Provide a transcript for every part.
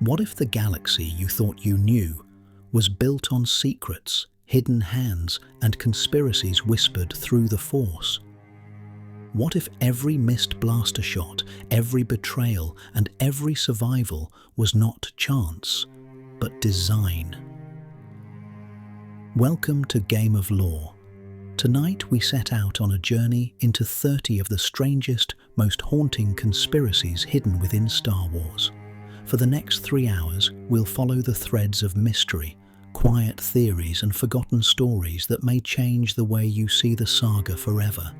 What if the galaxy you thought you knew was built on secrets, hidden hands, and conspiracies whispered through the Force? What if every missed blaster shot, every betrayal, and every survival was not chance, but design? Welcome to Game of Lore. Tonight we set out on a journey into 30 of the strangest, most haunting conspiracies hidden within Star Wars. For the next 3 hours, we'll follow the threads of mystery, quiet theories, and forgotten stories that may change the way you see the saga forever.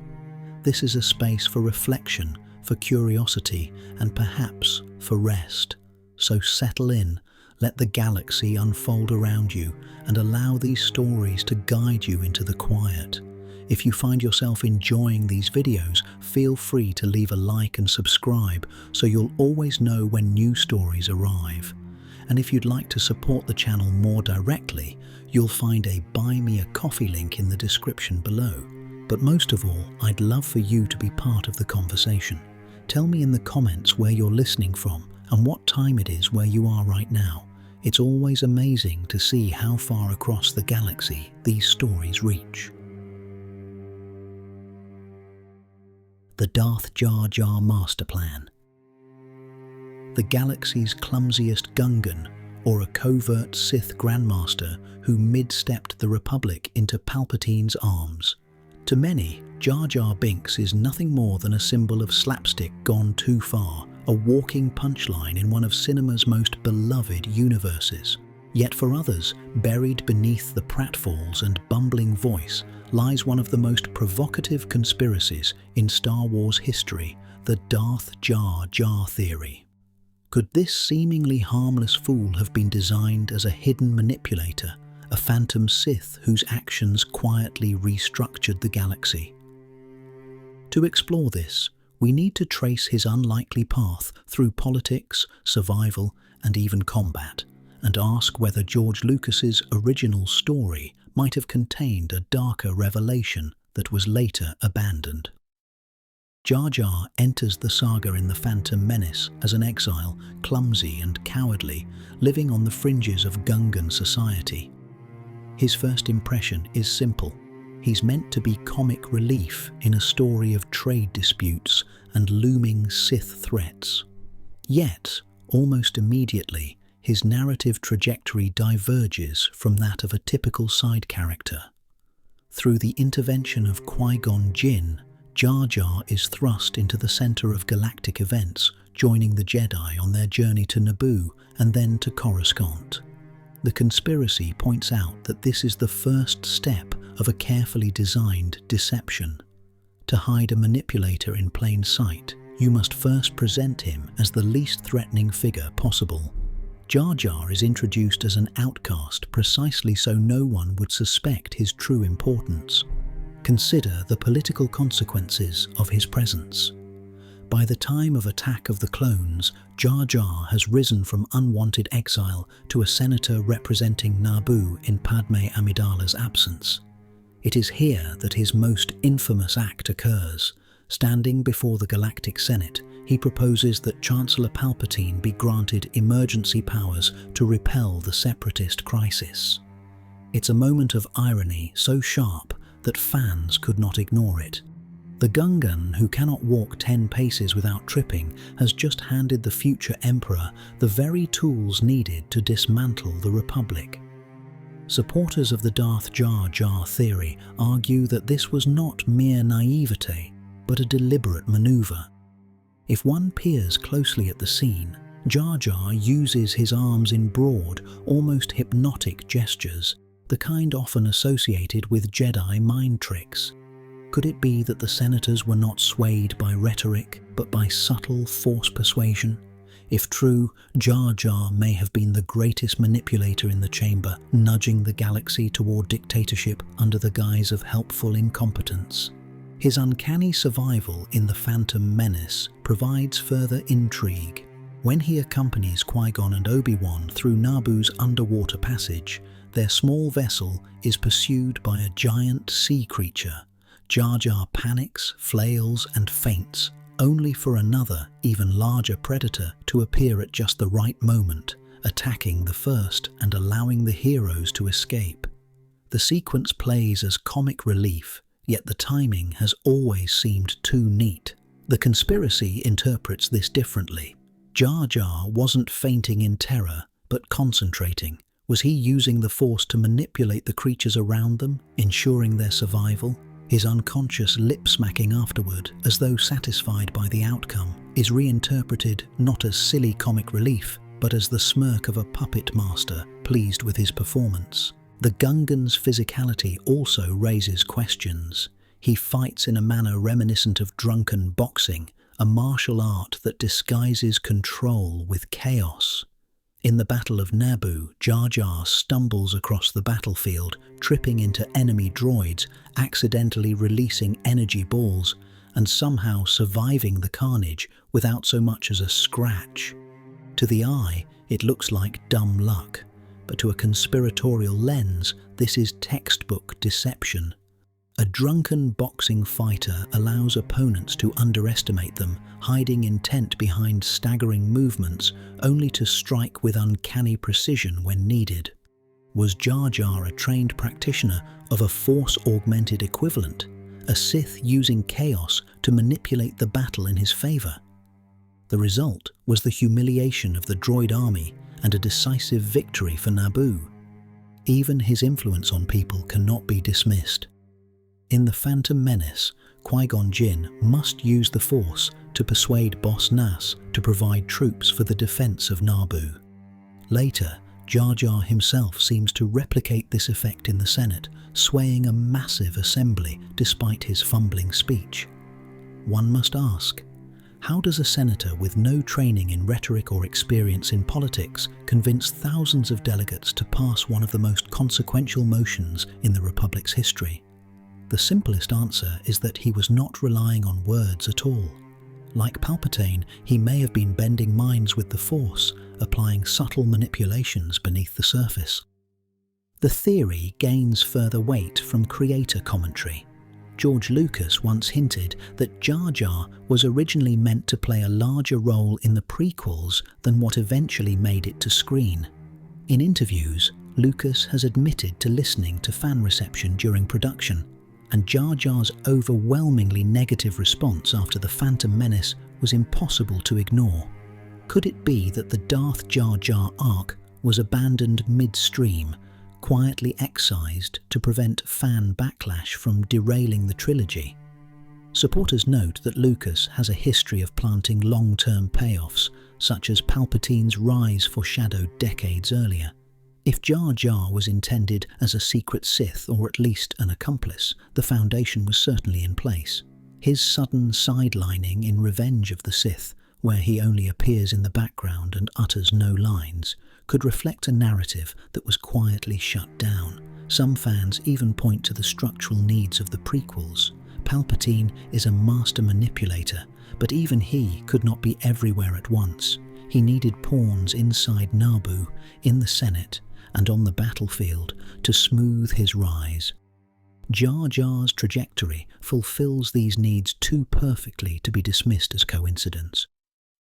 This is a space for reflection, for curiosity, and perhaps for rest. So settle in, let the galaxy unfold around you, and allow these stories to guide you into the quiet. If you find yourself enjoying these videos, feel free to leave a like and subscribe so you'll always know when new stories arrive. And if you'd like to support the channel more directly, you'll find a Buy Me a Coffee link in the description below. But most of all, I'd love for you to be part of the conversation. Tell me in the comments where you're listening from and what time it is where you are right now. It's always amazing to see how far across the galaxy these stories reach. The Darth Jar Jar Master Plan. The galaxy's clumsiest Gungan, or a covert Sith Grandmaster who mid-stepped the Republic into Palpatine's arms. To many, Jar Jar Binks is nothing more than a symbol of slapstick gone too far, a walking punchline in one of cinema's most beloved universes. Yet for others, buried beneath the pratfalls and bumbling voice lies one of the most provocative conspiracies in Star Wars history, the Darth Jar Jar theory. Could this seemingly harmless fool have been designed as a hidden manipulator, a phantom Sith whose actions quietly restructured the galaxy? To explore this, we need to trace his unlikely path through politics, survival, and even combat, and ask whether George Lucas's original story might have contained a darker revelation that was later abandoned. Jar Jar enters the saga in The Phantom Menace as an exile, clumsy and cowardly, living on the fringes of Gungan society. His first impression is simple. He's meant to be comic relief in a story of trade disputes and looming Sith threats. Yet, almost immediately, his narrative trajectory diverges from that of a typical side character. Through the intervention of Qui-Gon Jinn, Jar Jar is thrust into the center of galactic events, joining the Jedi on their journey to Naboo and then to Coruscant. The conspiracy points out that this is the first step of a carefully designed deception. To hide a manipulator in plain sight, you must first present him as the least threatening figure possible. Jar Jar is introduced as an outcast precisely so no one would suspect his true importance. Consider the political consequences of his presence. By the time of Attack of the Clones, Jar Jar has risen from unwanted exile to a senator representing Naboo in Padme Amidala's absence. It is here that his most infamous act occurs. Standing before the Galactic Senate, he proposes that Chancellor Palpatine be granted emergency powers to repel the Separatist crisis. It's a moment of irony so sharp that fans could not ignore it. The Gungan, who cannot walk 10 paces without tripping, has just handed the future Emperor the very tools needed to dismantle the Republic. Supporters of the Darth Jar Jar theory argue that this was not mere naivete, but a deliberate maneuver. If one peers closely at the scene, Jar Jar uses his arms in broad, almost hypnotic gestures, the kind often associated with Jedi mind tricks. Could it be that the senators were not swayed by rhetoric, but by subtle Force persuasion? If true, Jar Jar may have been the greatest manipulator in the chamber, nudging the galaxy toward dictatorship under the guise of helpful incompetence. His uncanny survival in The Phantom Menace provides further intrigue. When he accompanies Qui-Gon and Obi-Wan through Naboo's underwater passage, their small vessel is pursued by a giant sea creature. Jar Jar panics, flails, and faints, only for another, even larger predator to appear at just the right moment, attacking the first and allowing the heroes to escape. The sequence plays as comic relief, yet the timing has always seemed too neat. The Conspiracy interprets this differently. Jar Jar wasn't fainting in terror, but concentrating. Was he using the Force to manipulate the creatures around them, ensuring their survival? His unconscious lip-smacking afterward, as though satisfied by the outcome, is reinterpreted not as silly comic relief, but as the smirk of a puppet master pleased with his performance. The Gungan's physicality also raises questions. He fights in a manner reminiscent of drunken boxing, a martial art that disguises control with chaos. In the Battle of Naboo, Jar Jar stumbles across the battlefield, tripping into enemy droids, accidentally releasing energy balls, and somehow surviving the carnage without so much as a scratch. To the eye, it looks like dumb luck, but to a conspiratorial lens, this is textbook deception. A drunken boxing fighter allows opponents to underestimate them, hiding intent behind staggering movements, only to strike with uncanny precision when needed. Was Jar Jar a trained practitioner of a Force-augmented equivalent, a Sith using chaos to manipulate the battle in his favor? The result was the humiliation of the droid army and a decisive victory for Naboo. Even his influence on people cannot be dismissed. In The Phantom Menace, Qui-Gon Jinn must use the Force to persuade Boss Nass to provide troops for the defense of Naboo. Later, Jar Jar himself seems to replicate this effect in the Senate, swaying a massive assembly despite his fumbling speech. One must ask, how does a senator with no training in rhetoric or experience in politics convince thousands of delegates to pass one of the most consequential motions in the Republic's history? The simplest answer is that he was not relying on words at all. Like Palpatine, he may have been bending minds with the Force, applying subtle manipulations beneath the surface. The theory gains further weight from creator commentary. George Lucas once hinted that Jar Jar was originally meant to play a larger role in the prequels than what eventually made it to screen. In interviews, Lucas has admitted to listening to fan reception during production, and Jar Jar's overwhelmingly negative response after The Phantom Menace was impossible to ignore. Could it be that the Darth Jar Jar arc was abandoned midstream, quietly excised to prevent fan backlash from derailing the trilogy? Supporters note that Lucas has a history of planting long-term payoffs, such as Palpatine's rise foreshadowed decades earlier. If Jar Jar was intended as a secret Sith or at least an accomplice, the foundation was certainly in place. His sudden sidelining in Revenge of the Sith, where he only appears in the background and utters no lines, could reflect a narrative that was quietly shut down. Some fans even point to the structural needs of the prequels. Palpatine is a master manipulator, but even he could not be everywhere at once. He needed pawns inside Naboo, in the Senate, and on the battlefield to smooth his rise. Jar Jar's trajectory fulfills these needs too perfectly to be dismissed as coincidence.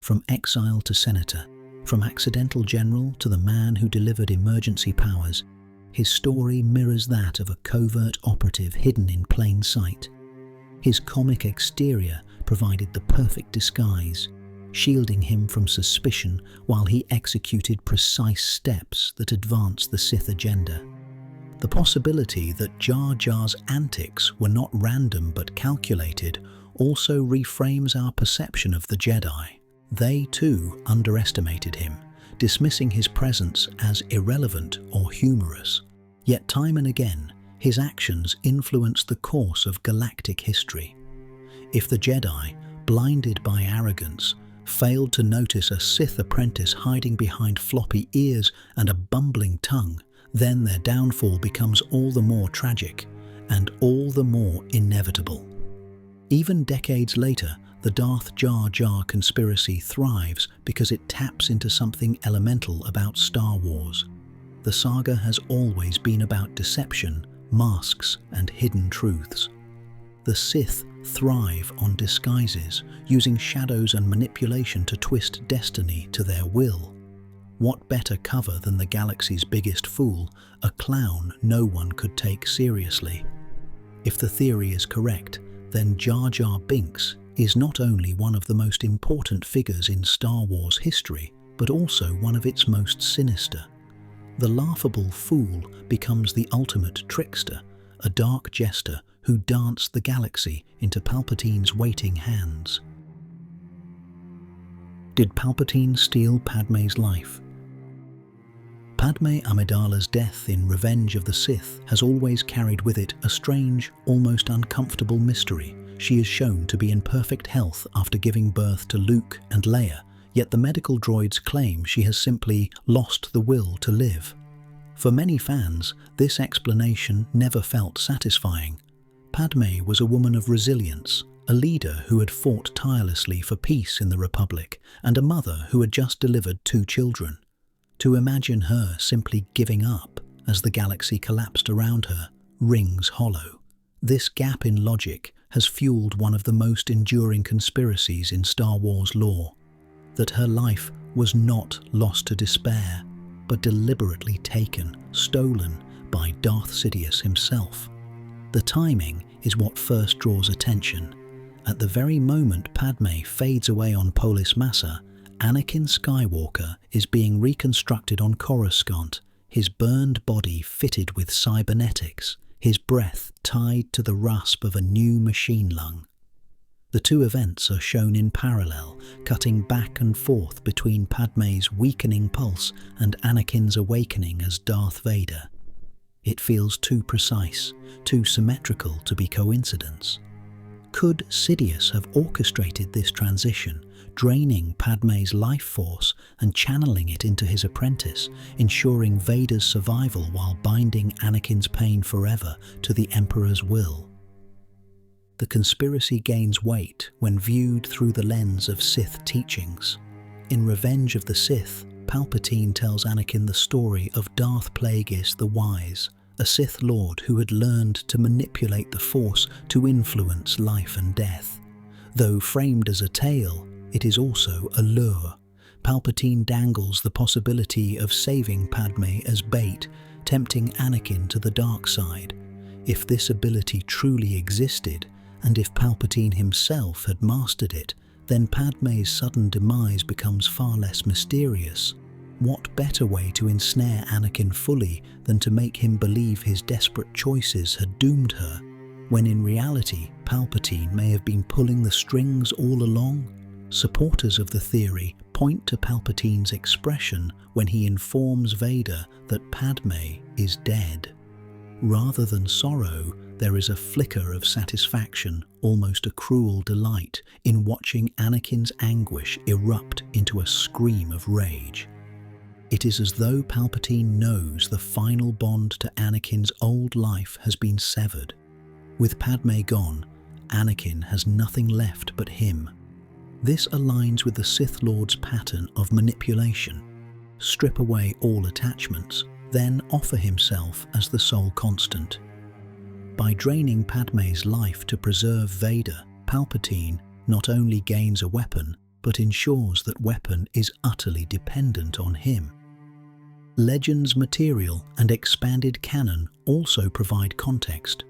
From exile to senator, from accidental general to the man who delivered emergency powers, his story mirrors that of a covert operative hidden in plain sight. His comic exterior provided the perfect disguise, shielding him from suspicion while he executed precise steps that advanced the Sith agenda. The possibility that Jar Jar's antics were not random but calculated also reframes our perception of the Jedi. They too underestimated him, dismissing his presence as irrelevant or humorous. Yet time and again, his actions influenced the course of galactic history. If the Jedi, blinded by arrogance, failed to notice a Sith apprentice hiding behind floppy ears and a bumbling tongue, then their downfall becomes all the more tragic and all the more inevitable. Even decades later, the Darth Jar Jar conspiracy thrives because it taps into something elemental about Star Wars. The saga has always been about deception, masks, and hidden truths. The Sith thrive on disguises, using shadows and manipulation to twist destiny to their will. What better cover than the galaxy's biggest fool, a clown no one could take seriously? If the theory is correct, then Jar Jar Binks is not only one of the most important figures in Star Wars history, but also one of its most sinister. The laughable fool becomes the ultimate trickster, a dark jester who danced the galaxy into Palpatine's waiting hands. Did Palpatine steal Padmé's life? Padmé Amidala's death in Revenge of the Sith has always carried with it a strange, almost uncomfortable mystery. She is shown to be in perfect health after giving birth to Luke and Leia, yet the medical droids claim she has simply lost the will to live. For many fans, this explanation never felt satisfying. Padmé was a woman of resilience, a leader who had fought tirelessly for peace in the Republic, and a mother who had just delivered 2 children. To imagine her simply giving up as the galaxy collapsed around her rings hollow. This gap in logic has fueled one of the most enduring conspiracies in Star Wars lore, that her life was not lost to despair, but deliberately taken, stolen by Darth Sidious himself. The timing is what first draws attention. At the very moment Padmé fades away on Polis Massa, Anakin Skywalker is being reconstructed on Coruscant, his burned body fitted with cybernetics, his breath tied to the rasp of a new machine lung. The two events are shown in parallel, cutting back and forth between Padmé's weakening pulse and Anakin's awakening as Darth Vader. It feels too precise, too symmetrical to be coincidence. Could Sidious have orchestrated this transition, draining Padmé's life force and channeling it into his apprentice, ensuring Vader's survival while binding Anakin's pain forever to the Emperor's will? The conspiracy gains weight when viewed through the lens of Sith teachings. In Revenge of the Sith, Palpatine tells Anakin the story of Darth Plagueis the Wise, a Sith Lord who had learned to manipulate the Force to influence life and death. Though framed as a tale, it is also a lure. Palpatine dangles the possibility of saving Padmé as bait, tempting Anakin to the dark side. If this ability truly existed, and if Palpatine himself had mastered it, then Padmé's sudden demise becomes far less mysterious. What better way to ensnare Anakin fully than to make him believe his desperate choices had doomed her, when in reality Palpatine may have been pulling the strings all along? Supporters of the theory point to Palpatine's expression when he informs Vader that Padmé is dead. Rather than sorrow, there is a flicker of satisfaction, almost a cruel delight, in watching Anakin's anguish erupt into a scream of rage. It is as though Palpatine knows the final bond to Anakin's old life has been severed. With Padmé gone, Anakin has nothing left but him. This aligns with the Sith Lord's pattern of manipulation. Strip away all attachments, then offer himself as the sole constant. By draining Padmé's life to preserve Vader, Palpatine not only gains a weapon, but ensures that weapon is utterly dependent on him. Legends material and expanded canon also provide context.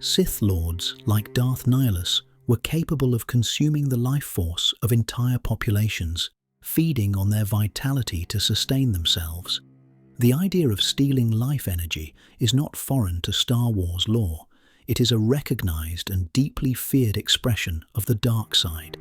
Sith Lords like Darth Nihilus were capable of consuming the life force of entire populations, feeding on their vitality to sustain themselves. The idea of stealing life energy is not foreign to Star Wars lore. It is a recognized and deeply feared expression of the dark side.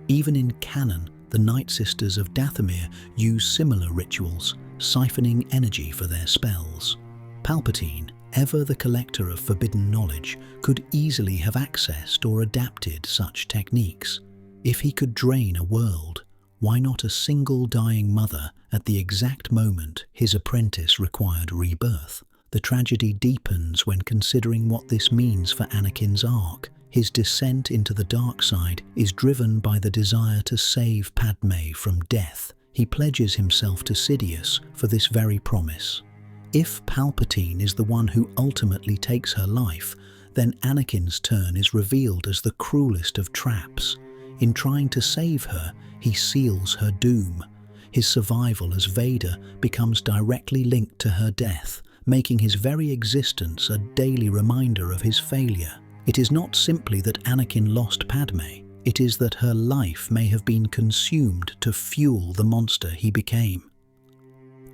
Even in canon, the Night Sisters of Dathomir use similar rituals, siphoning energy for their spells. Palpatine, ever the collector of forbidden knowledge, could easily have accessed or adapted such techniques. If he could drain a world, why not a single dying mother at the exact moment his apprentice required rebirth? The tragedy deepens when considering what this means for Anakin's arc. His descent into the dark side is driven by the desire to save Padmé from death. He pledges himself to Sidious for this very promise. If Palpatine is the one who ultimately takes her life, then Anakin's turn is revealed as the cruelest of traps. In trying to save her, he seals her doom. His survival as Vader becomes directly linked to her death, making his very existence a daily reminder of his failure. It is not simply that Anakin lost Padme, it is that her life may have been consumed to fuel the monster he became.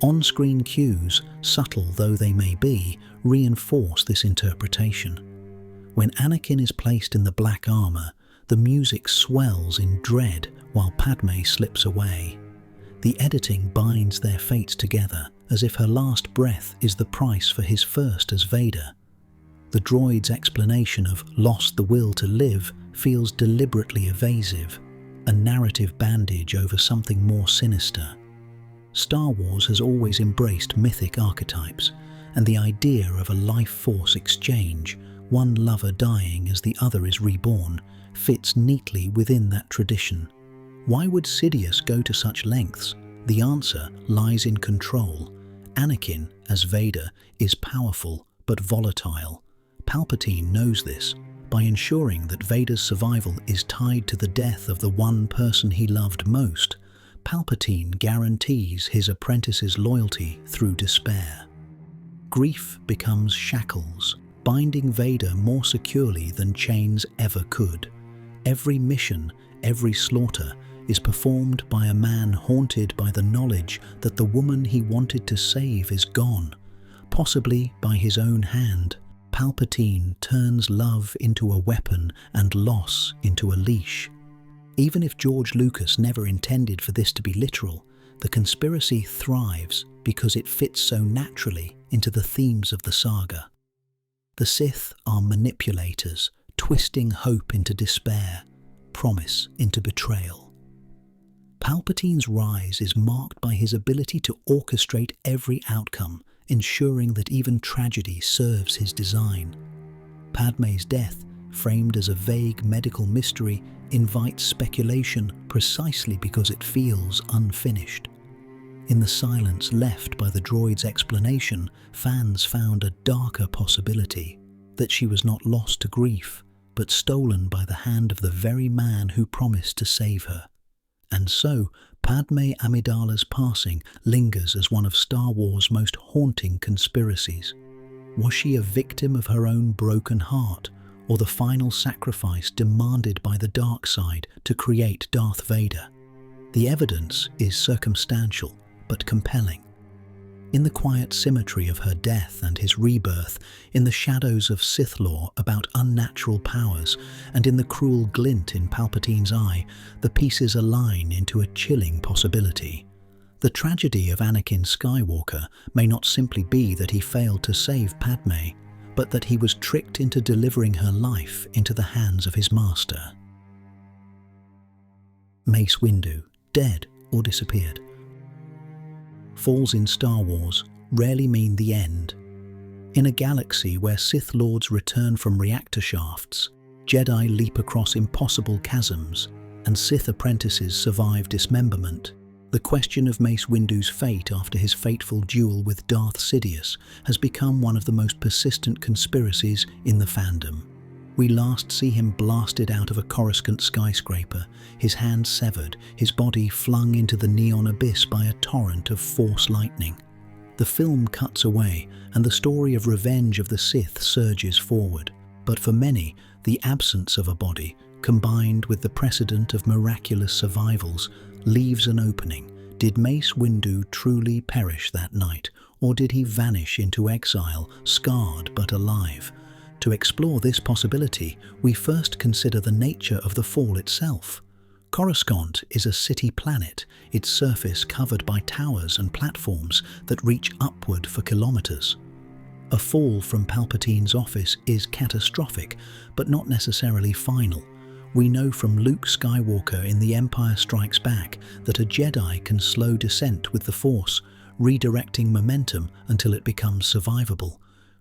On-screen cues, subtle though they may be, reinforce this interpretation. When Anakin is placed in the black armor, the music swells in dread while Padme slips away. The editing binds their fates together, as if her last breath is the price for his first as Vader. The droid's explanation of "lost the will to live" feels deliberately evasive, a narrative bandage over something more sinister. Star Wars has always embraced mythic archetypes, and the idea of a life-force exchange, one lover dying as the other is reborn, fits neatly within that tradition. Why would Sidious go to such lengths? The answer lies in control. Anakin, as Vader, is powerful but volatile. Palpatine knows this. By ensuring that Vader's survival is tied to the death of the one person he loved most, Palpatine guarantees his apprentice's loyalty through despair. Grief becomes shackles, binding Vader more securely than chains ever could. Every mission, every slaughter, is performed by a man haunted by the knowledge that the woman he wanted to save is gone, possibly by his own hand. Palpatine turns love into a weapon and loss into a leash. Even if George Lucas never intended for this to be literal, the conspiracy thrives because it fits so naturally into the themes of the saga. The Sith are manipulators, twisting hope into despair, promise into betrayal. Palpatine's rise is marked by his ability to orchestrate every outcome, ensuring that even tragedy serves his design. Padme's death, framed as a vague medical mystery, invites speculation precisely because it feels unfinished. In the silence left by the droid's explanation, fans found a darker possibility, that she was not lost to grief, but stolen by the hand of the very man who promised to save her. And so, Padme Amidala's passing lingers as one of Star Wars' most haunting conspiracies. Was she a victim of her own broken heart, or the final sacrifice demanded by the dark side to create Darth Vader? The evidence is circumstantial, but compelling. In the quiet symmetry of her death and his rebirth, in the shadows of Sith lore about unnatural powers, and in the cruel glint in Palpatine's eye, the pieces align into a chilling possibility. The tragedy of Anakin Skywalker may not simply be that he failed to save Padme, but that he was tricked into delivering her life into the hands of his master. Mace Windu, dead or disappeared. Falls in Star Wars rarely mean the end. In a galaxy where Sith Lords return from reactor shafts, Jedi leap across impossible chasms, and Sith apprentices survive dismemberment, the question of Mace Windu's fate after his fateful duel with Darth Sidious has become one of the most persistent conspiracies in the fandom. We last see him blasted out of a Coruscant skyscraper, his hand severed, his body flung into the neon abyss by a torrent of Force lightning. The film cuts away, and the story of revenge of the Sith surges forward. But for many, the absence of a body, combined with the precedent of miraculous survivals, leaves an opening. Did Mace Windu truly perish that night, or did he vanish into exile, scarred but alive? To explore this possibility, we first consider the nature of the fall itself. Coruscant is a city planet, its surface covered by towers and platforms that reach upward for kilometers. A fall from Palpatine's office is catastrophic, but not necessarily final. We know from Luke Skywalker in The Empire Strikes Back that a Jedi can slow descent with the Force, redirecting momentum until it becomes survivable.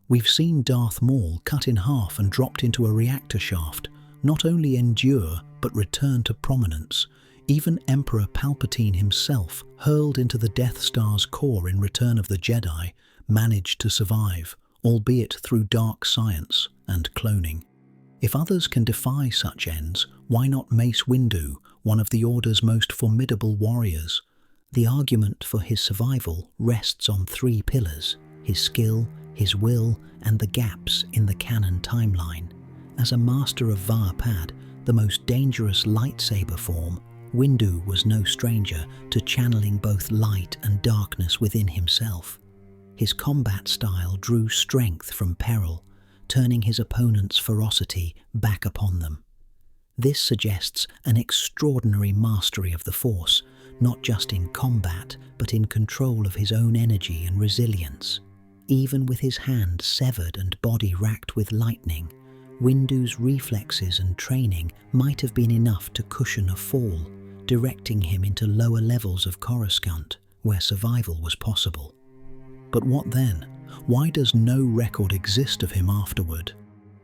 We've seen Darth Maul cut in half and dropped into a reactor shaft, not only endure but return to prominence. Even Emperor Palpatine himself, hurled into the Death Star's core in Return of the Jedi, managed to survive, albeit through dark science and cloning. If others can defy such ends, why not Mace Windu, one of the Order's most formidable warriors? The argument for his survival rests on three pillars: his skill, his will, and the gaps in the canon timeline. As a master of Varpad, the most dangerous lightsaber form, Windu was no stranger to channeling both light and darkness within himself. His combat style drew strength from peril, turning his opponent's ferocity back upon them. This suggests an extraordinary mastery of the Force, not just in combat, but in control of his own energy and resilience. Even with his hand severed and body racked with lightning, Windu's reflexes and training might have been enough to cushion a fall, directing him into lower levels of Coruscant, where survival was possible. But what then? Why does no record exist of him afterward?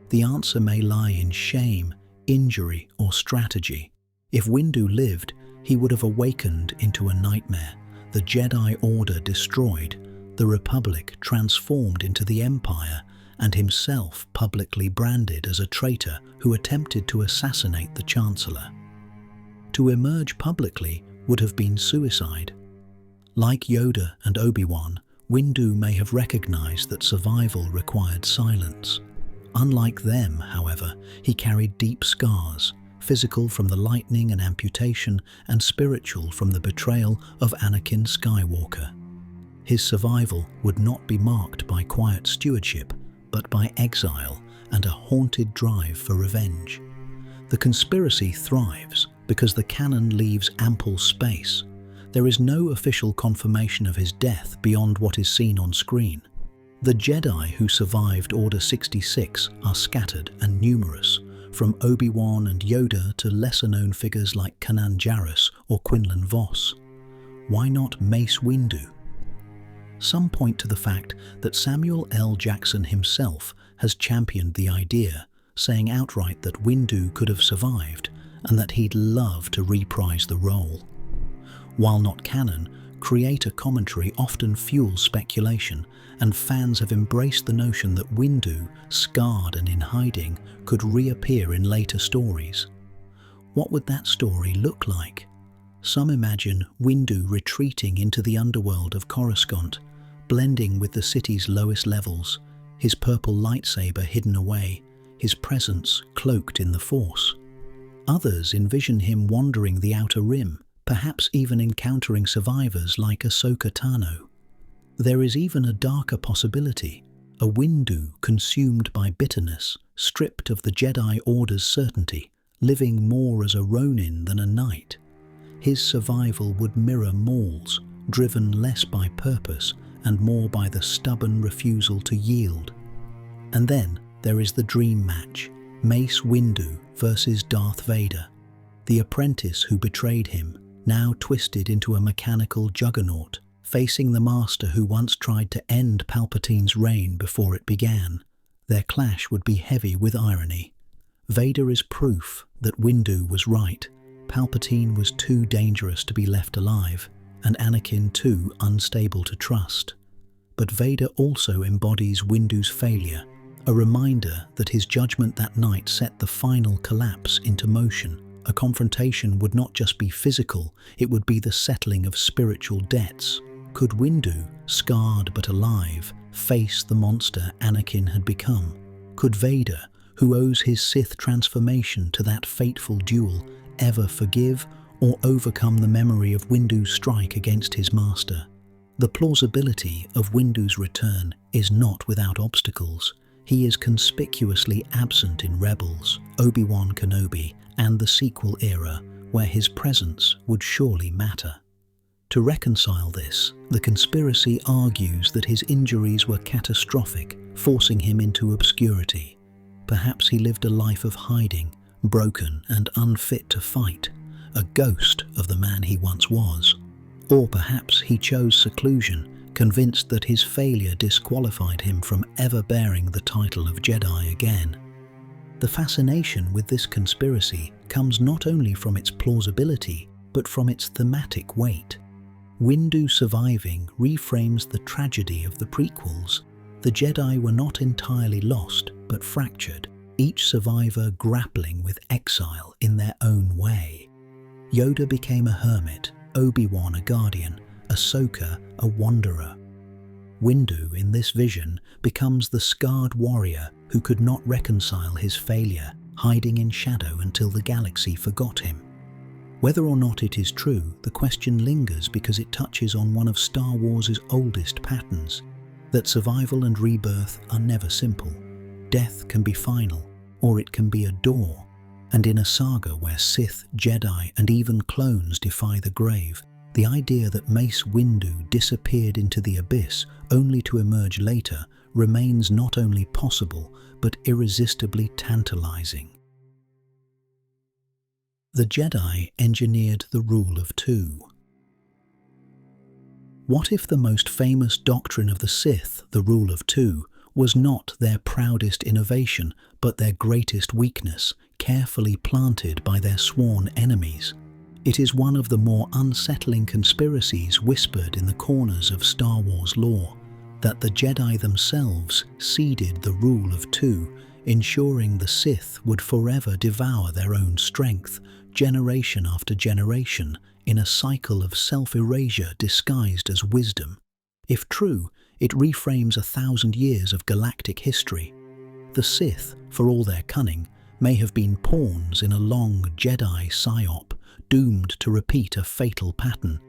The answer may lie in shame, injury, or strategy. If Windu lived, he would have awakened into a nightmare, the Jedi Order destroyed, the Republic transformed into the Empire, and himself publicly branded as a traitor who attempted to assassinate the Chancellor. To emerge publicly would have been suicide. Like Yoda and Obi-Wan, Windu may have recognized that survival required silence. Unlike them, however, he carried deep scars, physical from the lightning and amputation, and spiritual from the betrayal of Anakin Skywalker. His survival would not be marked by quiet stewardship, but by exile and a haunted drive for revenge. The conspiracy thrives because the canon leaves ample space. There is no official confirmation of his death beyond what is seen on screen. The Jedi who survived Order 66 are scattered and numerous, from Obi-Wan and Yoda to lesser-known figures like Kanan Jarrus or Quinlan Vos. Why not Mace Windu? Some point to the fact that Samuel L. Jackson himself has championed the idea, saying outright that Windu could have survived and that he'd love to reprise the role. While not canon, creator commentary often fuels speculation, and fans have embraced the notion that Windu, scarred and in hiding, could reappear in later stories. What would that story look like? Some imagine Windu retreating into the underworld of Coruscant, blending with the city's lowest levels, his purple lightsaber hidden away, his presence cloaked in the Force. Others envision him wandering the Outer Rim, perhaps even encountering survivors like Ahsoka Tano. There is even a darker possibility, a Windu consumed by bitterness, stripped of the Jedi Order's certainty, living more as a Ronin than a knight. His survival would mirror Maul's, driven less by purpose and more by the stubborn refusal to yield. And then there is the dream match, Mace Windu versus Darth Vader, the apprentice who betrayed him, now twisted into a mechanical juggernaut, facing the master who once tried to end Palpatine's reign before it began. Their clash would be heavy with irony. Vader is proof that Windu was right. Palpatine was too dangerous to be left alive, and Anakin too unstable to trust. But Vader also embodies Windu's failure, a reminder that his judgment that night set the final collapse into motion. A confrontation would not just be physical, it would be the settling of spiritual debts. Could Windu, scarred but alive, face the monster Anakin had become? Could Vader, who owes his Sith transformation to that fateful duel, ever forgive or overcome the memory of Windu's strike against his master? The plausibility of Windu's return is not without obstacles. He is conspicuously absent in Rebels, Obi-Wan Kenobi, and the sequel era, where his presence would surely matter. To reconcile this, the conspiracy argues that his injuries were catastrophic, forcing him into obscurity. Perhaps he lived a life of hiding, broken and unfit to fight, a ghost of the man he once was. Or perhaps he chose seclusion, convinced that his failure disqualified him from ever bearing the title of Jedi again. The fascination with this conspiracy comes not only from its plausibility, but from its thematic weight. Windu surviving reframes the tragedy of the prequels. The Jedi were not entirely lost, but fractured, each survivor grappling with exile in their own way. Yoda became a hermit, Obi-Wan a guardian, Ahsoka a wanderer. Windu, in this vision, becomes the scarred warrior who could not reconcile his failure, hiding in shadow until the galaxy forgot him. Whether or not it is true, the question lingers because it touches on one of Star Wars' oldest patterns, that survival and rebirth are never simple. Death can be final, or it can be a door. And in a saga where Sith, Jedi, and even clones defy the grave, the idea that Mace Windu disappeared into the abyss only to emerge later remains not only possible, but irresistibly tantalizing. The Jedi engineered the rule of two. What if the most famous doctrine of the Sith, the rule of two, was not their proudest innovation, but their greatest weakness, carefully planted by their sworn enemies? It is one of the more unsettling conspiracies whispered in the corners of Star Wars lore, that the Jedi themselves seeded the rule of two, ensuring the Sith would forever devour their own strength, generation after generation, in a cycle of self-erasure disguised as wisdom. If true, it reframes 1,000 years of galactic history. The Sith, for all their cunning, may have been pawns in a long Jedi psyop, doomed to repeat a fatal pattern.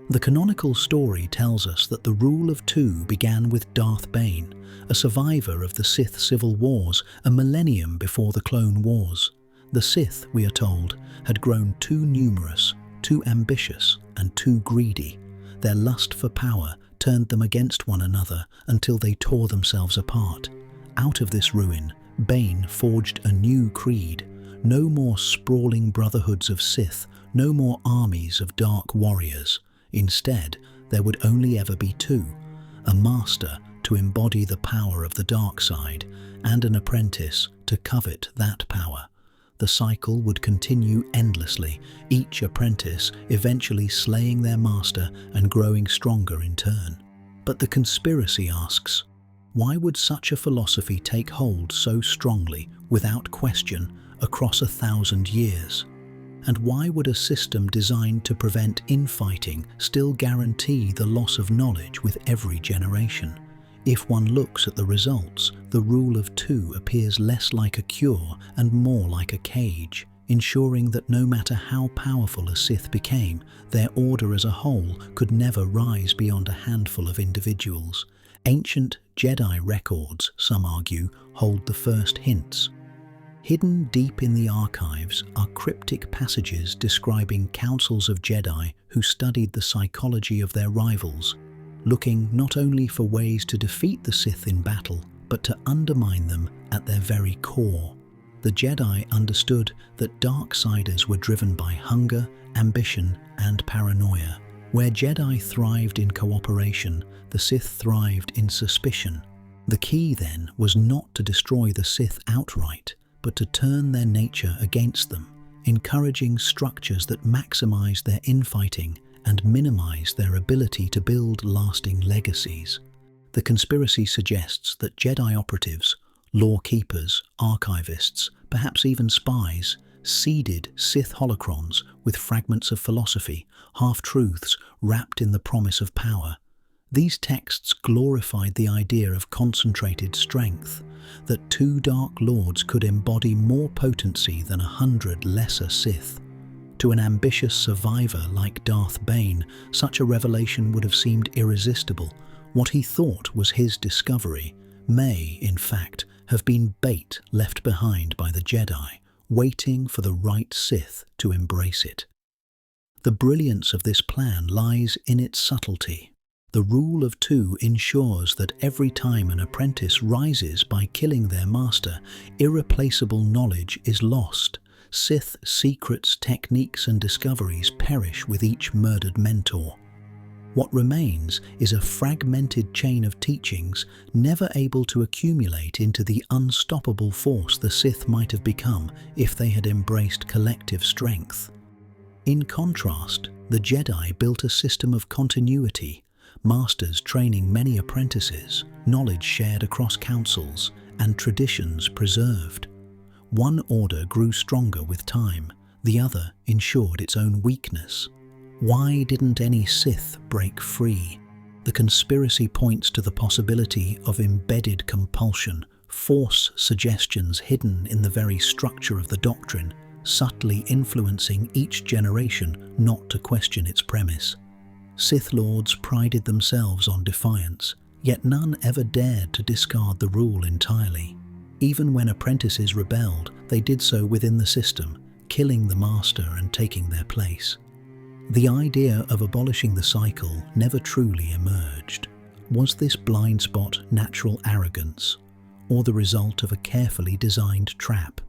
The canonical story tells us that the rule of two began with Darth Bane, a survivor of the Sith civil wars a millennium before the Clone Wars. The Sith, we are told, had grown too numerous, too ambitious, and too greedy. Their lust for power turned them against one another until they tore themselves apart. Out of this ruin, Bane forged a new creed. No more sprawling brotherhoods of Sith, no more armies of dark warriors. Instead, there would only ever be two: a master to embody the power of the dark side, and an apprentice to covet that power. The cycle would continue endlessly, each apprentice eventually slaying their master and growing stronger in turn. But the conspiracy asks, why would such a philosophy take hold so strongly, without question, across 1,000 years? And why would a system designed to prevent infighting still guarantee the loss of knowledge with every generation? If one looks at the results, the rule of two appears less like a cure and more like a cage, ensuring that no matter how powerful a Sith became, their order as a whole could never rise beyond a handful of individuals. Ancient Jedi records, some argue, hold the first hints. Hidden deep in the archives are cryptic passages describing councils of Jedi who studied the psychology of their rivals, looking not only for ways to defeat the Sith in battle, but to undermine them at their very core. The Jedi understood that Darksiders were driven by hunger, ambition, and paranoia. Where Jedi thrived in cooperation, the Sith thrived in suspicion. The key, then, was not to destroy the Sith outright, but to turn their nature against them, encouraging structures that maximize their infighting and minimize their ability to build lasting legacies. The conspiracy suggests that Jedi operatives, lore keepers, archivists, perhaps even spies, seeded Sith holocrons with fragments of philosophy, half-truths wrapped in the promise of power. These texts glorified the idea of concentrated strength, that two Dark Lords could embody more potency than 100 lesser Sith. To an ambitious survivor like Darth Bane, such a revelation would have seemed irresistible. What he thought was his discovery may, in fact, have been bait left behind by the Jedi, waiting for the right Sith to embrace it. The brilliance of this plan lies in its subtlety. The rule of two ensures that every time an apprentice rises by killing their master, irreplaceable knowledge is lost. Sith secrets, techniques, and discoveries perish with each murdered mentor. What remains is a fragmented chain of teachings, never able to accumulate into the unstoppable force the Sith might have become if they had embraced collective strength. In contrast, the Jedi built a system of continuity, masters training many apprentices, knowledge shared across councils, and traditions preserved. One order grew stronger with time, the other ensured its own weakness. Why didn't any Sith break free? The conspiracy points to the possibility of embedded compulsion, force suggestions hidden in the very structure of the doctrine, subtly influencing each generation not to question its premise. Sith Lords prided themselves on defiance, yet none ever dared to discard the rule entirely. Even when apprentices rebelled, they did so within the system, killing the master and taking their place. The idea of abolishing the cycle never truly emerged. Was this blind spot natural arrogance, or the result of a carefully designed trap?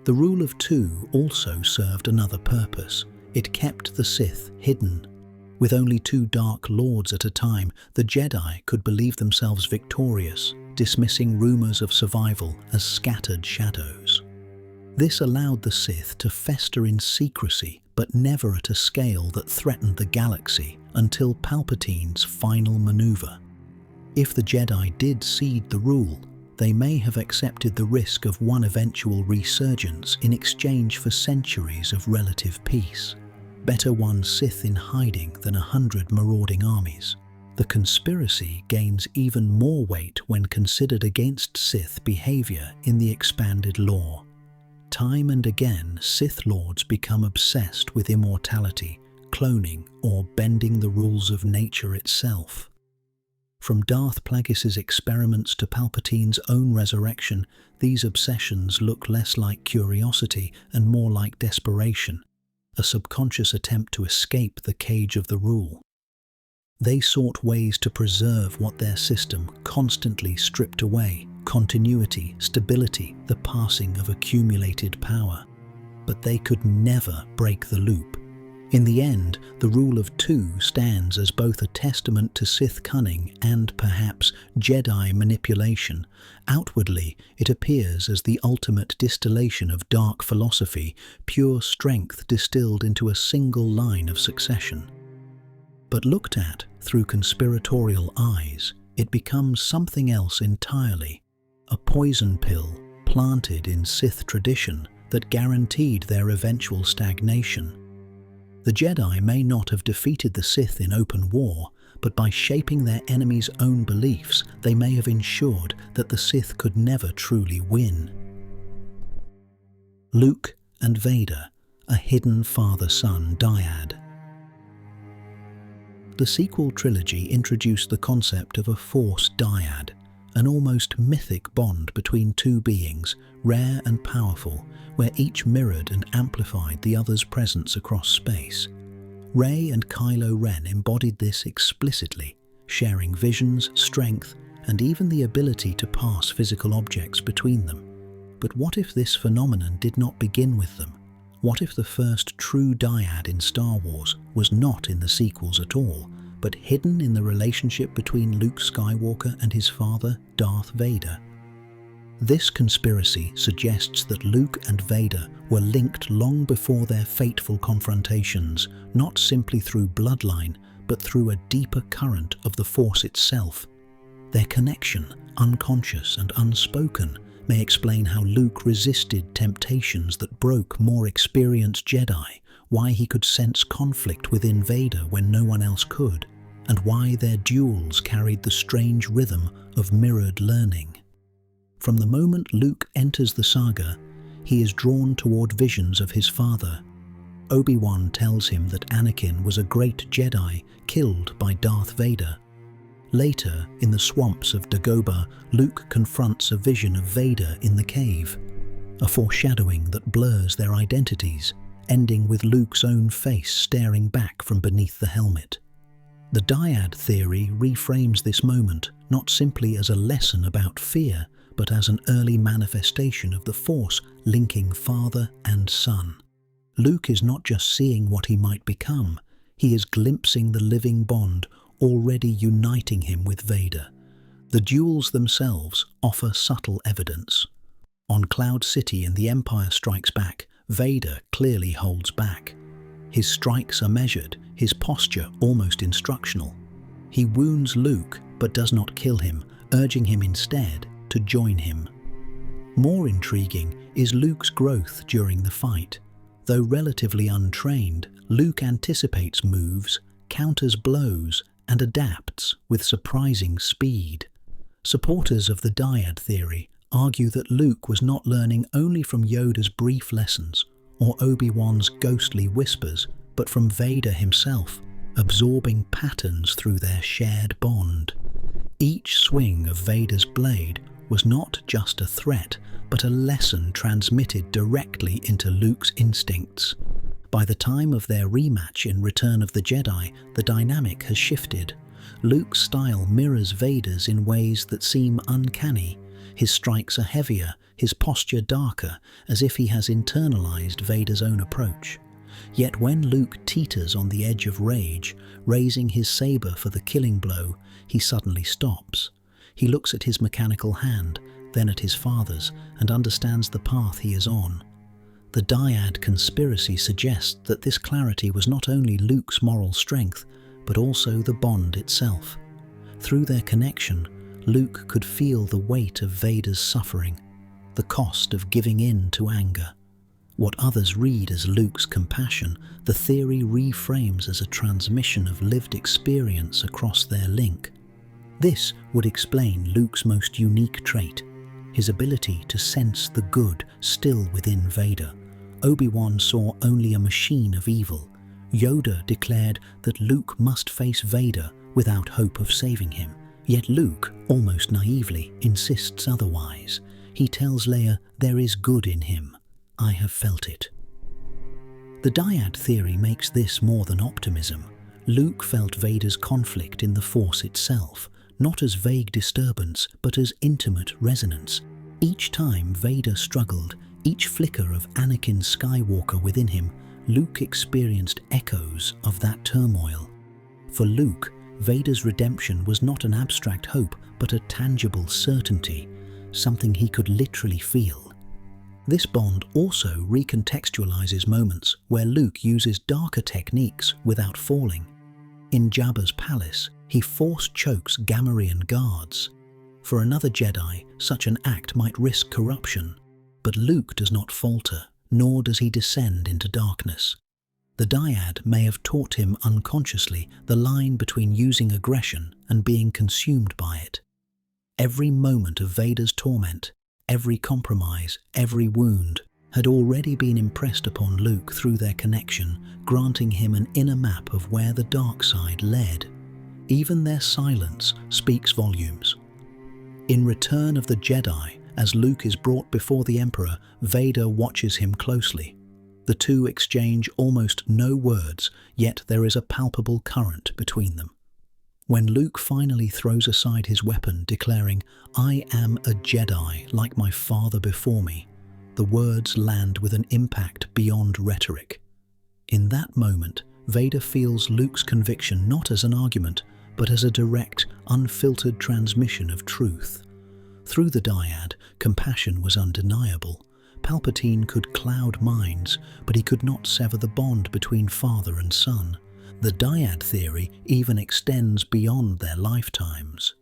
The rule of two also served another purpose. It kept the Sith hidden. With only two Dark Lords at a time, the Jedi could believe themselves victorious, dismissing rumors of survival as scattered shadows. This allowed the Sith to fester in secrecy, but never at a scale that threatened the galaxy until Palpatine's final maneuver. If the Jedi did cede the rule, they may have accepted the risk of one eventual resurgence in exchange for centuries of relative peace. Better one Sith in hiding than 100 marauding armies. The conspiracy gains even more weight when considered against Sith behavior in the expanded lore. Time and again, Sith Lords become obsessed with immortality, cloning, or bending the rules of nature itself. From Darth Plagueis' experiments to Palpatine's own resurrection, these obsessions look less like curiosity and more like desperation, a subconscious attempt to escape the cage of the rule. They sought ways to preserve what their system constantly stripped away: continuity, stability, the passing of accumulated power. But they could never break the loop. In the end, the rule of two stands as both a testament to Sith cunning and, perhaps, Jedi manipulation. Outwardly, it appears as the ultimate distillation of dark philosophy, pure strength distilled into a single line of succession. But looked at through conspiratorial eyes, it becomes something else entirely. A poison pill planted in Sith tradition that guaranteed their eventual stagnation. The Jedi may not have defeated the Sith in open war, but by shaping their enemies' own beliefs, they may have ensured that the Sith could never truly win. Luke and Vader, a hidden father-son dyad. The sequel trilogy introduced the concept of a Force dyad, an almost mythic bond between two beings, rare and powerful, where each mirrored and amplified the other's presence across space. Rey and Kylo Ren embodied this explicitly, sharing visions, strength, and even the ability to pass physical objects between them. But what if this phenomenon did not begin with them? What if the first true dyad in Star Wars was not in the sequels at all, but hidden in the relationship between Luke Skywalker and his father, Darth Vader? This conspiracy suggests that Luke and Vader were linked long before their fateful confrontations, not simply through bloodline, but through a deeper current of the Force itself. Their connection, unconscious and unspoken, may explain how Luke resisted temptations that broke more experienced Jedi, why he could sense conflict within Vader when no one else could, and why their duels carried the strange rhythm of mirrored learning. From the moment Luke enters the saga, he is drawn toward visions of his father. Obi-Wan tells him that Anakin was a great Jedi killed by Darth Vader. Later, in the swamps of Dagobah, Luke confronts a vision of Vader in the cave, a foreshadowing that blurs their identities, ending with Luke's own face staring back from beneath the helmet. The dyad theory reframes this moment not simply as a lesson about fear, but as an early manifestation of the Force linking father and son. Luke is not just seeing what he might become, he is glimpsing the living bond already uniting him with Vader. The duels themselves offer subtle evidence. On Cloud City in The Empire Strikes Back, Vader clearly holds back. His strikes are measured, his posture almost instructional. He wounds Luke but does not kill him, urging him instead to join him. More intriguing is Luke's growth during the fight. Though relatively untrained, Luke anticipates moves, counters blows, and adapts with surprising speed. Supporters of the dyad theory argue that Luke was not learning only from Yoda's brief lessons or Obi-Wan's ghostly whispers, but from Vader himself, absorbing patterns through their shared bond. Each swing of Vader's blade was not just a threat, but a lesson transmitted directly into Luke's instincts. By the time of their rematch in Return of the Jedi, the dynamic has shifted. Luke's style mirrors Vader's in ways that seem uncanny. His strikes are heavier, his posture darker, as if he has internalized Vader's own approach. Yet when Luke teeters on the edge of rage, raising his saber for the killing blow, he suddenly stops. He looks at his mechanical hand, then at his father's, and understands the path he is on. The dyad conspiracy suggests that this clarity was not only Luke's moral strength, but also the bond itself. Through their connection, Luke could feel the weight of Vader's suffering, the cost of giving in to anger. What others read as Luke's compassion, the theory reframes as a transmission of lived experience across their link. This would explain Luke's most unique trait, his ability to sense the good still within Vader. Obi-Wan saw only a machine of evil. Yoda declared that Luke must face Vader without hope of saving him. Yet Luke, almost naively, insists otherwise. He tells Leia, "There is good in him. I have felt it." The dyad theory makes this more than optimism. Luke felt Vader's conflict in the Force itself, not as vague disturbance, but as intimate resonance. Each time Vader struggled, each flicker of Anakin Skywalker within him, Luke experienced echoes of that turmoil. For Luke, Vader's redemption was not an abstract hope, but a tangible certainty, something he could literally feel. This bond also recontextualizes moments where Luke uses darker techniques without falling. In Jabba's palace, he force chokes Gamorrean guards. For another Jedi, such an act might risk corruption, but Luke does not falter, nor does he descend into darkness. The dyad may have taught him unconsciously the line between using aggression and being consumed by it. Every moment of Vader's torment, every compromise, every wound, had already been impressed upon Luke through their connection, granting him an inner map of where the dark side led. Even their silence speaks volumes. In Return of the Jedi, as Luke is brought before the Emperor, Vader watches him closely. The two exchange almost no words, yet there is a palpable current between them. When Luke finally throws aside his weapon, declaring, "I am a Jedi like my father before me," the words land with an impact beyond rhetoric. In that moment, Vader feels Luke's conviction not as an argument, but as a direct, unfiltered transmission of truth. Through the dyad, compassion was undeniable. Palpatine could cloud minds, but he could not sever the bond between father and son. The dyad theory even extends beyond their lifetimes.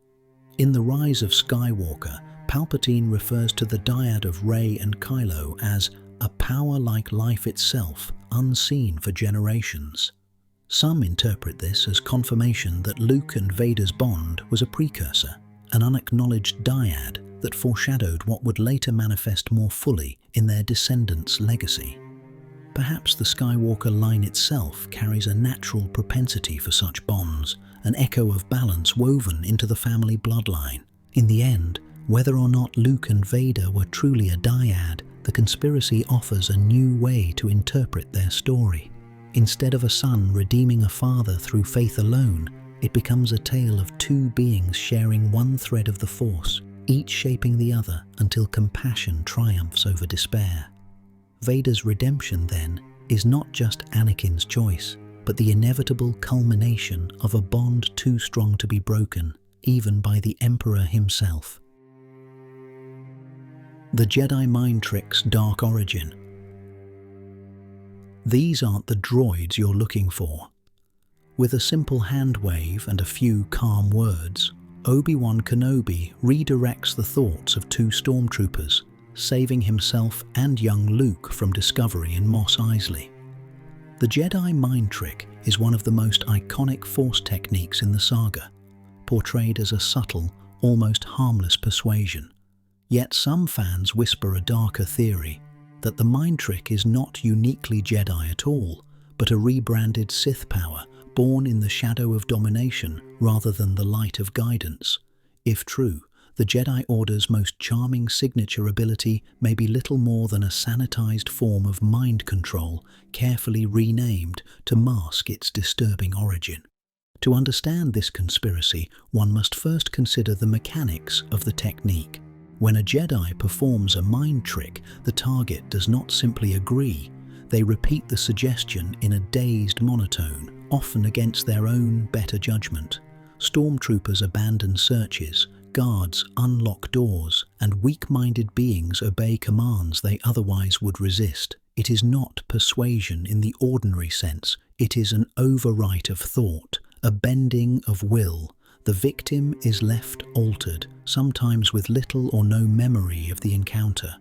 In The Rise of Skywalker, Palpatine refers to the dyad of Rey and Kylo as a power like life itself, unseen for generations. Some interpret this as confirmation that Luke and Vader's bond was a precursor, an unacknowledged dyad that foreshadowed what would later manifest more fully in their descendants' legacy. Perhaps the Skywalker line itself carries a natural propensity for such bonds, an echo of balance woven into the family bloodline. In the end, whether or not Luke and Vader were truly a dyad, the conspiracy offers a new way to interpret their story. Instead of a son redeeming a father through faith alone, it becomes a tale of two beings sharing one thread of the Force, each shaping the other until compassion triumphs over despair. Vader's redemption, then, is not just Anakin's choice, but the inevitable culmination of a bond too strong to be broken, even by the Emperor himself. The Jedi Mind Trick's dark origin. These aren't the droids you're looking for. With a simple hand wave and a few calm words, Obi-Wan Kenobi redirects the thoughts of two stormtroopers, saving himself and young Luke from discovery in Mos Eisley. The Jedi mind trick is one of the most iconic Force techniques in the saga, portrayed as a subtle, almost harmless persuasion. Yet some fans whisper a darker theory, that the mind trick is not uniquely Jedi at all, but a rebranded Sith power born in the shadow of domination rather than the light of guidance. If true, the Jedi Order's most charming signature ability may be little more than a sanitized form of mind control, carefully renamed to mask its disturbing origin. To understand this conspiracy, one must first consider the mechanics of the technique. When a Jedi performs a mind trick, the target does not simply agree. They repeat the suggestion in a dazed monotone, often against their own better judgment. Stormtroopers abandon searches, guards unlock doors, and weak-minded beings obey commands they otherwise would resist. It is not persuasion in the ordinary sense. It is an overwrite of thought, a bending of will. The victim is left altered, sometimes with little or no memory of the encounter.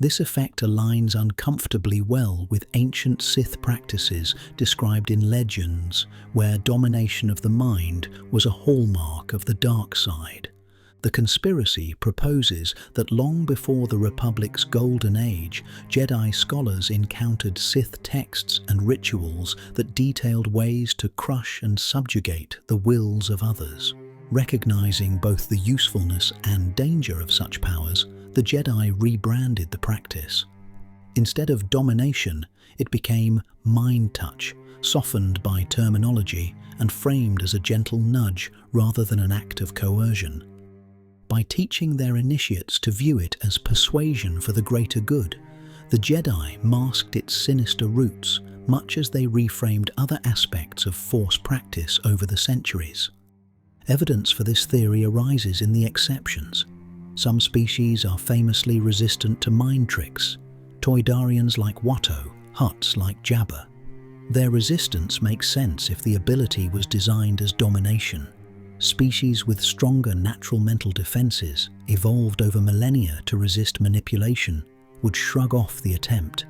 This effect aligns uncomfortably well with ancient Sith practices described in legends, where domination of the mind was a hallmark of the dark side. The conspiracy proposes that long before the Republic's golden age, Jedi scholars encountered Sith texts and rituals that detailed ways to crush and subjugate the wills of others. Recognizing both the usefulness and danger of such powers, the Jedi rebranded the practice. Instead of domination, it became mind touch, softened by terminology and framed as a gentle nudge rather than an act of coercion. By teaching their initiates to view it as persuasion for the greater good, the Jedi masked its sinister roots, much as they reframed other aspects of Force practice over the centuries. Evidence for this theory arises in the exceptions. Some species are famously resistant to mind tricks, Toydarians like Watto, Hutts like Jabba. Their resistance makes sense if the ability was designed as domination. Species with stronger natural mental defenses, evolved over millennia to resist manipulation, would shrug off the attempt.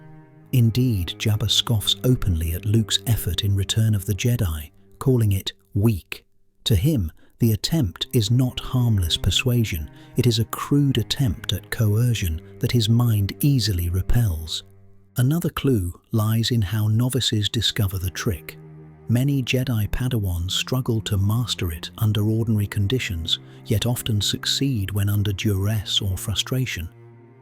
Indeed, Jabba scoffs openly at Luke's effort in Return of the Jedi, calling it weak. To him, the attempt is not harmless persuasion, it is a crude attempt at coercion that his mind easily repels. Another clue lies in how novices discover the trick. Many Jedi Padawans struggle to master it under ordinary conditions, yet often succeed when under duress or frustration.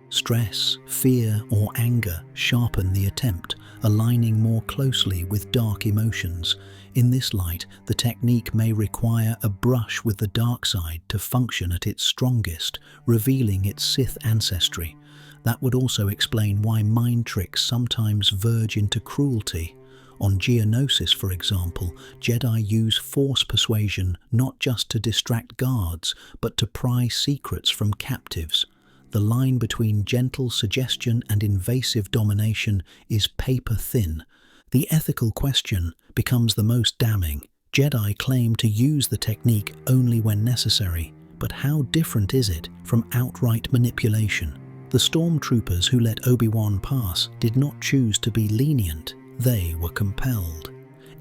Stress, fear, or anger sharpen the attempt, aligning more closely with dark emotions. In this light, the technique may require a brush with the dark side to function at its strongest, revealing its Sith ancestry. That would also explain why mind tricks sometimes verge into cruelty. On Geonosis, for example, Jedi use Force persuasion not just to distract guards, but to pry secrets from captives. The line between gentle suggestion and invasive domination is paper thin. The ethical question becomes the most damning. Jedi claim to use the technique only when necessary, but how different is it from outright manipulation? The stormtroopers who let Obi-Wan pass did not choose to be lenient. They were compelled.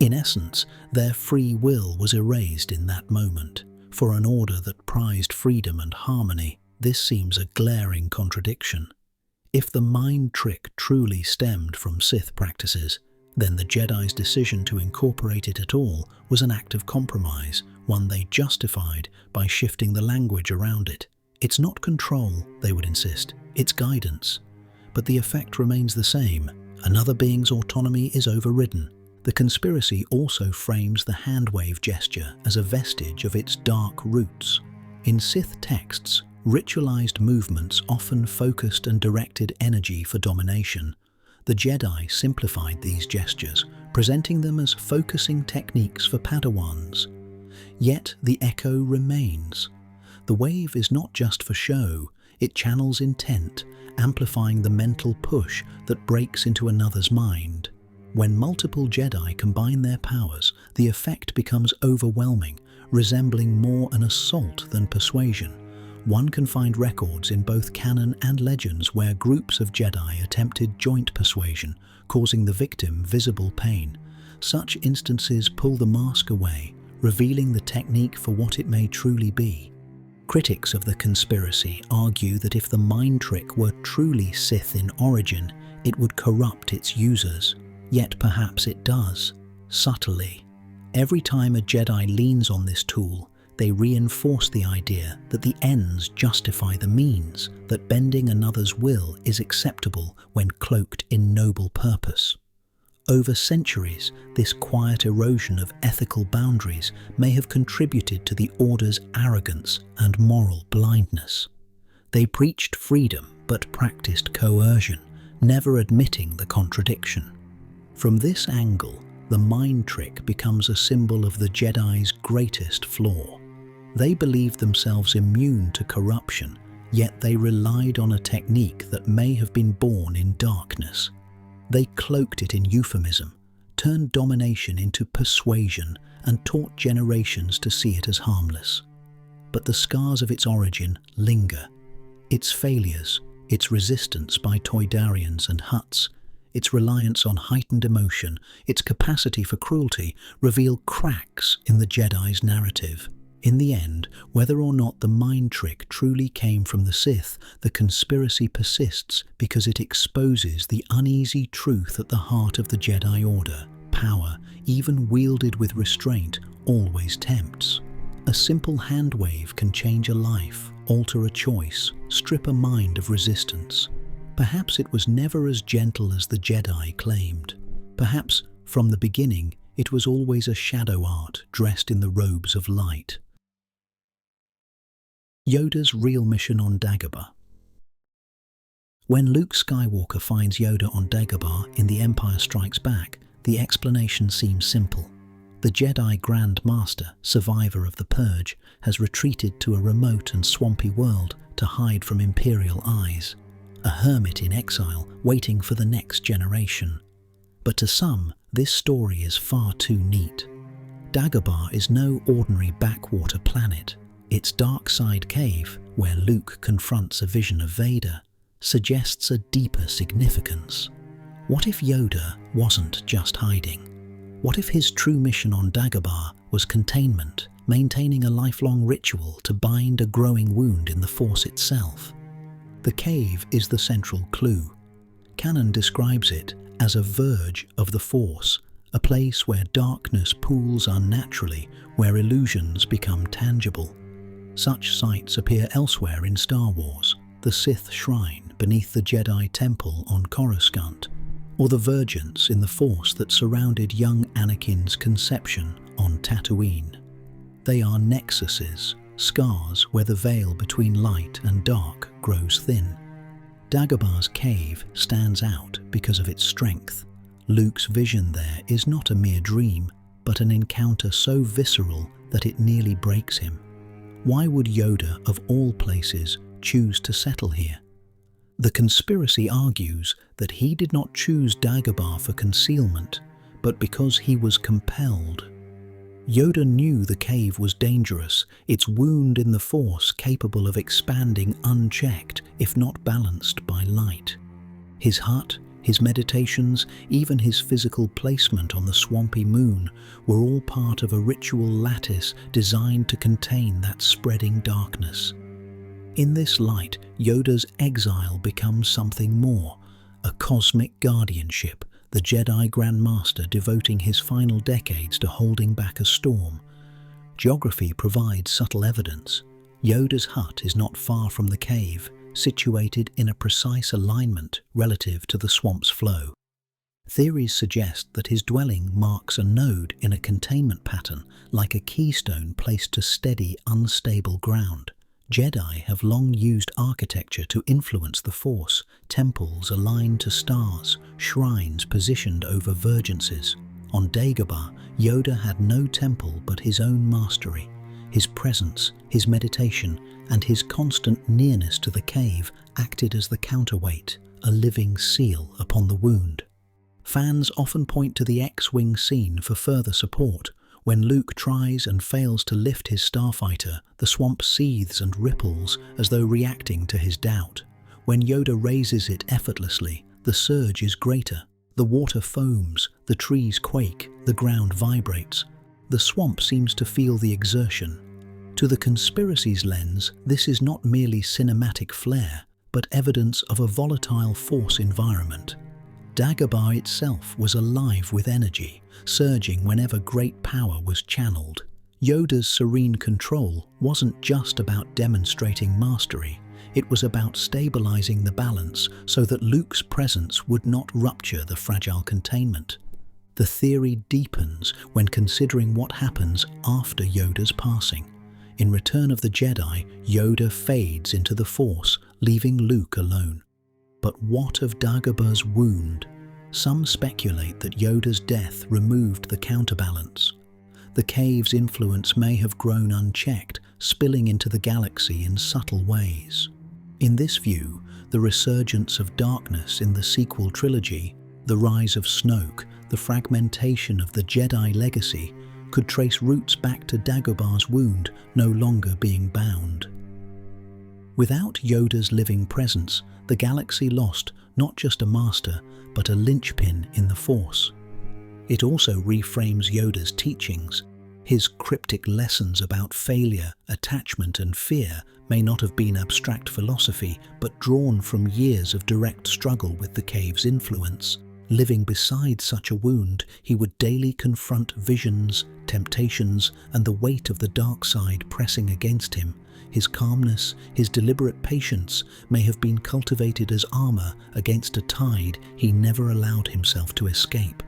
In essence, their free will was erased in that moment. For an order that prized freedom and harmony, this seems a glaring contradiction. If the mind trick truly stemmed from Sith practices, then the Jedi's decision to incorporate it at all was an act of compromise, one they justified by shifting the language around it. It's not control, they would insist, it's guidance. But the effect remains the same. Another being's autonomy is overridden. The conspiracy also frames the handwave gesture as a vestige of its dark roots. In Sith texts, ritualized movements often focused and directed energy for domination. The Jedi simplified these gestures, presenting them as focusing techniques for Padawans. Yet the echo remains. The wave is not just for show, it channels intent, amplifying the mental push that breaks into another's mind. When multiple Jedi combine their powers, the effect becomes overwhelming, resembling more an assault than persuasion. One can find records in both canon and legends where groups of Jedi attempted joint persuasion, causing the victim visible pain. Such instances pull the mask away, revealing the technique for what it may truly be. Critics of the conspiracy argue that if the mind trick were truly Sith in origin, it would corrupt its users. Yet perhaps it does, subtly. Every time a Jedi leans on this tool, they reinforce the idea that the ends justify the means, that bending another's will is acceptable when cloaked in noble purpose. Over centuries, this quiet erosion of ethical boundaries may have contributed to the Order's arrogance and moral blindness. They preached freedom but practiced coercion, never admitting the contradiction. From this angle, the mind trick becomes a symbol of the Jedi's greatest flaw. They believed themselves immune to corruption, yet they relied on a technique that may have been born in darkness. They cloaked it in euphemism, turned domination into persuasion, and taught generations to see it as harmless. But the scars of its origin linger. Its failures, its resistance by Toydarians and Hutts, its reliance on heightened emotion, its capacity for cruelty, reveal cracks in the Jedi's narrative. In the end, whether or not the mind trick truly came from the Sith, the conspiracy persists because it exposes the uneasy truth at the heart of the Jedi Order. Power, even wielded with restraint, always tempts. A simple hand wave can change a life, alter a choice, strip a mind of resistance. Perhaps it was never as gentle as the Jedi claimed. Perhaps, from the beginning, it was always a shadow art dressed in the robes of light. Yoda's real mission on Dagobah. When Luke Skywalker finds Yoda on Dagobah in The Empire Strikes Back, the explanation seems simple. The Jedi Grand Master, survivor of the Purge, has retreated to a remote and swampy world to hide from Imperial eyes. A hermit in exile, waiting for the next generation. But to some, this story is far too neat. Dagobah is no ordinary backwater planet. Its dark side cave, where Luke confronts a vision of Vader, suggests a deeper significance. What if Yoda wasn't just hiding? What if his true mission on Dagobah was containment, maintaining a lifelong ritual to bind a growing wound in the Force itself? The cave is the central clue. Canon describes it as a verge of the Force, a place where darkness pools unnaturally, where illusions become tangible. Such sites appear elsewhere in Star Wars, the Sith Shrine beneath the Jedi Temple on Coruscant, or the vergence in the Force that surrounded young Anakin's conception on Tatooine. They are nexuses, scars where the veil between light and dark grows thin. Dagobah's cave stands out because of its strength. Luke's vision there is not a mere dream, but an encounter so visceral that it nearly breaks him. Why would Yoda, of all places, choose to settle here? The conspiracy argues that he did not choose Dagobah for concealment, but because he was compelled. Yoda knew the cave was dangerous, its wound in the Force capable of expanding unchecked, if not balanced by light. His hut, his meditations, even his physical placement on the swampy moon were all part of a ritual lattice designed to contain that spreading darkness. In this light, Yoda's exile becomes something more, a cosmic guardianship, the Jedi Grand Master devoting his final decades to holding back a storm. Geography provides subtle evidence. Yoda's hut is not far from the cave, situated in a precise alignment relative to the swamp's flow. Theories suggest that his dwelling marks a node in a containment pattern, like a keystone placed to steady, unstable ground. Jedi have long used architecture to influence the Force, temples aligned to stars, shrines positioned over vergences. On Dagobah, Yoda had no temple but his own mastery. His presence, his meditation, and his constant nearness to the cave acted as the counterweight, a living seal upon the wound. Fans often point to the X-Wing scene for further support. When Luke tries and fails to lift his starfighter, the swamp seethes and ripples as though reacting to his doubt. When Yoda raises it effortlessly, the surge is greater. The water foams, the trees quake, the ground vibrates. The swamp seems to feel the exertion. To the Conspiracies lens, this is not merely cinematic flair, but evidence of a volatile force environment. Dagobah itself was alive with energy, surging whenever great power was channeled. Yoda's serene control wasn't just about demonstrating mastery, it was about stabilizing the balance so that Luke's presence would not rupture the fragile containment. The theory deepens when considering what happens after Yoda's passing. In Return of the Jedi, Yoda fades into the Force, leaving Luke alone. But what of Dagobah's wound? Some speculate that Yoda's death removed the counterbalance. The cave's influence may have grown unchecked, spilling into the galaxy in subtle ways. In this view, the resurgence of darkness in the sequel trilogy, the rise of Snoke, the fragmentation of the Jedi legacy, could trace roots back to Dagobah's wound no longer being bound. Without Yoda's living presence, the galaxy lost not just a master, but a linchpin in the Force. It also reframes Yoda's teachings. His cryptic lessons about failure, attachment, and fear may not have been abstract philosophy, but drawn from years of direct struggle with the cave's influence. Living beside such a wound, he would daily confront visions, temptations, and the weight of the dark side pressing against him. His calmness, his deliberate patience may have been cultivated as armor against a tide he never allowed himself to escape.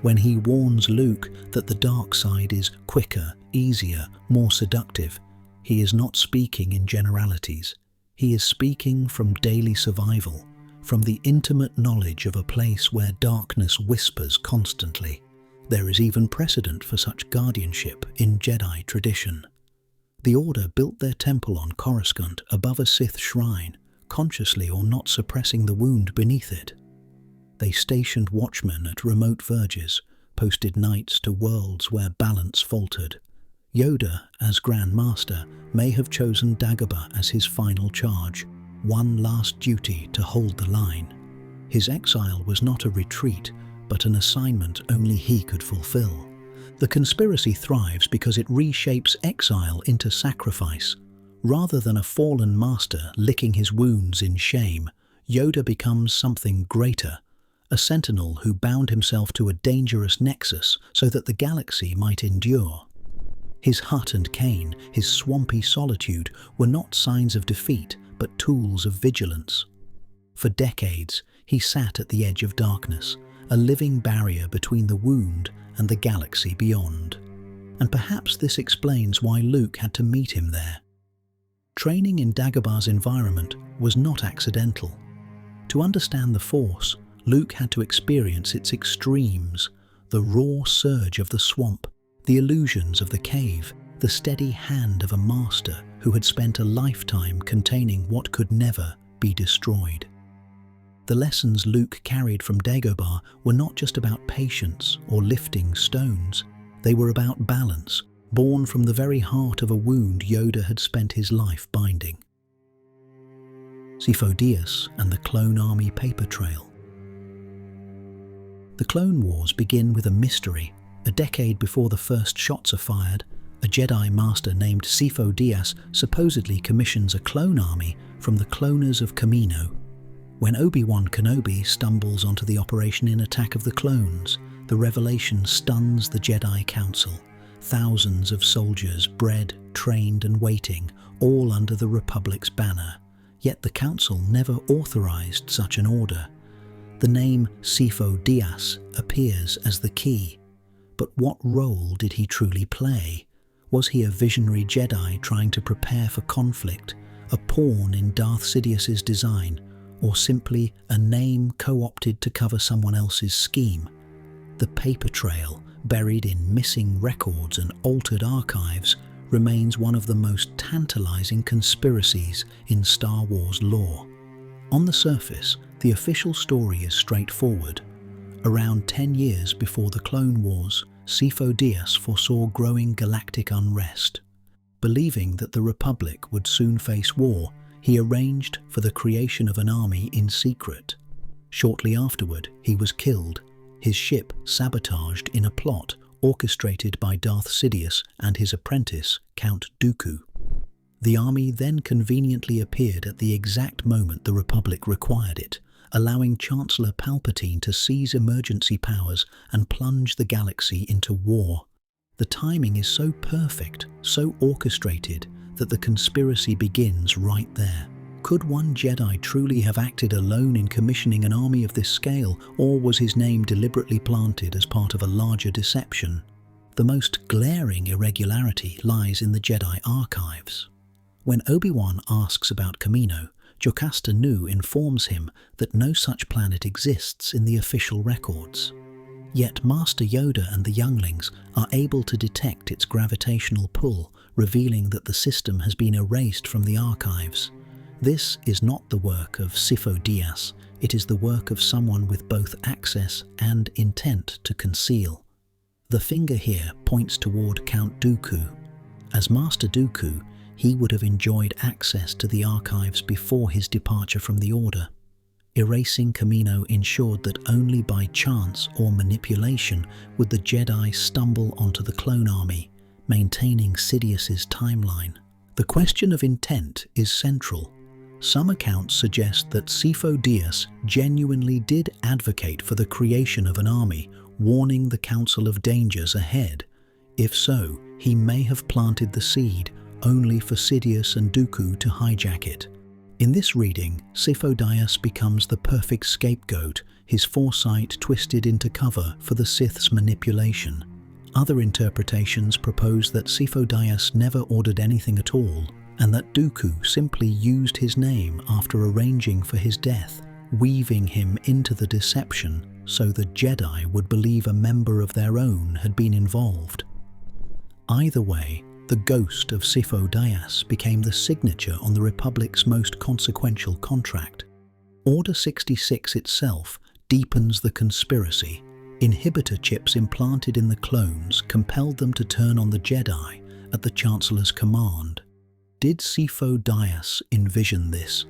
When he warns Luke that the dark side is quicker, easier, more seductive, he is not speaking in generalities. He is speaking from daily survival, from the intimate knowledge of a place where darkness whispers constantly. There is even precedent for such guardianship in Jedi tradition. The Order built their temple on Coruscant above a Sith shrine, consciously or not suppressing the wound beneath it. They stationed watchmen at remote verges, posted knights to worlds where balance faltered. Yoda, as Grand Master, may have chosen Dagobah as his final charge, one last duty to hold the line. His exile was not a retreat, but an assignment only he could fulfill. The conspiracy thrives because it reshapes exile into sacrifice. Rather than a fallen master licking his wounds in shame, Yoda becomes something greater, a sentinel who bound himself to a dangerous nexus so that the galaxy might endure. His hut and cane, his swampy solitude, were not signs of defeat, but tools of vigilance. For decades, he sat at the edge of darkness, a living barrier between the wound and the galaxy beyond. And perhaps this explains why Luke had to meet him there. Training in Dagobah's environment was not accidental. To understand the Force, Luke had to experience its extremes, the raw surge of the swamp, the illusions of the cave, the steady hand of a master who had spent a lifetime containing what could never be destroyed. The lessons Luke carried from Dagobah were not just about patience or lifting stones. They were about balance, born from the very heart of a wound Yoda had spent his life binding. Sifo Dyas and the Clone Army paper trail. The Clone Wars begin with a mystery. A decade before the first shots are fired, a Jedi Master named Sifo Dyas supposedly commissions a clone army from the cloners of Kamino. When Obi-Wan Kenobi stumbles onto the operation in Attack of the Clones, the revelation stuns the Jedi Council. Thousands of soldiers bred, trained and waiting, all under the Republic's banner. Yet the Council never authorized such an order. The name Sifo Dyas appears as the key. But what role did he truly play? Was he a visionary Jedi trying to prepare for conflict, a pawn in Darth Sidious's design, or simply a name co-opted to cover someone else's scheme? The paper trail, buried in missing records and altered archives, remains one of the most tantalizing conspiracies in Star Wars lore. On the surface, the official story is straightforward. Around 10 years before the Clone Wars, Sifo Dyas foresaw growing galactic unrest. Believing that the Republic would soon face war, he arranged for the creation of an army in secret. Shortly afterward, he was killed, his ship sabotaged in a plot orchestrated by Darth Sidious and his apprentice, Count Dooku. The army then conveniently appeared at the exact moment the Republic required it, allowing Chancellor Palpatine to seize emergency powers and plunge the galaxy into war. The timing is so perfect, so orchestrated, that the conspiracy begins right there. Could one Jedi truly have acted alone in commissioning an army of this scale, or was his name deliberately planted as part of a larger deception? The most glaring irregularity lies in the Jedi archives. When Obi-Wan asks about Kamino, Jocasta Nu informs him that no such planet exists in the official records. Yet Master Yoda and the younglings are able to detect its gravitational pull, revealing that the system has been erased from the archives. This is not the work of Sifo Dyas, it is the work of someone with both access and intent to conceal. The finger here points toward Count Dooku. As Master Dooku, he would have enjoyed access to the archives before his departure from the Order. Erasing Kamino ensured that only by chance or manipulation would the Jedi stumble onto the clone army, maintaining Sidious's timeline. The question of intent is central. Some accounts suggest that Sifo Dyas genuinely did advocate for the creation of an army, warning the Council of dangers ahead. If so, he may have planted the seed, only for Sidious and Dooku to hijack it. In this reading, Sifo Dyas becomes the perfect scapegoat, his foresight twisted into cover for the Sith's manipulation. Other interpretations propose that Sifo Dyas never ordered anything at all, and that Dooku simply used his name after arranging for his death, weaving him into the deception so the Jedi would believe a member of their own had been involved. Either way, the ghost of Sifo Dyas became the signature on the Republic's most consequential contract. Order 66 itself deepens the conspiracy. Inhibitor chips implanted in the clones compelled them to turn on the Jedi at the Chancellor's command. Did Sifo Dyas envision this?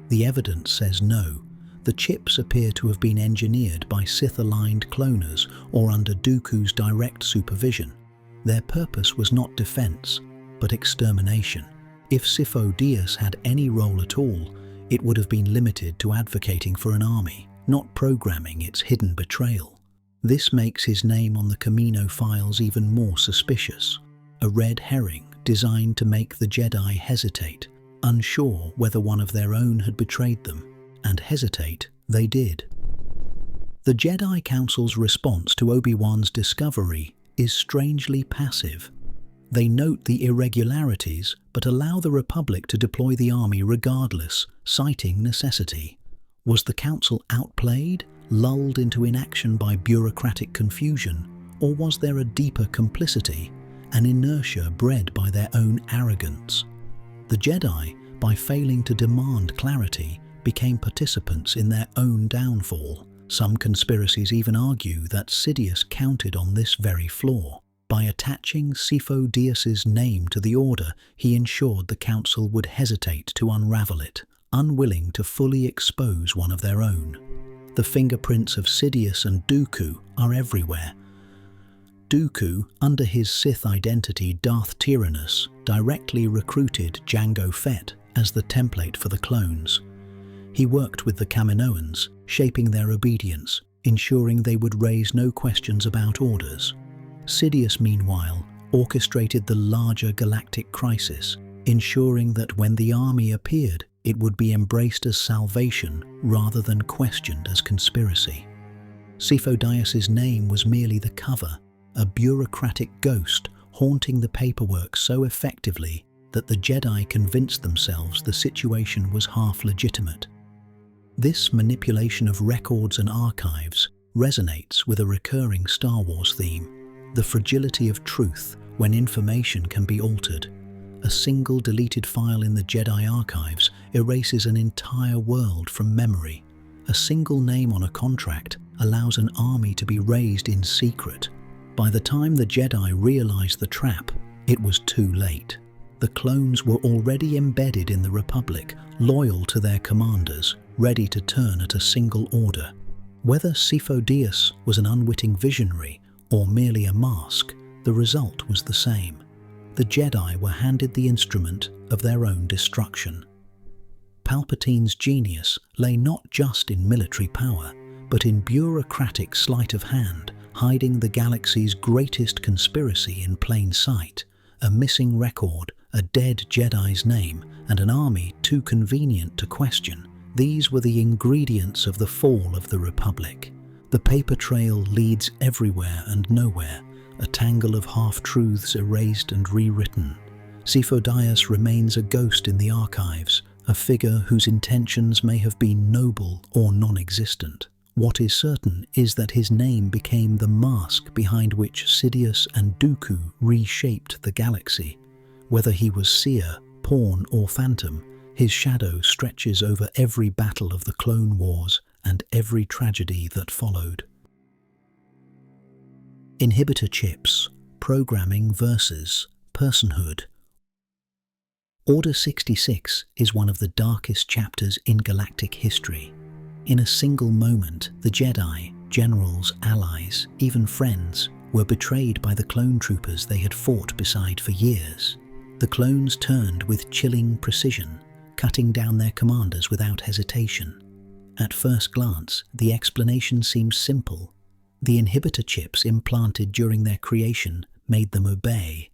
The evidence says no. The chips appear to have been engineered by Sith-aligned cloners or under Dooku's direct supervision. Their purpose was not defense, but extermination. If Sifo Dyas had any role at all, it would have been limited to advocating for an army, not programming its hidden betrayal. This makes his name on the Kamino files even more suspicious. A red herring designed to make the Jedi hesitate, unsure whether one of their own had betrayed them, and hesitate they did. The Jedi Council's response to Obi-Wan's discovery is strangely passive. They note the irregularities but allow the Republic to deploy the army regardless, citing necessity. Was the Council outplayed, lulled into inaction by bureaucratic confusion, or was there a deeper complicity, an inertia bred by their own arrogance? The Jedi, by failing to demand clarity, became participants in their own downfall. Some conspiracies even argue that Sidious counted on this very flaw. By attaching Sifo Dyas's name to the Order, he ensured the Council would hesitate to unravel it, unwilling to fully expose one of their own. The fingerprints of Sidious and Dooku are everywhere. Dooku, under his Sith identity Darth Tyrannus, directly recruited Jango Fett as the template for the clones. He worked with the Kaminoans, shaping their obedience, ensuring they would raise no questions about orders. Sidious, meanwhile, orchestrated the larger galactic crisis, ensuring that when the army appeared, it would be embraced as salvation rather than questioned as conspiracy. Sifo Dyas's name was merely the cover, a bureaucratic ghost haunting the paperwork so effectively that the Jedi convinced themselves the situation was half legitimate. This manipulation of records and archives resonates with a recurring Star Wars theme: the fragility of truth when information can be altered. A single deleted file in the Jedi archives erases an entire world from memory. A single name on a contract allows an army to be raised in secret. By the time the Jedi realized the trap, it was too late. The clones were already embedded in the Republic, loyal to their commanders, ready to turn at a single order. Whether Sifo-Dyas was an unwitting visionary or merely a mask, the result was the same. The Jedi were handed the instrument of their own destruction. Palpatine's genius lay not just in military power, but in bureaucratic sleight of hand, hiding the galaxy's greatest conspiracy in plain sight: a missing record, a dead Jedi's name, and an army too convenient to question. These were the ingredients of the fall of the Republic. The paper trail leads everywhere and nowhere, a tangle of half-truths erased and rewritten. Sifo-Dyas remains a ghost in the archives, a figure whose intentions may have been noble or non-existent. What is certain is that his name became the mask behind which Sidious and Dooku reshaped the galaxy. Whether he was seer, pawn, or phantom, his shadow stretches over every battle of the Clone Wars and every tragedy that followed. Inhibitor chips, programming versus personhood. Order 66 is one of the darkest chapters in galactic history. In a single moment, the Jedi, generals, allies, even friends, were betrayed by the clone troopers they had fought beside for years. The clones turned with chilling precision, cutting down their commanders without hesitation. At first glance, the explanation seems simple. The inhibitor chips implanted during their creation made them obey.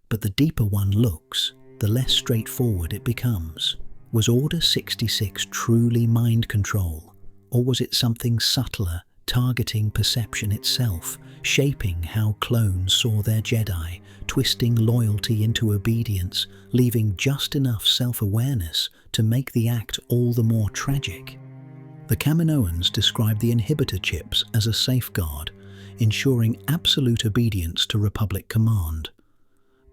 But the deeper one looks, the less straightforward it becomes. Was Order 66 truly mind control? Or was it something subtler, targeting perception itself, shaping how clones saw their Jedi, twisting loyalty into obedience, leaving just enough self-awareness to make the act all the more tragic? The Kaminoans described the inhibitor chips as a safeguard, ensuring absolute obedience to Republic command.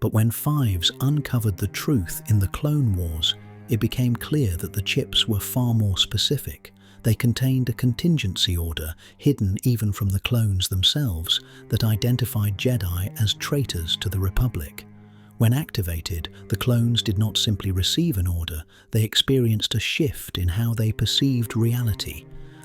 But when Fives uncovered the truth in the Clone Wars, it became clear that the chips were far more specific. They contained a contingency order, hidden even from the clones themselves, that identified Jedi as traitors to the Republic. When activated, the clones did not simply receive an order, they experienced a shift in how they perceived reality.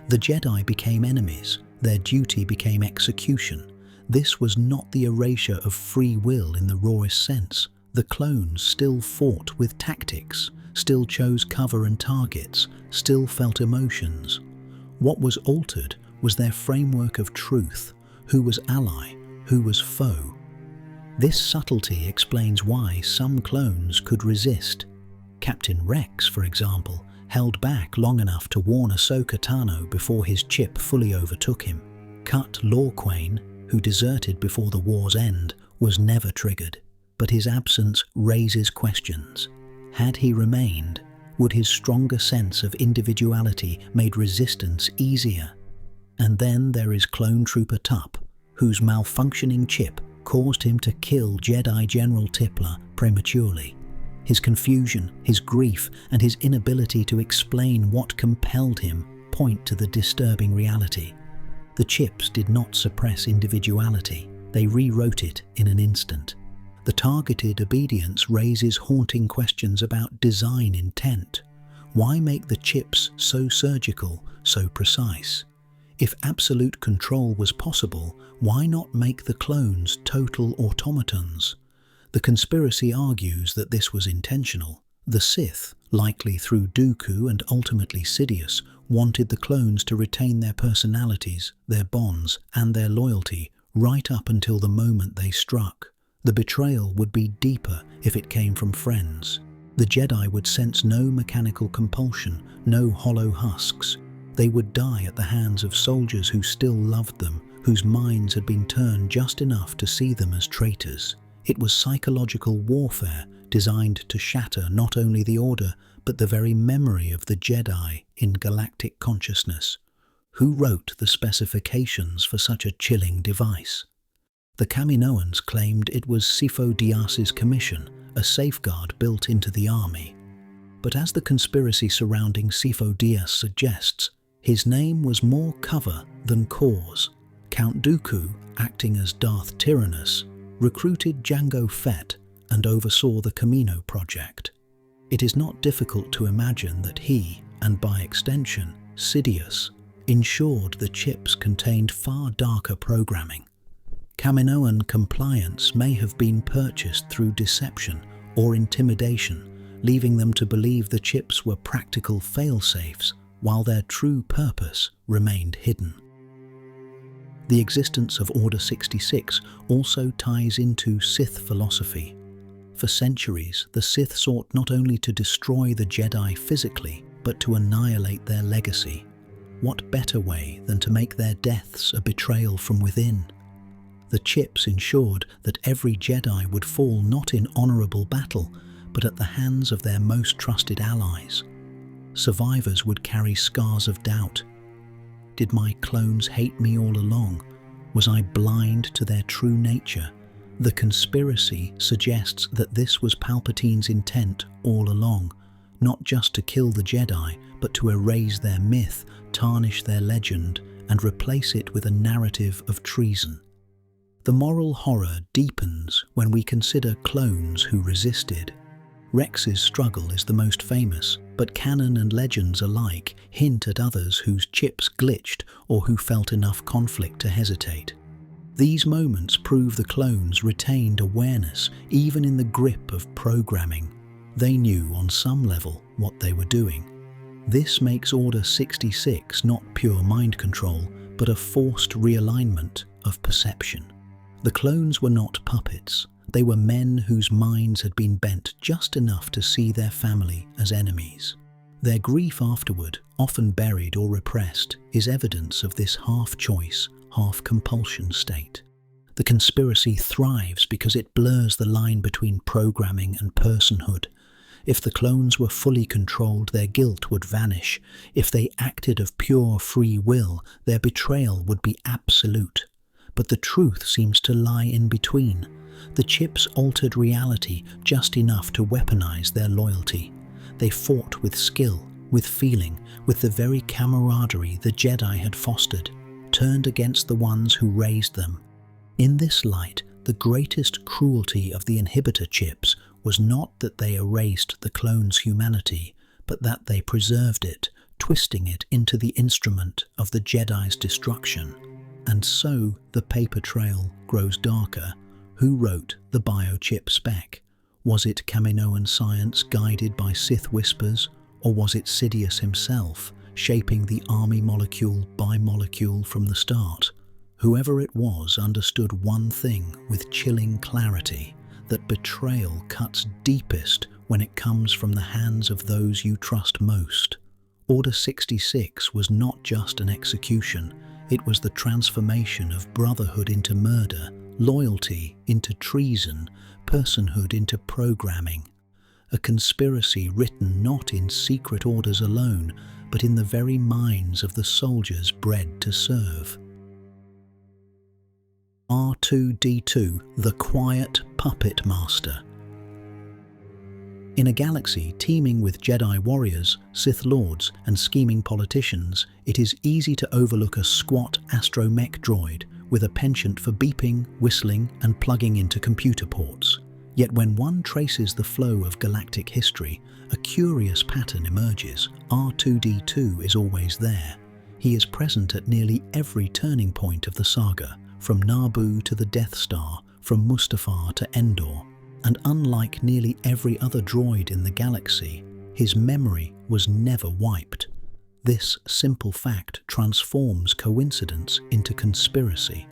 The Jedi became enemies, their duty became execution. This was not the erasure of free will in the rawest sense. The clones still fought with tactics, still chose cover and targets, still felt emotions. What was altered was their framework of truth: who was ally, who was foe. This subtlety explains why some clones could resist. Captain Rex, for example, held back long enough to warn Ahsoka Tano before his chip fully overtook him. Cut Lorquain, who deserted before the war's end, was never triggered, but his absence raises questions. Had he remained, would his stronger sense of individuality made resistance easier? And then there is Clone Trooper Tup, whose malfunctioning chip caused him to kill Jedi General Tipler prematurely. His confusion, his grief, and his inability to explain what compelled him point to the disturbing reality. The chips did not suppress individuality, they rewrote it in an instant. The targeted obedience raises haunting questions about design intent. Why make the chips so surgical, so precise? If absolute control was possible, why not make the clones total automatons? The conspiracy argues that this was intentional. The Sith, likely through Dooku and ultimately Sidious, wanted the clones to retain their personalities, their bonds, and their loyalty right up until the moment they struck. The betrayal would be deeper if it came from friends. The Jedi would sense no mechanical compulsion, no hollow husks. They would die at the hands of soldiers who still loved them, whose minds had been turned just enough to see them as traitors. It was psychological warfare designed to shatter not only the Order, but the very memory of the Jedi in galactic consciousness. Who wrote the specifications for such a chilling device? The Kaminoans claimed it was Sifo-Dyas's commission, a safeguard built into the army. But as the conspiracy surrounding Sifo-Dyas suggests, his name was more cover than cause. Count Dooku, acting as Darth Tyrannus, recruited Jango Fett, and oversaw the Camino project. It is not difficult to imagine that he, and by extension, Sidious, ensured the chips contained far darker programming. Caminoan compliance may have been purchased through deception or intimidation, leaving them to believe the chips were practical fail-safes while their true purpose remained hidden. The existence of Order 66 also ties into Sith philosophy. For centuries, the Sith sought not only to destroy the Jedi physically, but to annihilate their legacy. What better way than to make their deaths a betrayal from within? The chips ensured that every Jedi would fall not in honorable battle, but at the hands of their most trusted allies. Survivors would carry scars of doubt. Did my clones hate me all along? Was I blind to their true nature? The conspiracy suggests that this was Palpatine's intent all along, not just to kill the Jedi, but to erase their myth, tarnish their legend, and replace it with a narrative of treason. The moral horror deepens when we consider clones who resisted. Rex's struggle is the most famous, but canon and legends alike hint at others whose chips glitched or who felt enough conflict to hesitate. These moments prove the clones retained awareness even in the grip of programming. They knew on some level what they were doing. This makes Order 66 not pure mind control, but a forced realignment of perception. The clones were not puppets. They were men whose minds had been bent just enough to see their family as enemies. Their grief afterward, often buried or repressed, is evidence of this half-choice, half-compulsion state. The conspiracy thrives because it blurs the line between programming and personhood. If the clones were fully controlled, their guilt would vanish. If they acted of pure free will, their betrayal would be absolute. But the truth seems to lie in between. The chips altered reality just enough to weaponize their loyalty. They fought with skill, with feeling, with the very camaraderie the Jedi had fostered, turned against the ones who raised them. In this light, the greatest cruelty of the inhibitor chips was not that they erased the clones' humanity, but that they preserved it, twisting it into the instrument of the Jedi's destruction. And so the paper trail grows darker. Who wrote the biochip spec? Was it Caminoan science guided by Sith whispers, or was it Sidious himself, shaping the army molecule by molecule from the start? Whoever it was understood one thing with chilling clarity, that betrayal cuts deepest when it comes from the hands of those you trust most. Order 66 was not just an execution, it was the transformation of brotherhood into murder, loyalty into treason, personhood into programming. A conspiracy written not in secret orders alone, but in the very minds of the soldiers bred to serve. R2-D2, the Quiet Puppet Master. In a galaxy teeming with Jedi warriors, Sith lords, and scheming politicians, it is easy to overlook a squat astromech droid with a penchant for beeping, whistling, and plugging into computer ports. Yet when one traces the flow of galactic history, a curious pattern emerges. R2-D2 is always there. He is present at nearly every turning point of the saga, from Naboo to the Death Star, from Mustafar to Endor. And unlike nearly every other droid in the galaxy, his memory was never wiped. This simple fact transforms coincidence into conspiracy.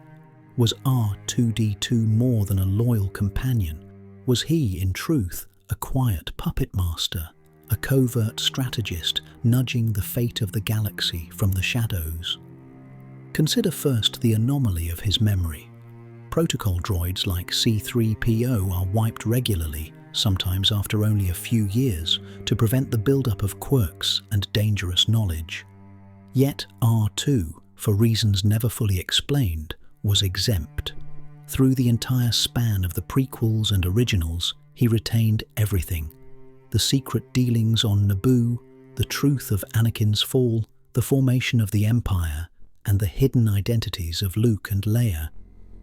Was R2-D2 more than a loyal companion? Was he, in truth, a quiet puppet master, a covert strategist nudging the fate of the galaxy from the shadows? Consider first the anomaly of his memory. Protocol droids like C-3PO are wiped regularly, sometimes after only a few years, to prevent the buildup of quirks and dangerous knowledge. Yet R2, for reasons never fully explained, was exempt. Through the entire span of the prequels and originals, he retained everything. The secret dealings on Naboo, the truth of Anakin's fall, the formation of the Empire, and the hidden identities of Luke and Leia.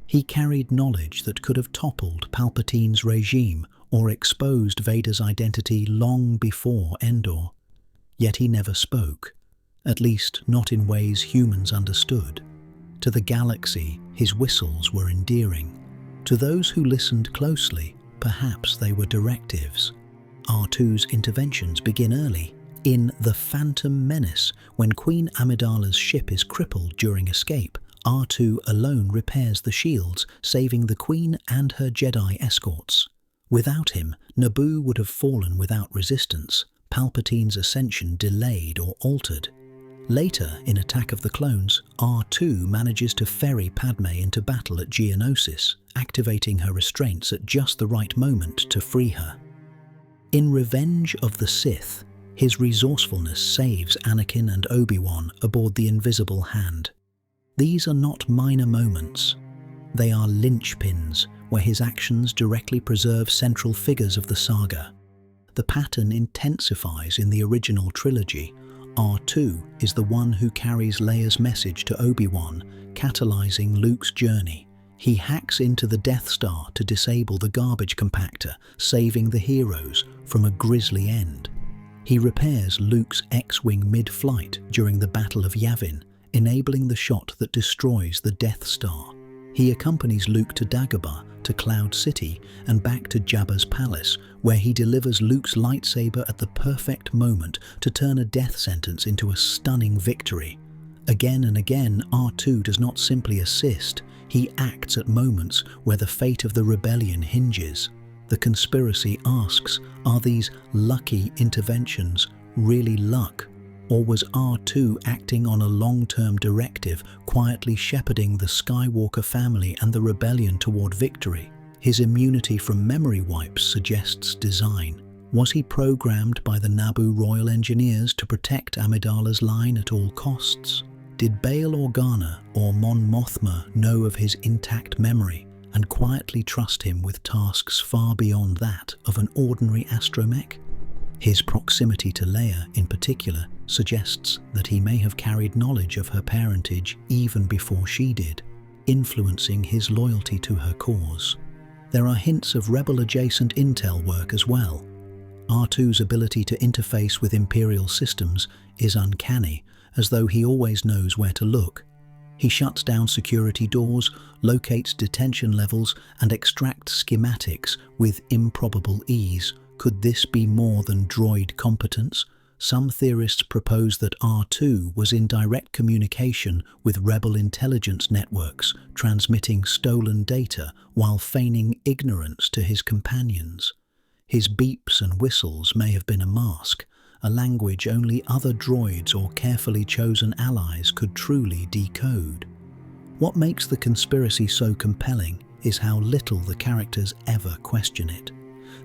He carried knowledge that could have toppled Palpatine's regime or exposed Vader's identity long before Endor. Yet he never spoke, at least not in ways humans understood. To the galaxy, his whistles were endearing. To those who listened closely, perhaps they were directives. R2's interventions begin early. In The Phantom Menace, when Queen Amidala's ship is crippled during escape, R2 alone repairs the shields, saving the Queen and her Jedi escorts. Without him, Naboo would have fallen without resistance, Palpatine's ascension delayed or altered. Later, in Attack of the Clones, R2 manages to ferry Padme into battle at Geonosis, activating her restraints at just the right moment to free her. In Revenge of the Sith, his resourcefulness saves Anakin and Obi-Wan aboard the Invisible Hand. These are not minor moments. They are linchpins where his actions directly preserve central figures of the saga. The pattern intensifies in the original trilogy. R2 is the one who carries Leia's message to Obi-Wan, catalyzing Luke's journey. He hacks into the Death Star to disable the garbage compactor, saving the heroes from a grisly end. He repairs Luke's X-Wing mid-flight during the Battle of Yavin, enabling the shot that destroys the Death Star. He accompanies Luke to Dagobah, to Cloud City, and back to Jabba's palace, where he delivers Luke's lightsaber at the perfect moment to turn a death sentence into a stunning victory. Again and again, R2 does not simply assist, he acts at moments where the fate of the rebellion hinges. The conspiracy asks, are these lucky interventions really luck? Or was R2 acting on a long-term directive, quietly shepherding the Skywalker family and the rebellion toward victory? His immunity from memory wipes suggests design. Was he programmed by the Naboo royal engineers to protect Amidala's line at all costs? Did Bail Organa or Mon Mothma know of his intact memory and quietly trust him with tasks far beyond that of an ordinary astromech? His proximity to Leia, in particular, suggests that he may have carried knowledge of her parentage even before she did, influencing his loyalty to her cause. There are hints of rebel-adjacent intel work as well. R2's ability to interface with Imperial systems is uncanny, as though he always knows where to look. He shuts down security doors, locates detention levels, and extracts schematics with improbable ease. Could this be more than droid competence? Some theorists propose that R2 was in direct communication with rebel intelligence networks, transmitting stolen data while feigning ignorance to his companions. His beeps and whistles may have been a mask, a language only other droids or carefully chosen allies could truly decode. What makes the conspiracy so compelling is how little the characters ever question it.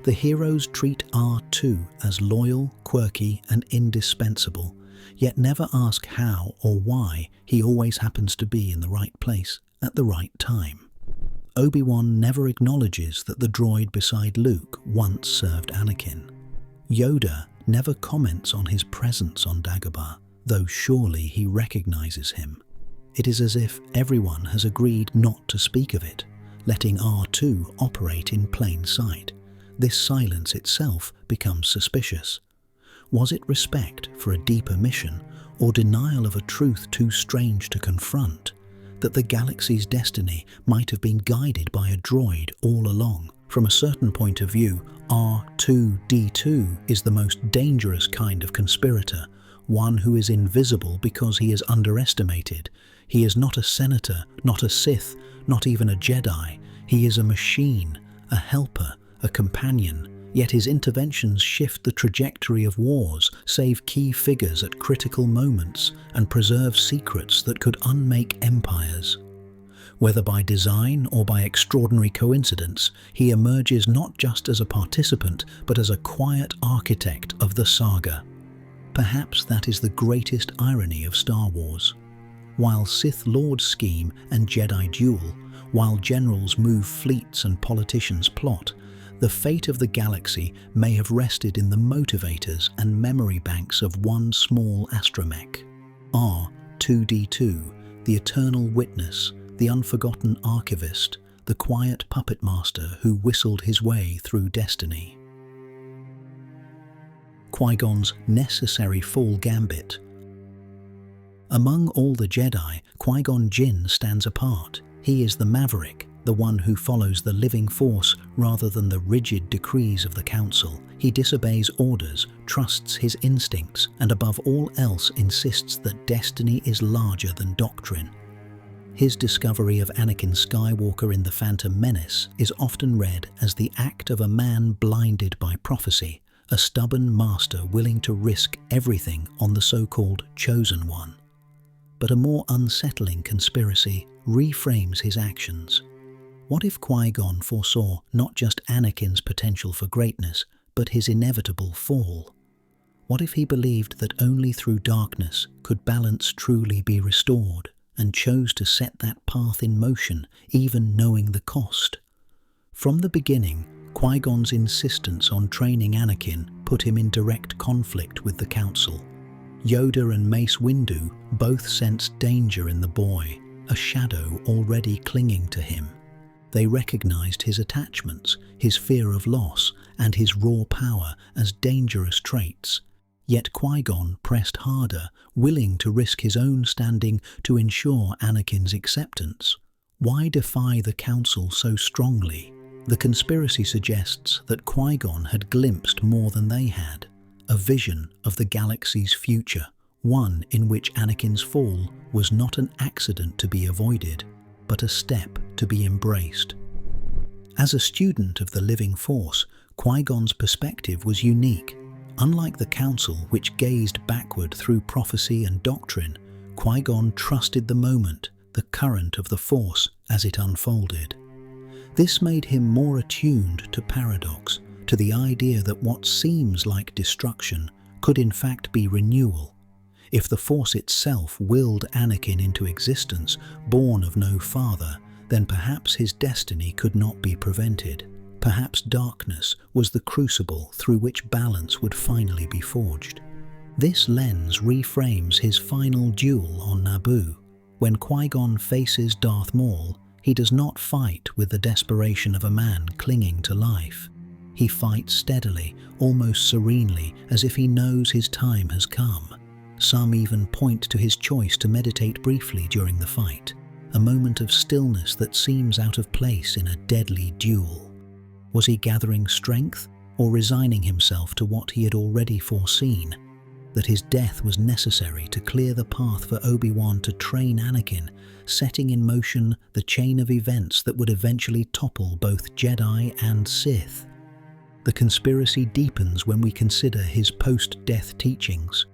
The heroes treat R2 as loyal, quirky, and indispensable, yet never ask how or why he always happens to be in the right place at the right time. Obi-Wan never acknowledges that the droid beside Luke once served Anakin. Yoda never comments on his presence on Dagobah, though surely he recognizes him. It is as if everyone has agreed not to speak of it, letting R2 operate in plain sight. This silence itself becomes suspicious. Was it respect for a deeper mission, or denial of a truth too strange to confront? That the galaxy's destiny might have been guided by a droid all along. From a certain point of view, R2-D2 is the most dangerous kind of conspirator, one who is invisible because he is underestimated. He is not a senator, not a Sith, not even a Jedi. He is a machine, a helper, a companion, yet his interventions shift the trajectory of wars, save key figures at critical moments, and preserve secrets that could unmake empires. Whether by design or by extraordinary coincidence, he emerges not just as a participant, but as a quiet architect of the saga. Perhaps that is the greatest irony of Star Wars. While Sith Lords scheme and Jedi duel, while generals move fleets and politicians plot, the fate of the galaxy may have rested in the motivators and memory banks of one small astromech. R2-D2, the eternal witness, the unforgotten archivist, the quiet puppet master who whistled his way through destiny. Qui-Gon's necessary fall gambit. Among all the Jedi, Qui-Gon Jinn stands apart. He is the maverick, the one who follows the living force rather than the rigid decrees of the Council. He disobeys orders, trusts his instincts, and above all else insists that destiny is larger than doctrine. His discovery of Anakin Skywalker in The Phantom Menace is often read as the act of a man blinded by prophecy, a stubborn master willing to risk everything on the so-called Chosen One. But a more unsettling conspiracy reframes his actions. What if Qui-Gon foresaw not just Anakin's potential for greatness, but his inevitable fall? What if he believed that only through darkness could balance truly be restored, and chose to set that path in motion, even knowing the cost? From the beginning, Qui-Gon's insistence on training Anakin put him in direct conflict with the Council. Yoda and Mace Windu both sensed danger in the boy, a shadow already clinging to him. They recognized his attachments, his fear of loss, and his raw power as dangerous traits. Yet Qui-Gon pressed harder, willing to risk his own standing to ensure Anakin's acceptance. Why defy the Council so strongly? The conspiracy suggests that Qui-Gon had glimpsed more than they had, a vision of the galaxy's future, one in which Anakin's fall was not an accident to be avoided, but a step to be embraced. As a student of the living force, Qui-Gon's perspective was unique. Unlike the Council, which gazed backward through prophecy and doctrine, Qui-Gon trusted the moment, the current of the Force as it unfolded. This made him more attuned to paradox, to the idea that what seems like destruction could in fact be renewal. If the Force itself willed Anakin into existence, born of no father, then perhaps his destiny could not be prevented. Perhaps darkness was the crucible through which balance would finally be forged. This lens reframes his final duel on Naboo. When Qui-Gon faces Darth Maul, he does not fight with the desperation of a man clinging to life. He fights steadily, almost serenely, as if he knows his time has come. Some even point to his choice to meditate briefly during the fight, a moment of stillness that seems out of place in a deadly duel. Was he gathering strength or resigning himself to what he had already foreseen? That his death was necessary to clear the path for Obi-Wan to train Anakin, setting in motion the chain of events that would eventually topple both Jedi and Sith. The conspiracy deepens when we consider his post-death teachings.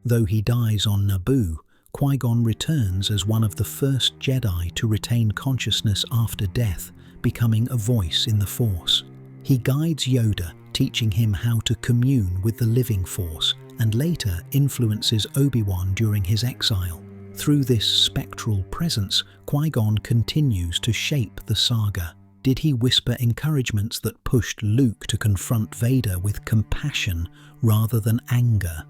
Though he dies on Naboo, Qui-Gon returns as one of the first Jedi to retain consciousness after death, becoming a voice in the Force. He guides Yoda, teaching him how to commune with the living Force, and later influences Obi-Wan during his exile. Through this spectral presence, Qui-Gon continues to shape the saga. Did he whisper encouragements that pushed Luke to confront Vader with compassion rather than anger?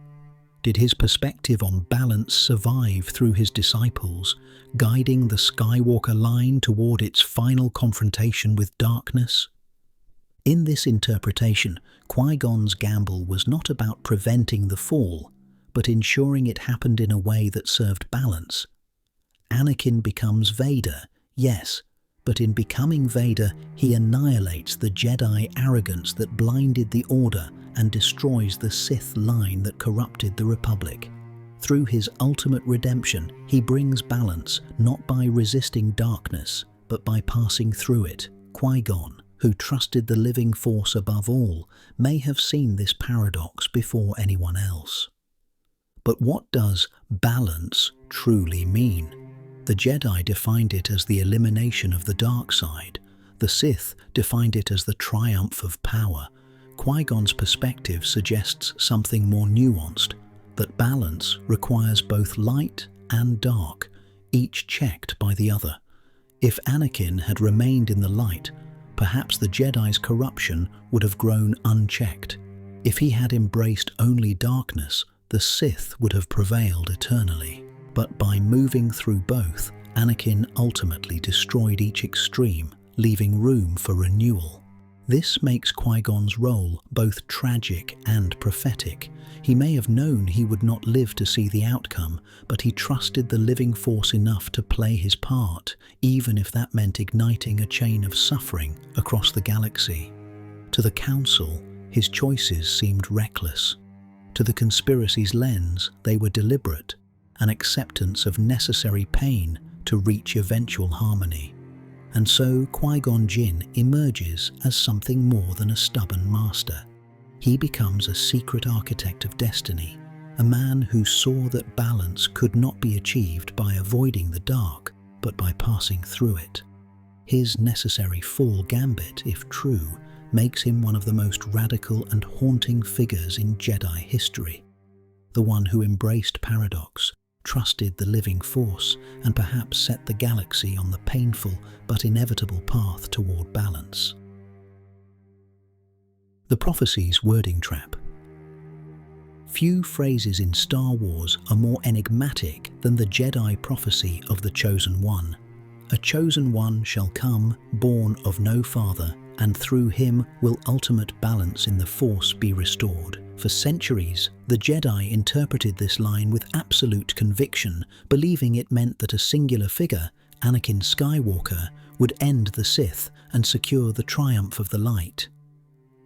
Did his perspective on balance survive through his disciples, guiding the Skywalker line toward its final confrontation with darkness? In this interpretation, Qui-Gon's gamble was not about preventing the fall, but ensuring it happened in a way that served balance. Anakin becomes Vader, yes, but in becoming Vader, he annihilates the Jedi arrogance that blinded the Order and destroys the Sith line that corrupted the Republic. Through his ultimate redemption, he brings balance not by resisting darkness, but by passing through it. Qui-Gon, who trusted the living Force above all, may have seen this paradox before anyone else. But what does balance truly mean? The Jedi defined it as the elimination of the dark side. The Sith defined it as the triumph of power. Qui-Gon's perspective suggests something more nuanced, that balance requires both light and dark, each checked by the other. If Anakin had remained in the light, perhaps the Jedi's corruption would have grown unchecked. If he had embraced only darkness, the Sith would have prevailed eternally. But by moving through both, Anakin ultimately destroyed each extreme, leaving room for renewal. This makes Qui-Gon's role both tragic and prophetic. He may have known he would not live to see the outcome, but he trusted the living force enough to play his part, even if that meant igniting a chain of suffering across the galaxy. To the Council, his choices seemed reckless. To the Conspiracies' lens, they were deliberate, an acceptance of necessary pain to reach eventual harmony. And so Qui-Gon Jinn emerges as something more than a stubborn master. He becomes a secret architect of destiny, a man who saw that balance could not be achieved by avoiding the dark, but by passing through it. His necessary fall gambit, if true, makes him one of the most radical and haunting figures in Jedi history. The one who embraced paradox, trusted the living force, and perhaps set the galaxy on the painful but inevitable path toward balance. The prophecy's wording trap. Few phrases in Star Wars are more enigmatic than the Jedi prophecy of the Chosen One. A chosen one shall come, born of no father, and through him will ultimate balance in the Force be restored. For centuries, the Jedi interpreted this line with absolute conviction, believing it meant that a singular figure, Anakin Skywalker, would end the Sith and secure the triumph of the light.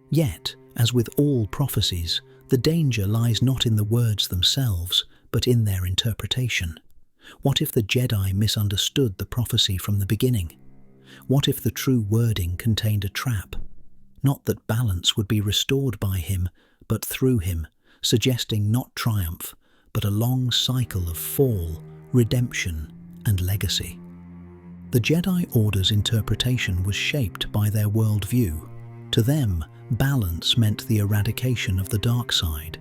Yet, as with all prophecies, the danger lies not in the words themselves, but in their interpretation. What if the Jedi misunderstood the prophecy from the beginning? What if the true wording contained a trap? Not that balance would be restored by him, but through him, suggesting not triumph, but a long cycle of fall, redemption, and legacy. The Jedi Order's interpretation was shaped by their worldview. To them, balance meant the eradication of the dark side.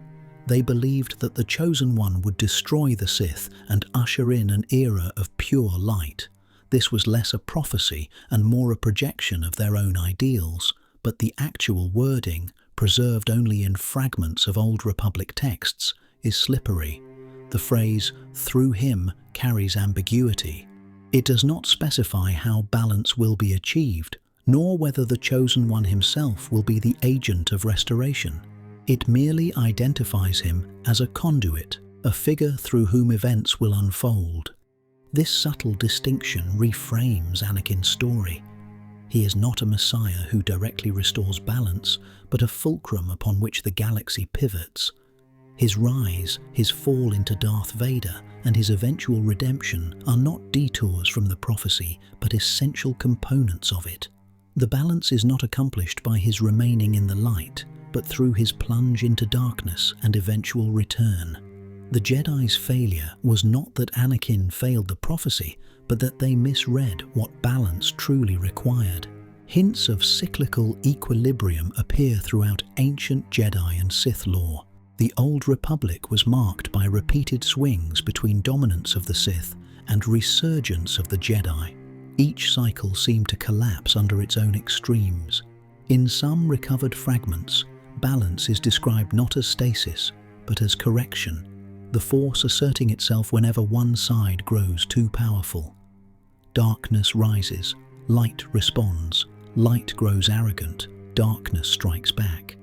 They believed that the Chosen One would destroy the Sith and usher in an era of pure light. This was less a prophecy and more a projection of their own ideals, but the actual wording, preserved only in fragments of old Republic texts, is slippery. The phrase, "through him," carries ambiguity. It does not specify how balance will be achieved, nor whether the Chosen One himself will be the agent of restoration. It merely identifies him as a conduit, a figure through whom events will unfold. This subtle distinction reframes Anakin's story. He is not a messiah who directly restores balance, but a fulcrum upon which the galaxy pivots. His rise, his fall into Darth Vader, and his eventual redemption are not detours from the prophecy, but essential components of it. The balance is not accomplished by his remaining in the light, but through his plunge into darkness and eventual return. The Jedi's failure was not that Anakin failed the prophecy, but that they misread what balance truly required. Hints of cyclical equilibrium appear throughout ancient Jedi and Sith lore. The Old Republic was marked by repeated swings between dominance of the Sith and resurgence of the Jedi. Each cycle seemed to collapse under its own extremes. In some recovered fragments, balance is described not as stasis, but as correction, the Force asserting itself whenever one side grows too powerful. Darkness rises, light responds, light grows arrogant, darkness strikes back.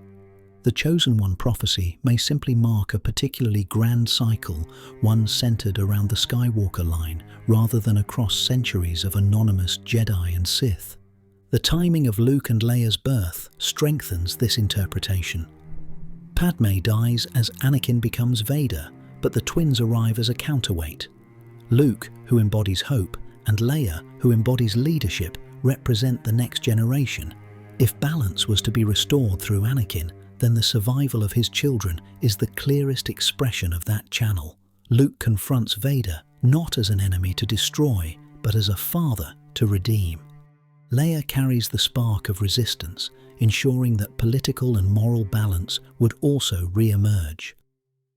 The Chosen One prophecy may simply mark a particularly grand cycle, one centered around the Skywalker line, rather than across centuries of anonymous Jedi and Sith. The timing of Luke and Leia's birth strengthens this interpretation. Padme dies as Anakin becomes Vader, but the twins arrive as a counterweight. Luke, who embodies hope, and Leia, who embodies leadership, represent the next generation. If balance was to be restored through Anakin, then the survival of his children is the clearest expression of that channel. Luke confronts Vader not as an enemy to destroy, but as a father to redeem. Leia carries the spark of resistance, ensuring that political and moral balance would also re-emerge.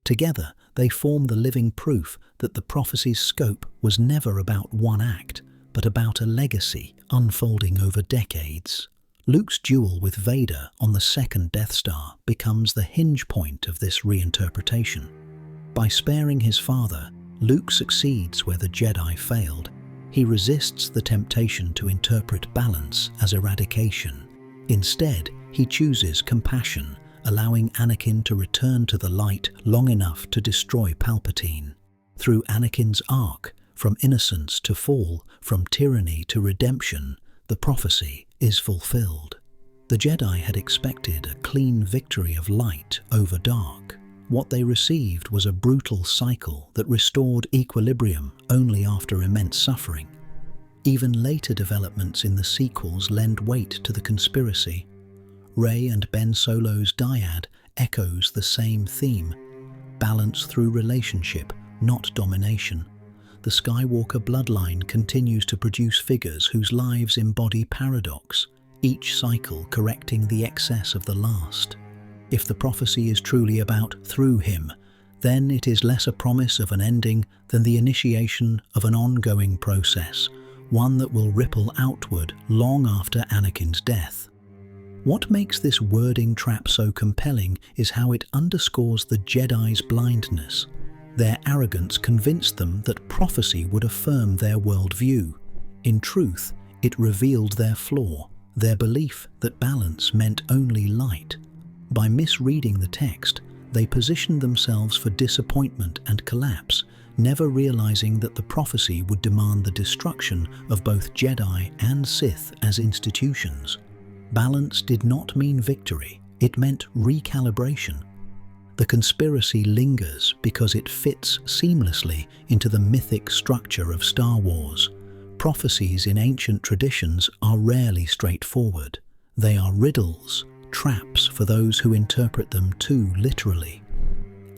Together, they form the living proof that the prophecy's scope was never about one act, but about a legacy unfolding over decades. Luke's duel with Vader on the second Death Star becomes the hinge point of this reinterpretation. By sparing his father, Luke succeeds where the Jedi failed. He resists the temptation to interpret balance as eradication. Instead, he chooses compassion, allowing Anakin to return to the light long enough to destroy Palpatine. Through Anakin's arc, from innocence to fall, from tyranny to redemption, the prophecy is fulfilled. The Jedi had expected a clean victory of light over dark. What they received was a brutal cycle that restored equilibrium only after immense suffering. Even later developments in the sequels lend weight to the conspiracy. Rey and Ben Solo's dyad echoes the same theme: balance through relationship, not domination. The Skywalker bloodline continues to produce figures whose lives embody paradox, each cycle correcting the excess of the last. If the prophecy is truly about through him, then it is less a promise of an ending than the initiation of an ongoing process, one that will ripple outward long after Anakin's death. What makes this wording trap so compelling is how it underscores the Jedi's blindness. Their arrogance convinced them that prophecy would affirm their worldview. In truth, it revealed their flaw, their belief that balance meant only light. By misreading the text, they positioned themselves for disappointment and collapse, never realizing that the prophecy would demand the destruction of both Jedi and Sith as institutions. Balance did not mean victory, it meant recalibration. The conspiracy lingers because it fits seamlessly into the mythic structure of Star Wars. Prophecies in ancient traditions are rarely straightforward. They are riddles, traps for those who interpret them too literally.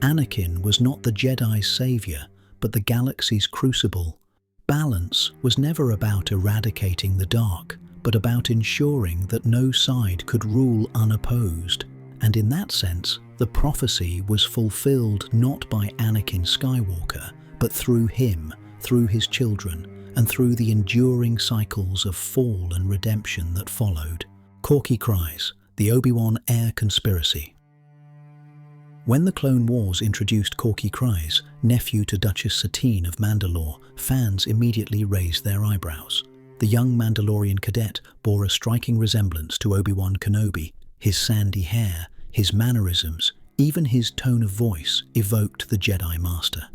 Anakin was not the Jedi's savior, but the galaxy's crucible. Balance was never about eradicating the dark, but about ensuring that no side could rule unopposed. And in that sense, the prophecy was fulfilled not by Anakin Skywalker, but through him, through his children, and through the enduring cycles of fall and redemption that followed. Corky Cries, the Obi-Wan heir conspiracy. When the Clone Wars introduced Corky Cries, nephew to Duchess Satine of Mandalore, fans immediately raised their eyebrows. The young Mandalorian cadet bore a striking resemblance to Obi-Wan Kenobi. His sandy hair, his mannerisms, even his tone of voice evoked the Jedi Master.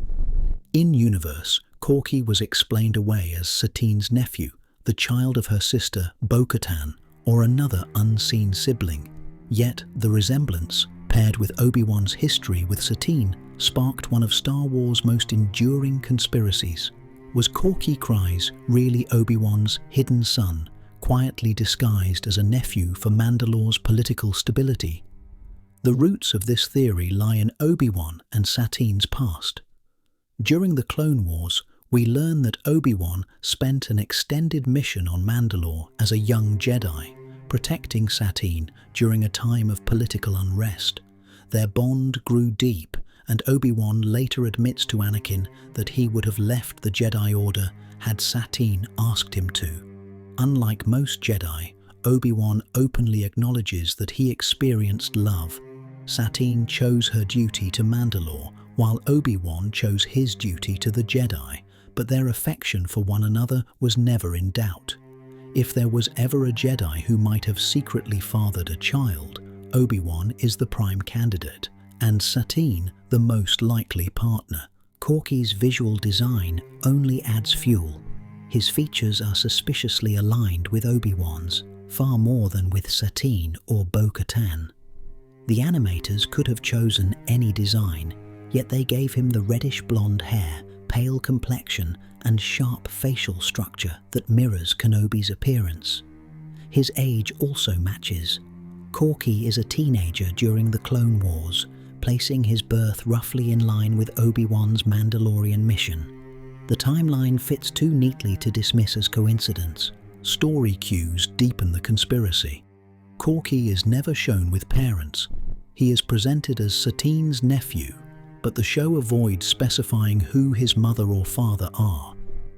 In-universe, Corky was explained away as Satine's nephew, the child of her sister Bo-Katan, or another unseen sibling. Yet the resemblance, paired with Obi-Wan's history with Satine, sparked one of Star Wars' most enduring conspiracies. Was Corky Cries really Obi-Wan's hidden son, quietly disguised as a nephew for Mandalore's political stability? The roots of this theory lie in Obi-Wan and Satine's past. During the Clone Wars, we learn that Obi-Wan spent an extended mission on Mandalore as a young Jedi, protecting Satine during a time of political unrest. Their bond grew deep, and Obi-Wan later admits to Anakin that he would have left the Jedi Order had Satine asked him to. Unlike most Jedi, Obi-Wan openly acknowledges that he experienced love. Satine chose her duty to Mandalore, while Obi-Wan chose his duty to the Jedi, but their affection for one another was never in doubt. If there was ever a Jedi who might have secretly fathered a child, Obi-Wan is the prime candidate, and Satine the most likely partner. Corky's visual design only adds fuel. His features are suspiciously aligned with Obi-Wan's, far more than with Satine or Bo-Katan. The animators could have chosen any design, yet they gave him the reddish blonde hair, pale complexion, and sharp facial structure that mirrors Kenobi's appearance. His age also matches. Corky is a teenager during the Clone Wars, placing his birth roughly in line with Obi-Wan's Mandalorian mission. The timeline fits too neatly to dismiss as coincidence. Story cues deepen the conspiracy. Corky is never shown with parents. He is presented as Satine's nephew, but the show avoids specifying who his mother or father are.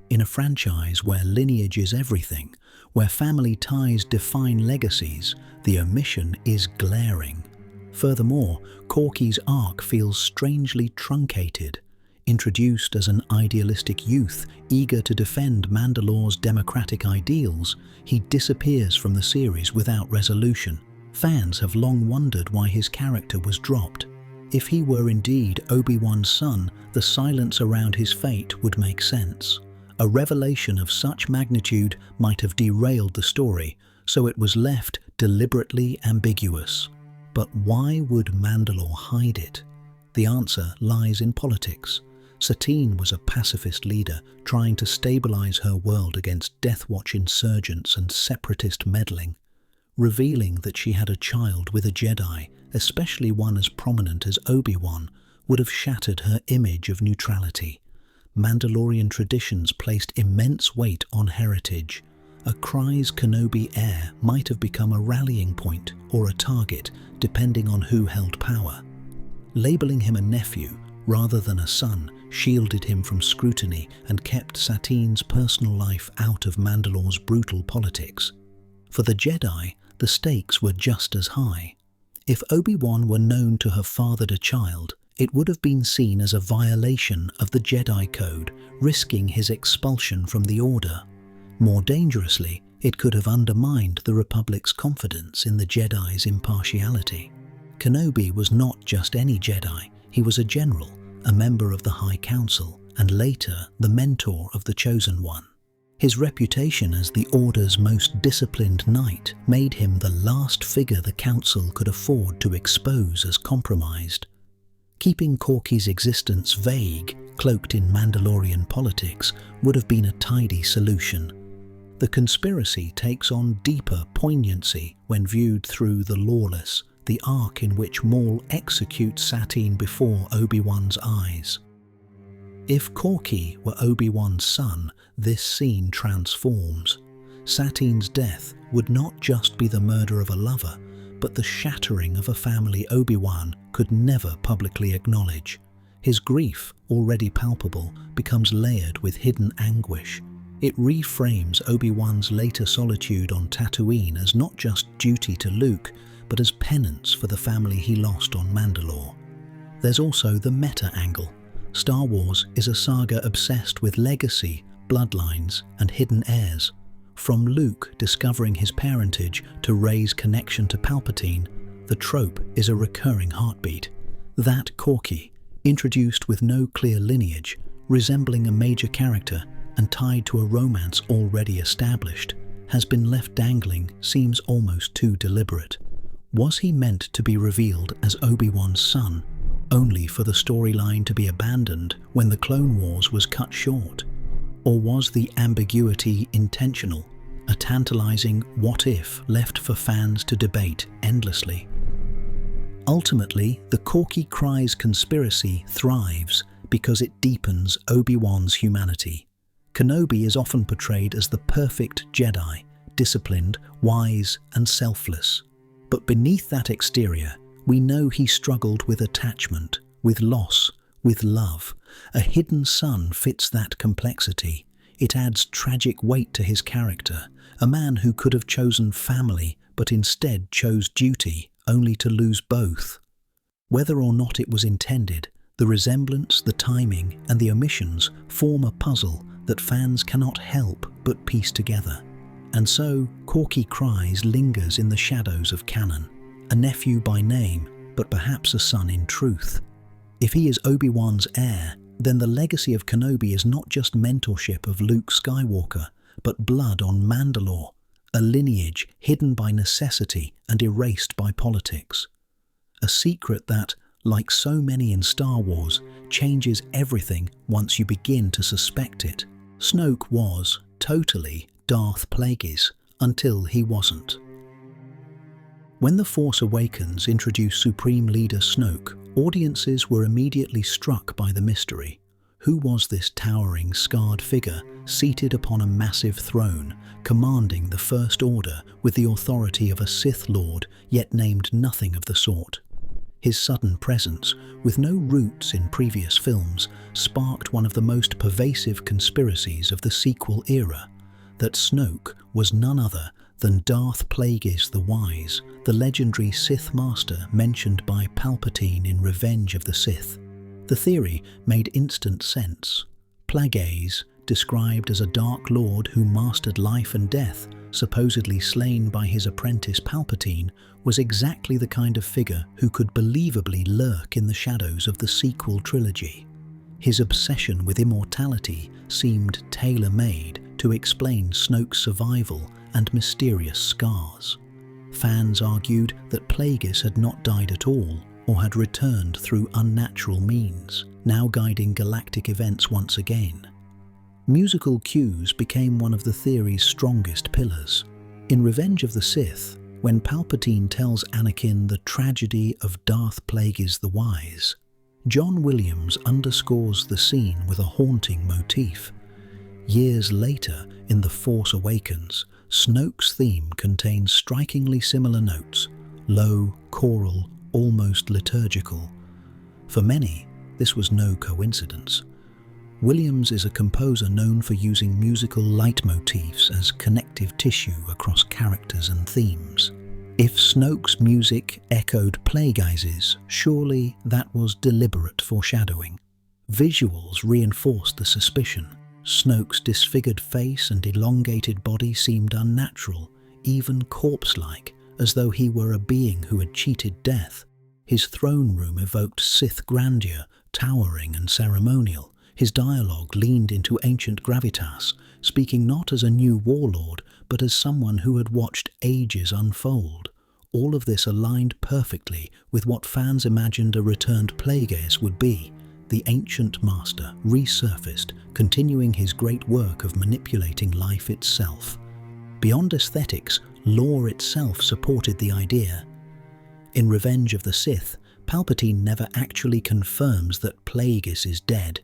In a franchise where lineage is everything, where family ties define legacies, the omission is glaring. Furthermore, Corky's arc feels strangely truncated. Introduced as an idealistic youth eager to defend Mandalore's democratic ideals, he disappears from the series without resolution. Fans have long wondered why his character was dropped. If he were indeed Obi-Wan's son, the silence around his fate would make sense. A revelation of such magnitude might have derailed the story, so it was left deliberately ambiguous. But why would Mandalore hide it? The answer lies in politics. Satine was a pacifist leader trying to stabilize her world against Death Watch insurgents and separatist meddling. Revealing that she had a child with a Jedi, especially one as prominent as Obi-Wan, would have shattered her image of neutrality. Mandalorian traditions placed immense weight on heritage. A Kryze Kenobi heir might have become a rallying point or a target, depending on who held power. Labeling him a nephew rather than a son shielded him from scrutiny and kept Satine's personal life out of Mandalore's brutal politics. For the Jedi, the stakes were just as high. If Obi-Wan were known to have fathered a child, it would have been seen as a violation of the Jedi Code, risking his expulsion from the Order. More dangerously, it could have undermined the Republic's confidence in the Jedi's impartiality. Kenobi was not just any Jedi, he was a general, a member of the High Council, and later the mentor of the Chosen One. His reputation as the Order's most disciplined knight made him the last figure the Council could afford to expose as compromised. Keeping Korki's existence vague, cloaked in Mandalorian politics, would have been a tidy solution. The conspiracy takes on deeper poignancy when viewed through The Lawless, the arc in which Maul executes Satine before Obi-Wan's eyes. If Korki were Obi-Wan's son, this scene transforms. Satine's death would not just be the murder of a lover, but the shattering of a family Obi-Wan could never publicly acknowledge. His grief, already palpable, becomes layered with hidden anguish. It reframes Obi-Wan's later solitude on Tatooine as not just duty to Luke, but as penance for the family he lost on Mandalore. There's also the meta angle. Star Wars is a saga obsessed with legacy, bloodlines, and hidden heirs. From Luke discovering his parentage to Rey's connection to Palpatine, the trope is a recurring heartbeat. That Korki, introduced with no clear lineage, resembling a major character and tied to a romance already established, has been left dangling, seems almost too deliberate. Was he meant to be revealed as Obi-Wan's son, only for the storyline to be abandoned when the Clone Wars was cut short? Or was the ambiguity intentional, a tantalizing what-if left for fans to debate endlessly? Ultimately, the Korki Kryze conspiracy thrives because it deepens Obi-Wan's humanity. Kenobi is often portrayed as the perfect Jedi, disciplined, wise, and selfless. But beneath that exterior, we know he struggled with attachment, with loss, with love. A hidden son fits that complexity. It adds tragic weight to his character, a man who could have chosen family but instead chose duty, only to lose both. Whether or not it was intended, the resemblance, the timing, and the omissions form a puzzle that fans cannot help but piece together. And so, Korki Kryze lingers in the shadows of canon, a nephew by name, but perhaps a son in truth. If he is Obi-Wan's heir, then the legacy of Kenobi is not just mentorship of Luke Skywalker, but blood on Mandalore, a lineage hidden by necessity and erased by politics. A secret that, like so many in Star Wars, changes everything once you begin to suspect it. Snoke was, totally, Darth Plagueis, until he wasn't. When The Force Awakens introduced Supreme Leader Snoke, audiences were immediately struck by the mystery. Who was this towering, scarred figure seated upon a massive throne, commanding the First Order with the authority of a Sith Lord, yet named nothing of the sort? His sudden presence, with no roots in previous films, sparked one of the most pervasive conspiracies of the sequel era, that Snoke was none other than Darth Plagueis the Wise, the legendary Sith Master mentioned by Palpatine in Revenge of the Sith. The theory made instant sense. Plagueis, described as a dark lord who mastered life and death, supposedly slain by his apprentice Palpatine, was exactly the kind of figure who could believably lurk in the shadows of the sequel trilogy. His obsession with immortality seemed tailor-made to explain Snoke's survival and mysterious scars. Fans argued that Plagueis had not died at all, or had returned through unnatural means, now guiding galactic events once again. Musical cues became one of the theory's strongest pillars. In Revenge of the Sith, when Palpatine tells Anakin the tragedy of Darth Plagueis the Wise, John Williams underscores the scene with a haunting motif. Years later, in The Force Awakens, Snoke's theme contains strikingly similar notes, low, choral, almost liturgical. For many, this was no coincidence. Williams is a composer known for using musical leitmotifs as connective tissue across characters and themes. If Snoke's music echoed Plagueis's, surely that was deliberate foreshadowing. Visuals reinforced the suspicion. Snoke's disfigured face and elongated body seemed unnatural, even corpse-like, as though he were a being who had cheated death. His throne room evoked Sith grandeur, towering and ceremonial. His dialogue leaned into ancient gravitas, speaking not as a new warlord, but as someone who had watched ages unfold. All of this aligned perfectly with what fans imagined a returned Plagueis would be, the ancient master resurfaced, continuing his great work of manipulating life itself. Beyond aesthetics, lore itself supported the idea. In Revenge of the Sith, Palpatine never actually confirms that Plagueis is dead.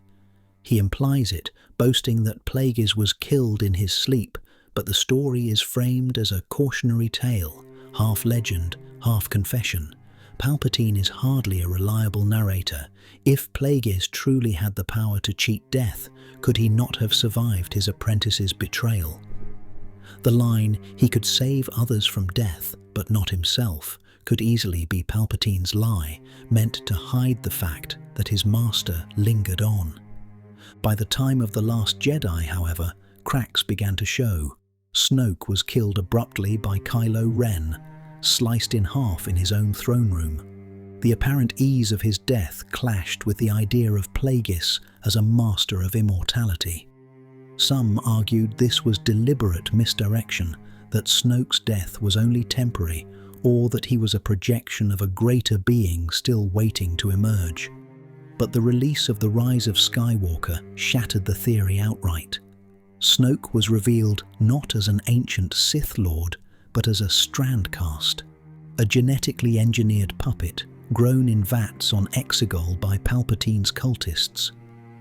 He implies it, boasting that Plagueis was killed in his sleep, but the story is framed as a cautionary tale, half legend, half confession. Palpatine is hardly a reliable narrator. If Plagueis truly had the power to cheat death, could he not have survived his apprentice's betrayal? The line, "He could save others from death, but not himself," could easily be Palpatine's lie, meant to hide the fact that his master lingered on. By the time of The Last Jedi, however, cracks began to show. Snoke was killed abruptly by Kylo Ren, sliced in half in his own throne room. The apparent ease of his death clashed with the idea of Plagueis as a master of immortality. Some argued this was deliberate misdirection, that Snoke's death was only temporary, or that he was a projection of a greater being still waiting to emerge. But the release of The Rise of Skywalker shattered the theory outright. Snoke was revealed not as an ancient Sith Lord, but as a Strandcast, a genetically engineered puppet grown in vats on Exegol by Palpatine's cultists.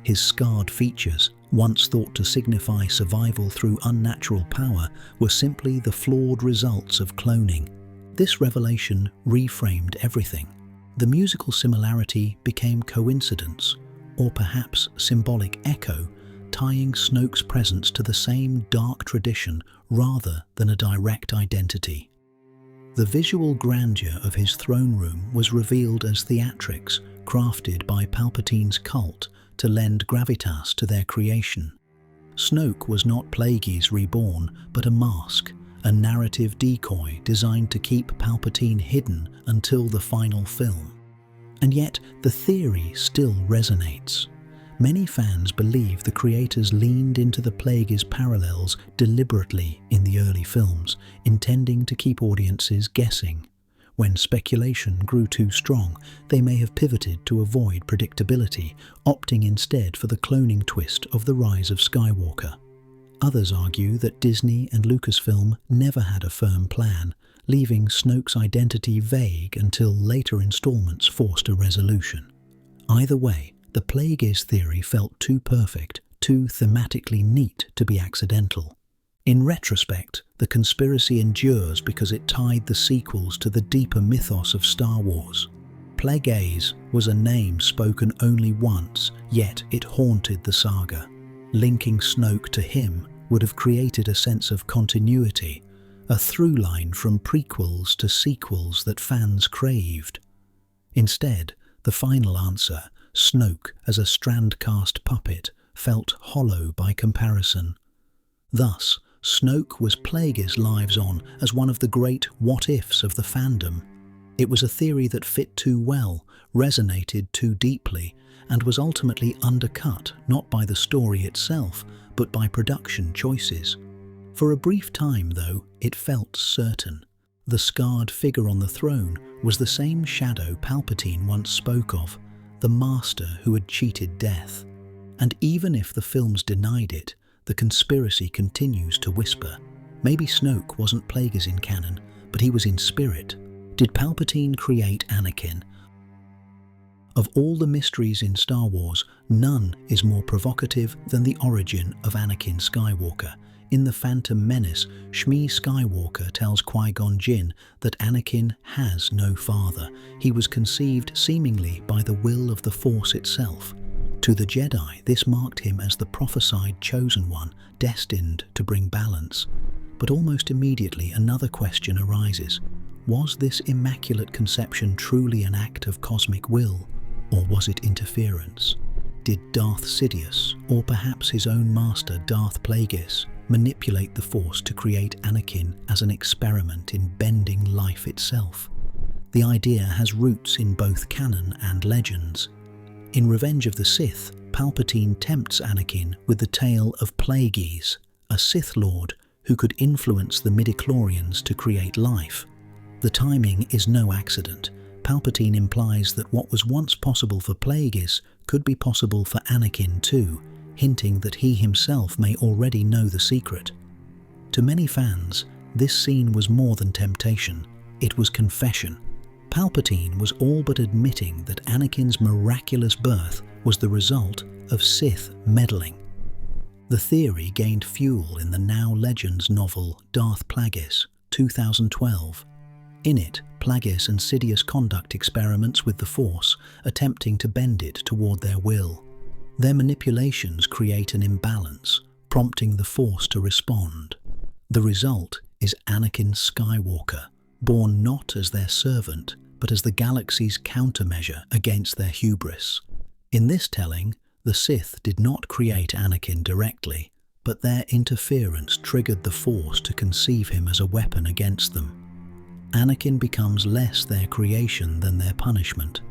His scarred features, once thought to signify survival through unnatural power, were simply the flawed results of cloning. This revelation reframed everything. The musical similarity became coincidence, or perhaps symbolic echo, tying Snoke's presence to the same dark tradition rather than a direct identity. The visual grandeur of his throne room was revealed as theatrics crafted by Palpatine's cult to lend gravitas to their creation. Snoke was not Plagueis reborn, but a mask, a narrative decoy designed to keep Palpatine hidden until the final film. And yet, the theory still resonates. Many fans believe the creators leaned into the Plagueis parallels deliberately in the early films, intending to keep audiences guessing. When speculation grew too strong, they may have pivoted to avoid predictability, opting instead for the cloning twist of The Rise of Skywalker. Others argue that Disney and Lucasfilm never had a firm plan, leaving Snoke's identity vague until later installments forced a resolution. Either way, the Plagueis theory felt too perfect, too thematically neat to be accidental. In retrospect, the conspiracy endures because it tied the sequels to the deeper mythos of Star Wars. Plagueis was a name spoken only once, yet it haunted the saga. Linking Snoke to him would have created a sense of continuity, a through line from prequels to sequels that fans craved. Instead, the final answer, Snoke as a strand-cast puppet felt hollow by comparison. Thus, Snoke was Plagueis lives on as one of the great what-ifs of the fandom. It was a theory that fit too well, resonated too deeply, and was ultimately undercut not by the story itself, but by production choices. For a brief time, though, it felt certain. The scarred figure on the throne was the same shadow Palpatine once spoke of, the master who had cheated death. And even if the films denied it, the conspiracy continues to whisper. Maybe Snoke wasn't Plagueis in canon, but he was in spirit. Did Palpatine create Anakin? Of all the mysteries in Star Wars, none is more provocative than the origin of Anakin Skywalker. In The Phantom Menace, Shmi Skywalker tells Qui-Gon Jinn that Anakin has no father. He was conceived seemingly by the will of the Force itself. To the Jedi, this marked him as the prophesied chosen one, destined to bring balance. But almost immediately another question arises. Was this immaculate conception truly an act of cosmic will, or was it interference? Did Darth Sidious, or perhaps his own master Darth Plagueis, manipulate the Force to create Anakin as an experiment in bending life itself? The idea has roots in both canon and legends. In Revenge of the Sith, Palpatine tempts Anakin with the tale of Plagueis, a Sith Lord who could influence the midichlorians to create life. The timing is no accident. Palpatine implies that what was once possible for Plagueis could be possible for Anakin too, hinting that he himself may already know the secret. To many fans, this scene was more than temptation, it was confession. Palpatine was all but admitting that Anakin's miraculous birth was the result of Sith meddling. The theory gained fuel in the now Legends novel Darth Plagueis, 2012. In it, Plagueis and Sidious conduct experiments with the Force, attempting to bend it toward their will. Their manipulations create an imbalance, prompting the Force to respond. The result is Anakin Skywalker, born not as their servant, but as the galaxy's countermeasure against their hubris. In this telling, the Sith did not create Anakin directly, but their interference triggered the Force to conceive him as a weapon against them. Anakin becomes less their creation than their punishment.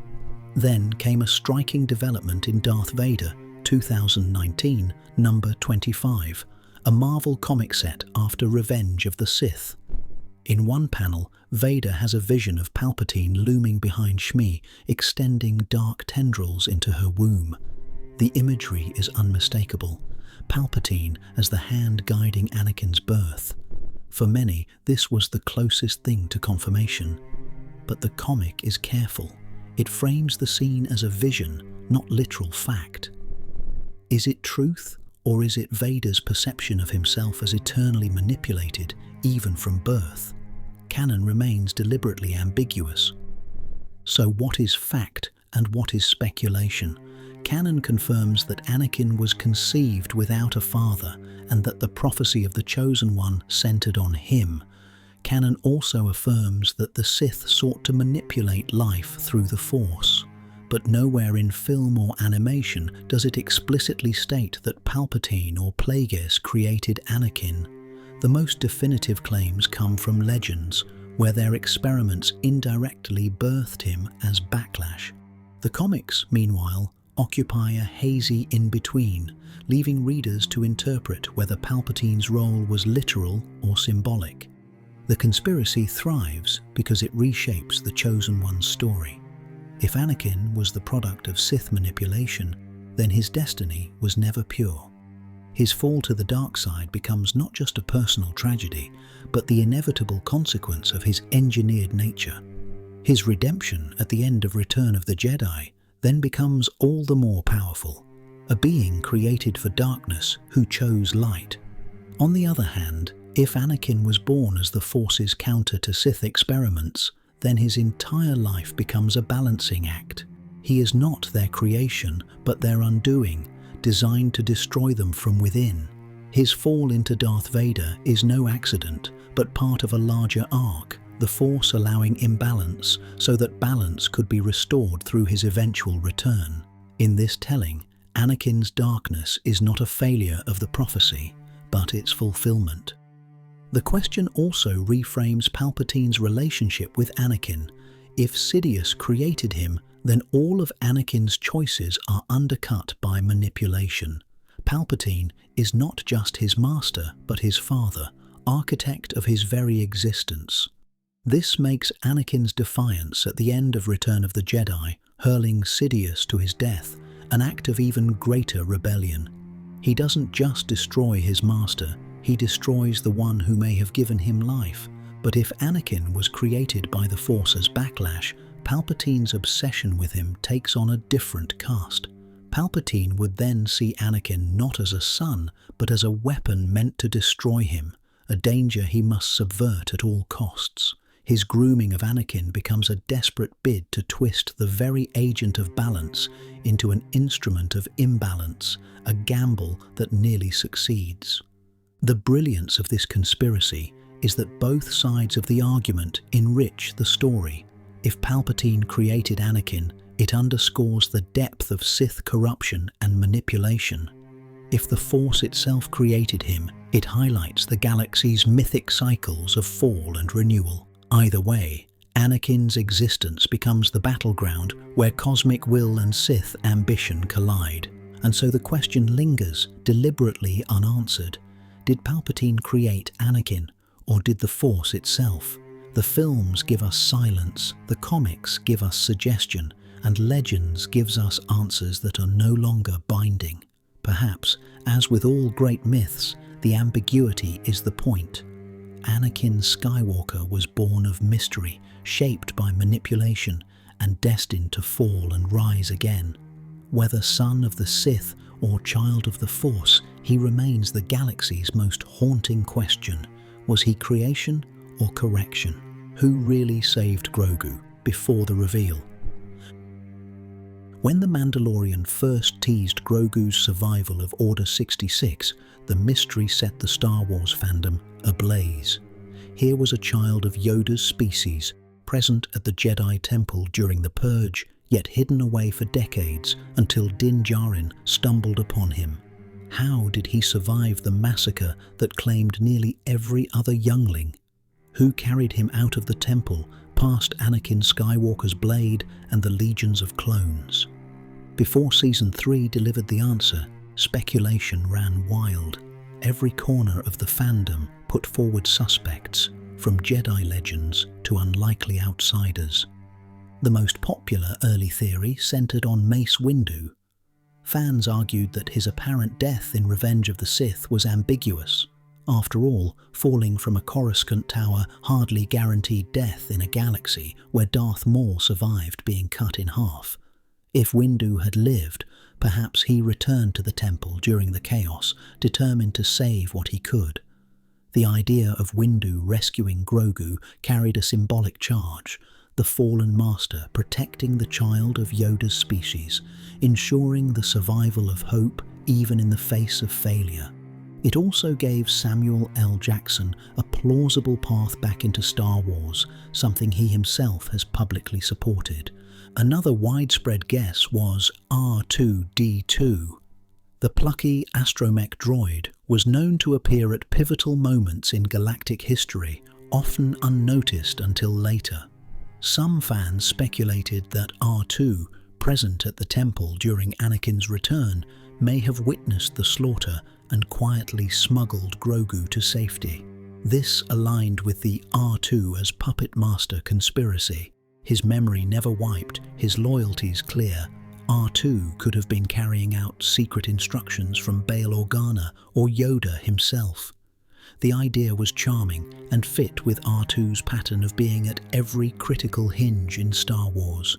Then came a striking development in Darth Vader, 2019, number 25, a Marvel comic set after Revenge of the Sith. In one panel, Vader has a vision of Palpatine looming behind Shmi, extending dark tendrils into her womb. The imagery is unmistakable. Palpatine as the hand guiding Anakin's birth. For many, this was the closest thing to confirmation. But the comic is careful. It frames the scene as a vision, not literal fact. Is it truth, or is it Vader's perception of himself as eternally manipulated, even from birth? Canon remains deliberately ambiguous. So what is fact and what is speculation? Canon confirms that Anakin was conceived without a father and that the prophecy of the Chosen One centered on him. Canon also affirms that the Sith sought to manipulate life through the Force, but nowhere in film or animation does it explicitly state that Palpatine or Plagueis created Anakin. The most definitive claims come from Legends, where their experiments indirectly birthed him as backlash. The comics, meanwhile, occupy a hazy in-between, leaving readers to interpret whether Palpatine's role was literal or symbolic. The conspiracy thrives because it reshapes the Chosen One's story. If Anakin was the product of Sith manipulation, then his destiny was never pure. His fall to the dark side becomes not just a personal tragedy, but the inevitable consequence of his engineered nature. His redemption at the end of Return of the Jedi then becomes all the more powerful, a being created for darkness who chose light. On the other hand, if Anakin was born as the Force's counter to Sith experiments, then his entire life becomes a balancing act. He is not their creation, but their undoing, designed to destroy them from within. His fall into Darth Vader is no accident, but part of a larger arc, the Force allowing imbalance so that balance could be restored through his eventual return. In this telling, Anakin's darkness is not a failure of the prophecy, but its fulfillment. The question also reframes Palpatine's relationship with Anakin. If Sidious created him, then all of Anakin's choices are undercut by manipulation. Palpatine is not just his master, but his father, architect of his very existence. This makes Anakin's defiance at the end of Return of the Jedi, hurling Sidious to his death, an act of even greater rebellion. He doesn't just destroy his master, he destroys the one who may have given him life. But if Anakin was created by the Force as backlash, Palpatine's obsession with him takes on a different cast. Palpatine would then see Anakin not as a son, but as a weapon meant to destroy him, a danger he must subvert at all costs. His grooming of Anakin becomes a desperate bid to twist the very agent of balance into an instrument of imbalance, a gamble that nearly succeeds. The brilliance of this conspiracy is that both sides of the argument enrich the story. If Palpatine created Anakin, it underscores the depth of Sith corruption and manipulation. If the Force itself created him, it highlights the galaxy's mythic cycles of fall and renewal. Either way, Anakin's existence becomes the battleground where cosmic will and Sith ambition collide. And so the question lingers, deliberately unanswered. Did Palpatine create Anakin, or did the Force itself? The films give us silence, the comics give us suggestion, and Legends gives us answers that are no longer binding. Perhaps, as with all great myths, the ambiguity is the point. Anakin Skywalker was born of mystery, shaped by manipulation, and destined to fall and rise again. Whether son of the Sith or child of the Force, he remains the galaxy's most haunting question. Was he creation or correction? Who really saved Grogu before the reveal? When The Mandalorian first teased Grogu's survival of Order 66, the mystery set the Star Wars fandom ablaze. Here was a child of Yoda's species, present at the Jedi Temple during the Purge, yet hidden away for decades until Din Djarin stumbled upon him. How did he survive the massacre that claimed nearly every other youngling? Who carried him out of the temple, past Anakin Skywalker's blade and the legions of clones? Before Season 3 delivered the answer, speculation ran wild. Every corner of the fandom put forward suspects, from Jedi legends to unlikely outsiders. The most popular early theory centered on Mace Windu. Fans argued that his apparent death in Revenge of the Sith was ambiguous. After all, falling from a Coruscant tower hardly guaranteed death in a galaxy where Darth Maul survived being cut in half. If Windu had lived, perhaps he returned to the temple during the chaos, determined to save what he could. The idea of Windu rescuing Grogu carried a symbolic charge, the fallen master protecting the child of Yoda's species, ensuring the survival of hope even in the face of failure. It also gave Samuel L. Jackson a plausible path back into Star Wars, something he himself has publicly supported. Another widespread guess was R2-D2. The plucky astromech droid was known to appear at pivotal moments in galactic history, often unnoticed until later. Some fans speculated that R2, present at the temple during Anakin's return, may have witnessed the slaughter and quietly smuggled Grogu to safety. This aligned with the R2 as puppet master conspiracy. His memory never wiped, his loyalties clear. R2 could have been carrying out secret instructions from Bail Organa or Yoda himself. The idea was charming and fit with R2's pattern of being at every critical hinge in Star Wars.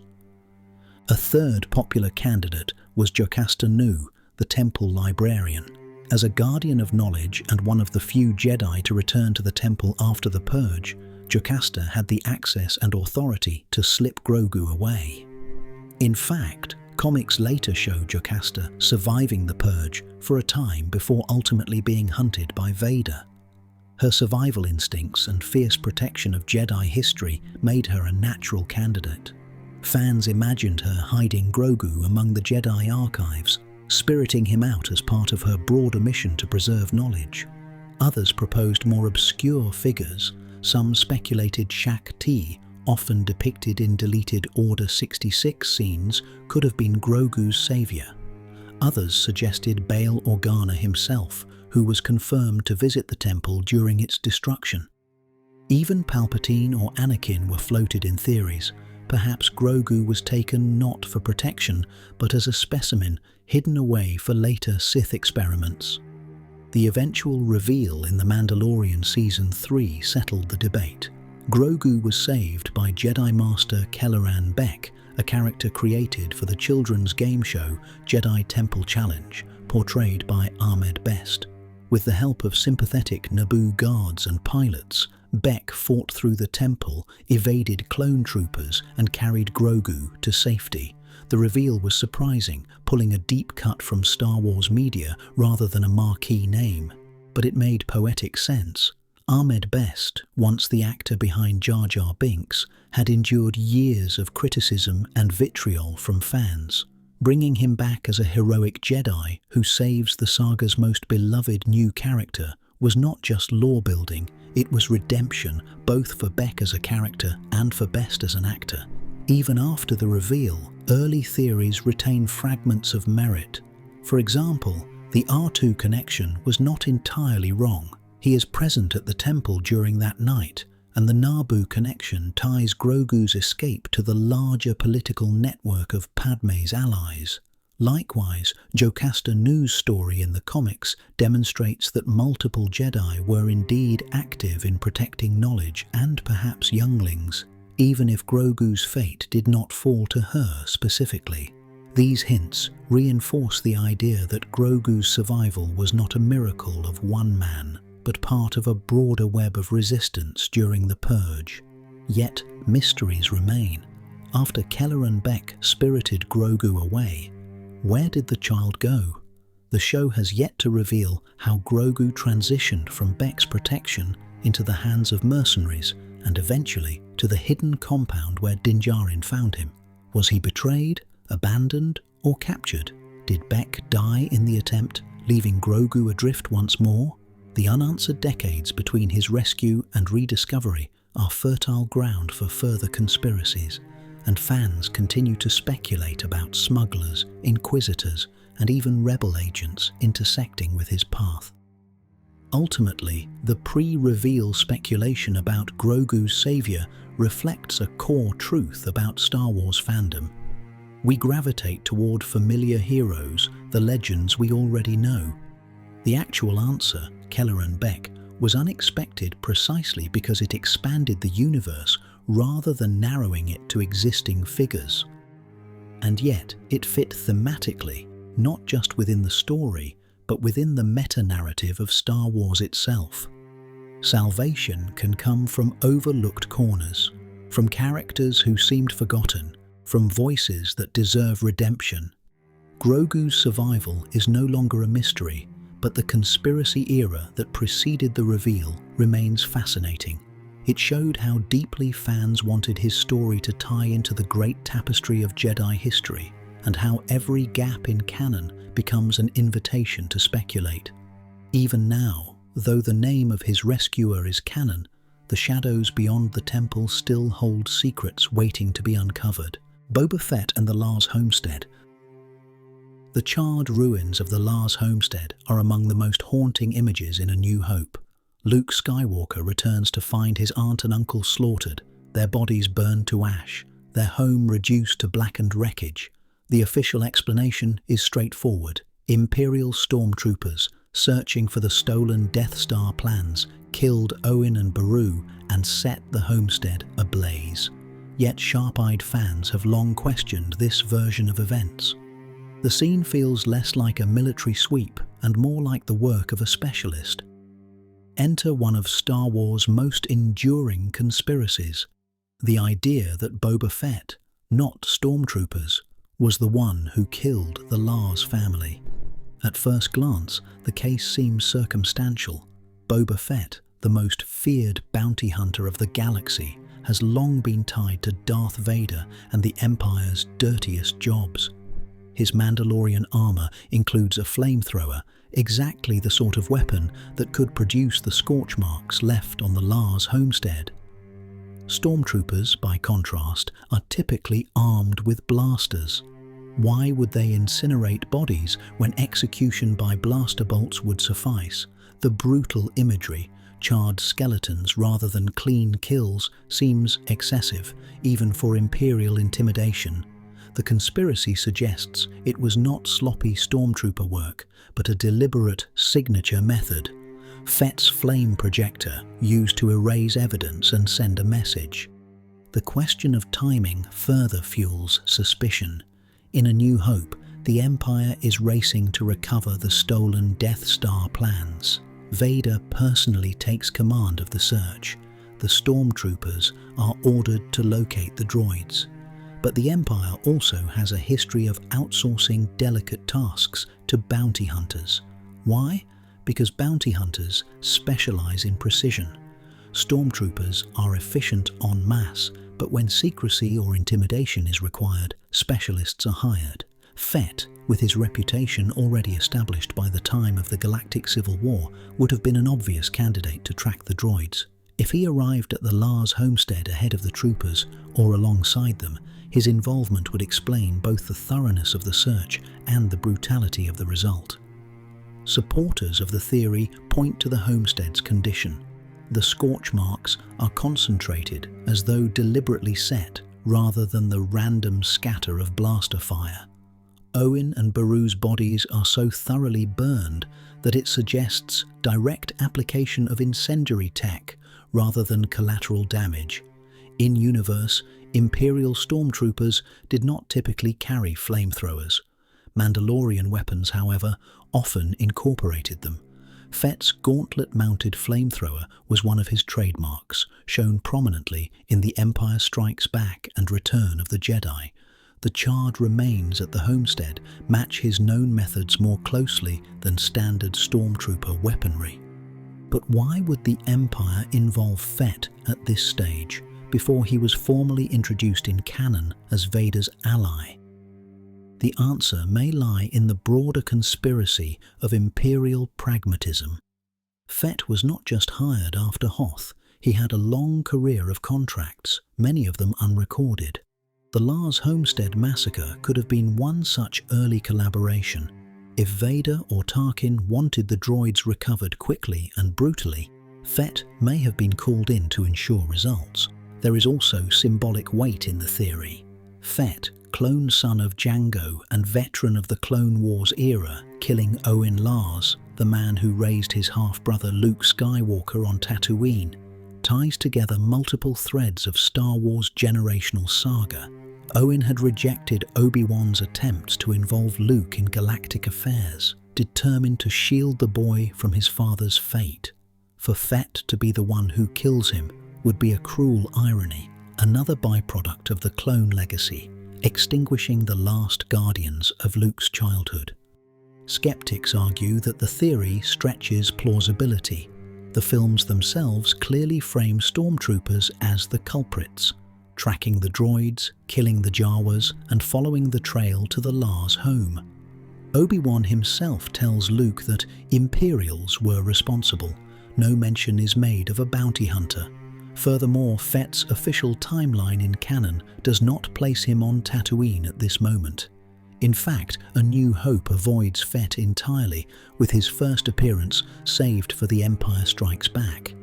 A third popular candidate was Jocasta Nu, the temple librarian. As a guardian of knowledge and one of the few Jedi to return to the temple after the Purge, Jocasta had the access and authority to slip Grogu away. In fact, comics later show Jocasta surviving the Purge for a time before ultimately being hunted by Vader. Her survival instincts and fierce protection of Jedi history made her a natural candidate. Fans imagined her hiding Grogu among the Jedi archives, spiriting him out as part of her broader mission to preserve knowledge. Others proposed more obscure figures. Some speculated Shaq T, often depicted in deleted Order 66 scenes, could have been Grogu's savior. Others suggested Bail Organa himself, who was confirmed to visit the temple during its destruction. Even Palpatine or Anakin were floated in theories. Perhaps Grogu was taken not for protection, but as a specimen hidden away for later Sith experiments. The eventual reveal in The Mandalorian Season 3 settled the debate. Grogu was saved by Jedi Master Kelleran Beck, a character created for the children's game show Jedi Temple Challenge, portrayed by Ahmed Best. With the help of sympathetic Naboo guards and pilots, Beck fought through the temple, evaded clone troopers, and carried Grogu to safety. The reveal was surprising, pulling a deep cut from Star Wars media rather than a marquee name. But it made poetic sense. Ahmed Best, once the actor behind Jar Jar Binks, had endured years of criticism and vitriol from fans. Bringing him back as a heroic Jedi who saves the saga's most beloved new character was not just lore-building, it was redemption, both for Beck as a character and for Best as an actor. Even after the reveal, early theories retain fragments of merit. For example, the R2 connection was not entirely wrong. He is present at the temple during that night, and the Naboo connection ties Grogu's escape to the larger political network of Padmé's allies. Likewise, Jocasta Nu's story in the comics demonstrates that multiple Jedi were indeed active in protecting knowledge and perhaps younglings, even if Grogu's fate did not fall to her specifically. These hints reinforce the idea that Grogu's survival was not a miracle of one man, but part of a broader web of resistance during the Purge. Yet, mysteries remain. After Kelleran Beck spirited Grogu away, where did the child go? The show has yet to reveal how Grogu transitioned from Beck's protection into the hands of mercenaries and eventually to the hidden compound where Din Djarin found him. Was he betrayed, abandoned, or captured? Did Beck die in the attempt, leaving Grogu adrift once more? The unanswered decades between his rescue and rediscovery are fertile ground for further conspiracies, and fans continue to speculate about smugglers, inquisitors, and even rebel agents intersecting with his path. Ultimately, the pre-reveal speculation about Grogu's savior reflects a core truth about Star Wars fandom. We gravitate toward familiar heroes, the legends we already know. The actual answer, Kelleran Beck, was unexpected precisely because it expanded the universe rather than narrowing it to existing figures. And yet, it fit thematically, not just within the story, but within the meta-narrative of Star Wars itself. Salvation can come from overlooked corners, from characters who seemed forgotten, from voices that deserve redemption. Grogu's survival is no longer a mystery, but the conspiracy era that preceded the reveal remains fascinating. It showed how deeply fans wanted his story to tie into the great tapestry of Jedi history, and how every gap in canon becomes an invitation to speculate. Even now, though the name of his rescuer is canon, the shadows beyond the temple still hold secrets waiting to be uncovered. Boba Fett and the Lars homestead. The charred ruins of the Lars homestead are among the most haunting images in A New Hope. Luke Skywalker returns to find his aunt and uncle slaughtered, their bodies burned to ash, their home reduced to blackened wreckage. The official explanation is straightforward. Imperial stormtroopers, searching for the stolen Death Star plans, killed Owen and Beru and set the homestead ablaze. Yet sharp-eyed fans have long questioned this version of events. The scene feels less like a military sweep and more like the work of a specialist. Enter one of Star Wars' most enduring conspiracies, the idea that Boba Fett, not stormtroopers, was the one who killed the Lars family. At first glance, the case seems circumstantial. Boba Fett, the most feared bounty hunter of the galaxy, has long been tied to Darth Vader and the Empire's dirtiest jobs. His Mandalorian armor includes a flamethrower, exactly the sort of weapon that could produce the scorch marks left on the Lars homestead. Stormtroopers, by contrast, are typically armed with blasters. Why would they incinerate bodies when execution by blaster bolts would suffice? The brutal imagery, charred skeletons rather than clean kills, seems excessive, even for Imperial intimidation. The conspiracy suggests it was not sloppy stormtrooper work, but a deliberate signature method. Fett's flame projector, used to erase evidence and send a message. The question of timing further fuels suspicion. In A New Hope, the Empire is racing to recover the stolen Death Star plans. Vader personally takes command of the search. The stormtroopers are ordered to locate the droids. But the Empire also has a history of outsourcing delicate tasks to bounty hunters. Why? Because bounty hunters specialize in precision. Stormtroopers are efficient en masse, but when secrecy or intimidation is required, specialists are hired. Fett, with his reputation already established by the time of the Galactic Civil War, would have been an obvious candidate to track the droids. If he arrived at the Lars homestead ahead of the troopers, or alongside them, his involvement would explain both the thoroughness of the search and the brutality of the result. Supporters of the theory point to the homestead's condition. The scorch marks are concentrated as though deliberately set, rather than the random scatter of blaster fire. Owen and Beru's bodies are so thoroughly burned that it suggests direct application of incendiary tech rather than collateral damage. In universe, Imperial stormtroopers did not typically carry flamethrowers. Mandalorian weapons, however, often incorporated them. Fett's gauntlet-mounted flamethrower was one of his trademarks, shown prominently in The Empire Strikes Back and Return of the Jedi. The charred remains at the homestead match his known methods more closely than standard stormtrooper weaponry. But why would the Empire involve Fett at this stage, before he was formally introduced in canon as Vader's ally? The answer may lie in the broader conspiracy of Imperial pragmatism. Fett was not just hired after Hoth, he had a long career of contracts, many of them unrecorded. The Lars Homestead massacre could have been one such early collaboration. If Vader or Tarkin wanted the droids recovered quickly and brutally, Fett may have been called in to ensure results. There is also symbolic weight in the theory. Fett, clone son of Jango and veteran of the Clone Wars era, killing Owen Lars, the man who raised his half-brother Luke Skywalker on Tatooine, ties together multiple threads of Star Wars' generational saga. Owen had rejected Obi-Wan's attempts to involve Luke in galactic affairs, determined to shield the boy from his father's fate. For Fett to be the one who kills him would be a cruel irony, another byproduct of the clone legacy, extinguishing the last guardians of Luke's childhood. Skeptics argue that the theory stretches plausibility. The films themselves clearly frame stormtroopers as the culprits, tracking the droids, killing the Jawas, and following the trail to the Lars home. Obi-Wan himself tells Luke that Imperials were responsible. No mention is made of a bounty hunter. Furthermore, Fett's official timeline in canon does not place him on Tatooine at this moment. In fact, A New Hope avoids Fett entirely, with his first appearance saved for The Empire Strikes Back.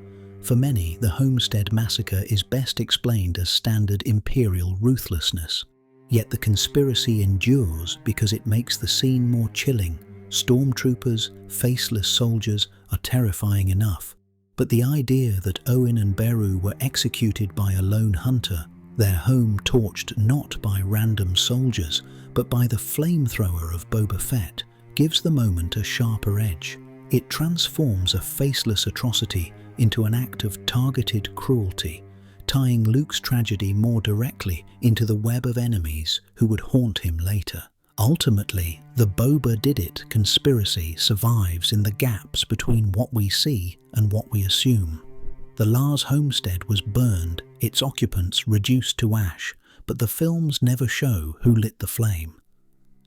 For many, the Homestead Massacre is best explained as standard Imperial ruthlessness. Yet the conspiracy endures because it makes the scene more chilling. Stormtroopers, faceless soldiers, are terrifying enough. But the idea that Owen and Beru were executed by a lone hunter, their home torched not by random soldiers, but by the flamethrower of Boba Fett, gives the moment a sharper edge. It transforms a faceless atrocity into an act of targeted cruelty, tying Luke's tragedy more directly into the web of enemies who would haunt him later. Ultimately, the Boba did it conspiracy survives in the gaps between what we see and what we assume. The Lars homestead was burned, its occupants reduced to ash, but the films never show who lit the flame.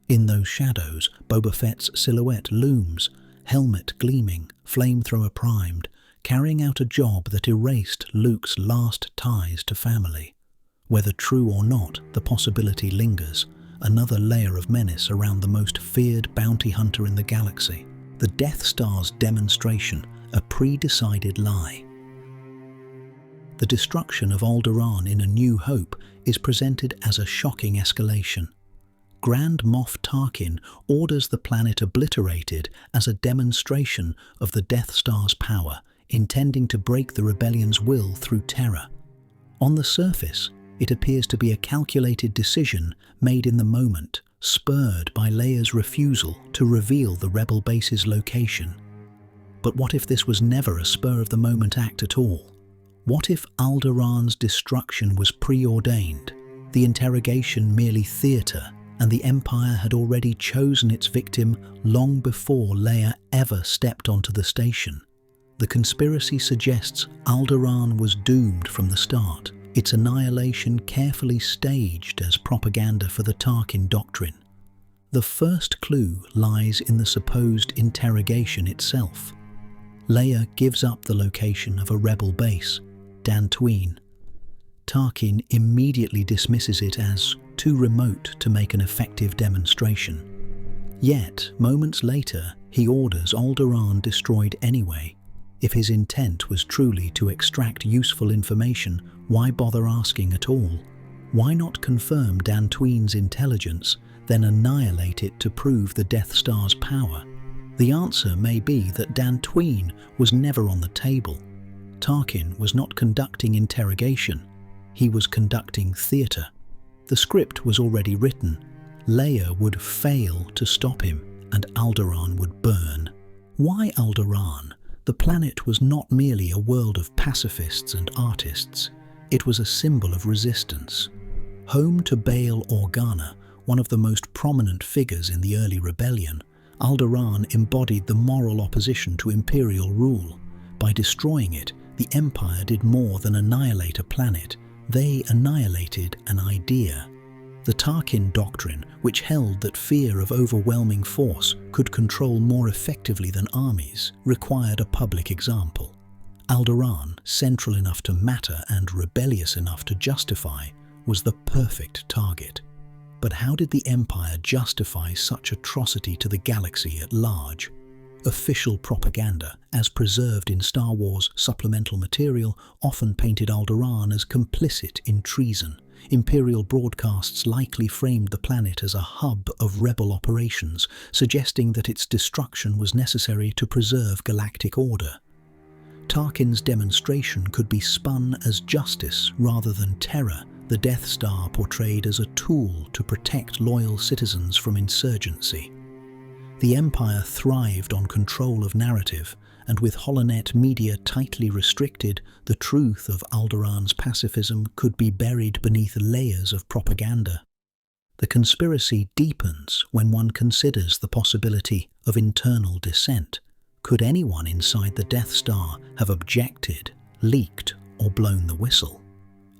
In those shadows, Boba Fett's silhouette looms, helmet gleaming, flamethrower primed, carrying out a job that erased Luke's last ties to family. Whether true or not, the possibility lingers, another layer of menace around the most feared bounty hunter in the galaxy. The Death Star's demonstration, a pre-decided lie. The destruction of Alderaan in A New Hope is presented as a shocking escalation. Grand Moff Tarkin orders the planet obliterated as a demonstration of the Death Star's power, intending to break the rebellion's will through terror. On the surface, it appears to be a calculated decision made in the moment, spurred by Leia's refusal to reveal the rebel base's location. But what if this was never a spur-of-the-moment act at all? What if Alderaan's destruction was preordained, the interrogation merely theatre, and the Empire had already chosen its victim long before Leia ever stepped onto the station? The conspiracy suggests Alderaan was doomed from the start, its annihilation carefully staged as propaganda for the Tarkin doctrine. The first clue lies in the supposed interrogation itself. Leia gives up the location of a rebel base, Dantooine. Tarkin immediately dismisses it as too remote to make an effective demonstration. Yet, moments later, he orders Alderaan destroyed anyway. If his intent was truly to extract useful information, why bother asking at all? Why not confirm Dantooine's intelligence, then annihilate it to prove the Death Star's power? The answer may be that Dantooine was never on the table. Tarkin was not conducting interrogation, he was conducting theatre. The script was already written. Leia would fail to stop him, and Alderaan would burn. Why Alderaan? The planet was not merely a world of pacifists and artists. It was a symbol of resistance. Home to Bail Organa, one of the most prominent figures in the early rebellion, Alderaan embodied the moral opposition to imperial rule. By destroying it, the Empire did more than annihilate a planet. They annihilated an idea. The Tarkin doctrine, which held that fear of overwhelming force could control more effectively than armies, required a public example. Alderaan, central enough to matter and rebellious enough to justify, was the perfect target. But how did the Empire justify such atrocity to the galaxy at large? Official propaganda, as preserved in Star Wars supplemental material, often painted Alderaan as complicit in treason. Imperial broadcasts likely framed the planet as a hub of rebel operations, suggesting that its destruction was necessary to preserve galactic order. Tarkin's demonstration could be spun as justice rather than terror, the Death Star portrayed as a tool to protect loyal citizens from insurgency. The Empire thrived on control of narrative, and with Holonet media tightly restricted, the truth of Alderaan's pacifism could be buried beneath layers of propaganda. The conspiracy deepens when one considers the possibility of internal dissent. Could anyone inside the Death Star have objected, leaked, or blown the whistle?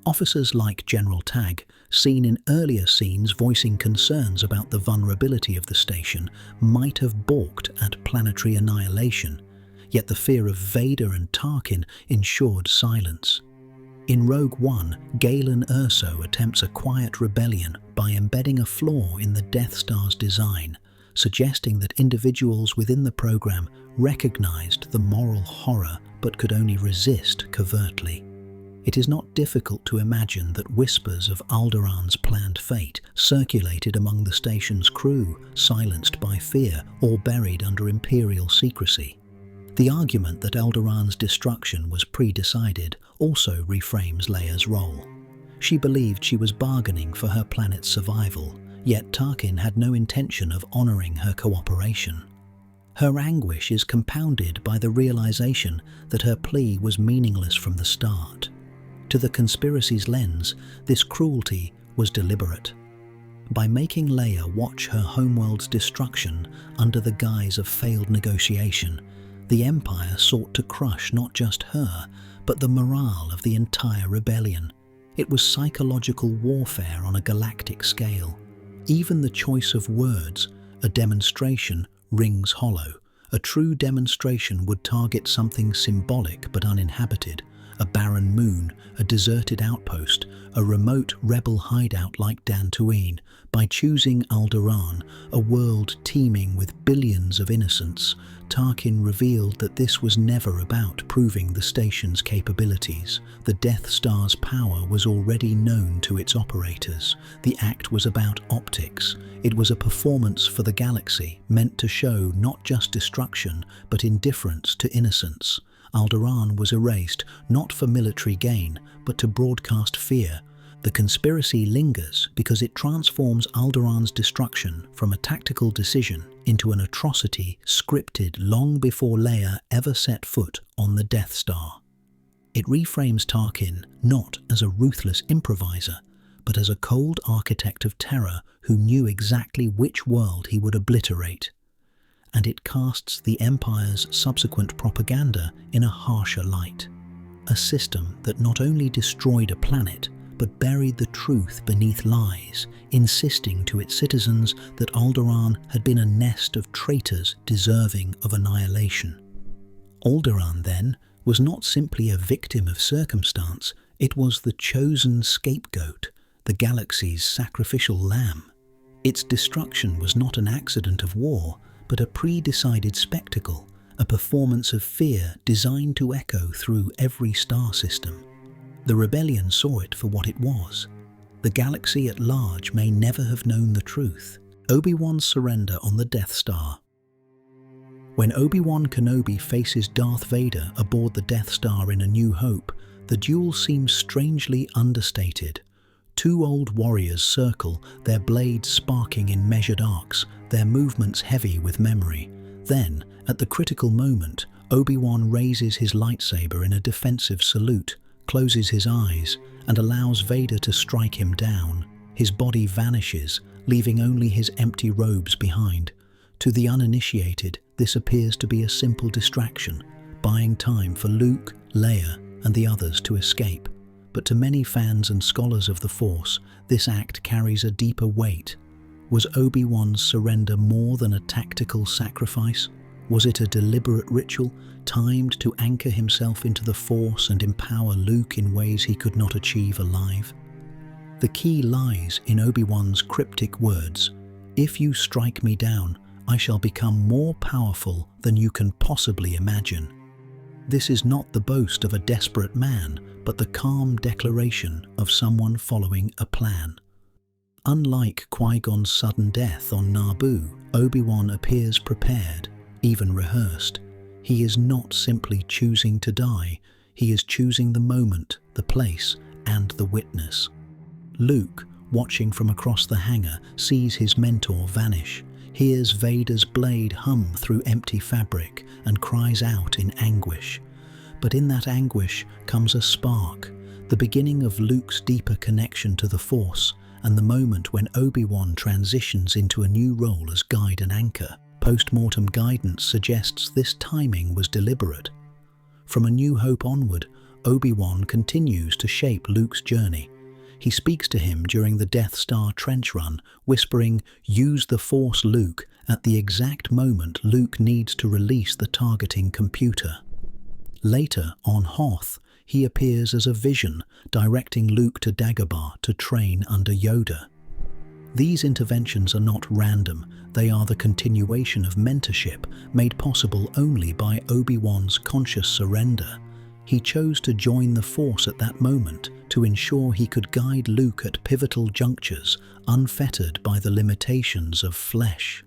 Officers like General Tagg, seen in earlier scenes voicing concerns about the vulnerability of the station, might have balked at planetary annihilation, yet the fear of Vader and Tarkin ensured silence. In Rogue One, Galen Erso attempts a quiet rebellion by embedding a flaw in the Death Star's design, suggesting that individuals within the program recognized the moral horror but could only resist covertly. It is not difficult to imagine that whispers of Alderaan's planned fate circulated among the station's crew, silenced by fear or buried under imperial secrecy. The argument that Alderaan's destruction was pre-decided also reframes Leia's role. She believed she was bargaining for her planet's survival, yet Tarkin had no intention of honoring her cooperation. Her anguish is compounded by the realization that her plea was meaningless from the start. To the conspiracy's lens, this cruelty was deliberate. By making Leia watch her homeworld's destruction under the guise of failed negotiation, the Empire sought to crush not just her, but the morale of the entire rebellion. It was psychological warfare on a galactic scale. Even the choice of words, a demonstration, rings hollow. A true demonstration would target something symbolic but uninhabited, a barren moon, a deserted outpost, a remote rebel hideout like Dantooine. By choosing Alderaan, a world teeming with billions of innocents, Tarkin revealed that this was never about proving the station's capabilities. The Death Star's power was already known to its operators. The act was about optics. It was a performance for the galaxy, meant to show not just destruction, but indifference to innocence. Alderaan was erased, not for military gain, but to broadcast fear. The conspiracy lingers because it transforms Alderaan's destruction from a tactical decision into an atrocity scripted long before Leia ever set foot on the Death Star. It reframes Tarkin not as a ruthless improviser, but as a cold architect of terror who knew exactly which world he would obliterate. And it casts the Empire's subsequent propaganda in a harsher light. A system that not only destroyed a planet, but buried the truth beneath lies, insisting to its citizens that Alderaan had been a nest of traitors deserving of annihilation. Alderaan, then, was not simply a victim of circumstance, it was the chosen scapegoat, the galaxy's sacrificial lamb. Its destruction was not an accident of war, but a pre-decided spectacle, a performance of fear designed to echo through every star system. The rebellion saw it for what it was. The galaxy at large may never have known the truth. Obi-Wan's surrender on the Death Star. When Obi-Wan Kenobi faces Darth Vader aboard the Death Star in A New Hope, the duel seems strangely understated. Two old warriors circle, their blades sparking in measured arcs, their movements heavy with memory. Then, at the critical moment, Obi-Wan raises his lightsaber in a defensive salute, closes his eyes, and allows Vader to strike him down. His body vanishes, leaving only his empty robes behind. To the uninitiated, this appears to be a simple distraction, buying time for Luke, Leia, and the others to escape. But to many fans and scholars of the Force, this act carries a deeper weight. Was Obi-Wan's surrender more than a tactical sacrifice? Was it a deliberate ritual, timed to anchor himself into the Force and empower Luke in ways he could not achieve alive? The key lies in Obi-Wan's cryptic words, "If you strike me down, I shall become more powerful than you can possibly imagine." This is not the boast of a desperate man, but the calm declaration of someone following a plan. Unlike Qui-Gon's sudden death on Naboo, Obi-Wan appears prepared, even rehearsed. He is not simply choosing to die, he is choosing the moment, the place, and the witness. Luke, watching from across the hangar, sees his mentor vanish, hears Vader's blade hum through empty fabric, and cries out in anguish. But in that anguish comes a spark, the beginning of Luke's deeper connection to the Force, and the moment when Obi-Wan transitions into a new role as guide and anchor. Post-mortem guidance suggests this timing was deliberate. From A New Hope onward, Obi-Wan continues to shape Luke's journey. He speaks to him during the Death Star trench run, whispering, "Use the Force, Luke," at the exact moment Luke needs to release the targeting computer. Later, on Hoth, he appears as a vision, directing Luke to Dagobah to train under Yoda. These interventions are not random, they are the continuation of mentorship made possible only by Obi-Wan's conscious surrender. He chose to join the Force at that moment to ensure he could guide Luke at pivotal junctures, unfettered by the limitations of flesh.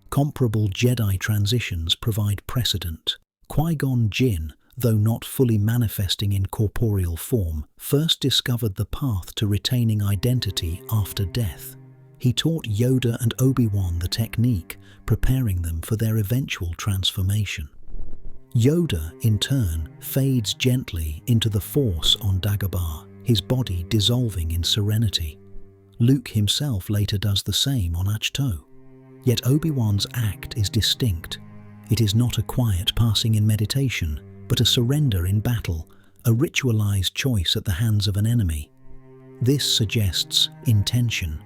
Comparable Jedi transitions provide precedent. Qui-Gon Jinn, though not fully manifesting in corporeal form, first discovered the path to retaining identity after death. He taught Yoda and Obi-Wan the technique, preparing them for their eventual transformation. Yoda, in turn, fades gently into the Force on Dagobah, his body dissolving in serenity. Luke himself later does the same on Ahch-To. Yet Obi-Wan's act is distinct. It is not a quiet passing in meditation, but a surrender in battle, a ritualized choice at the hands of an enemy. This suggests intention.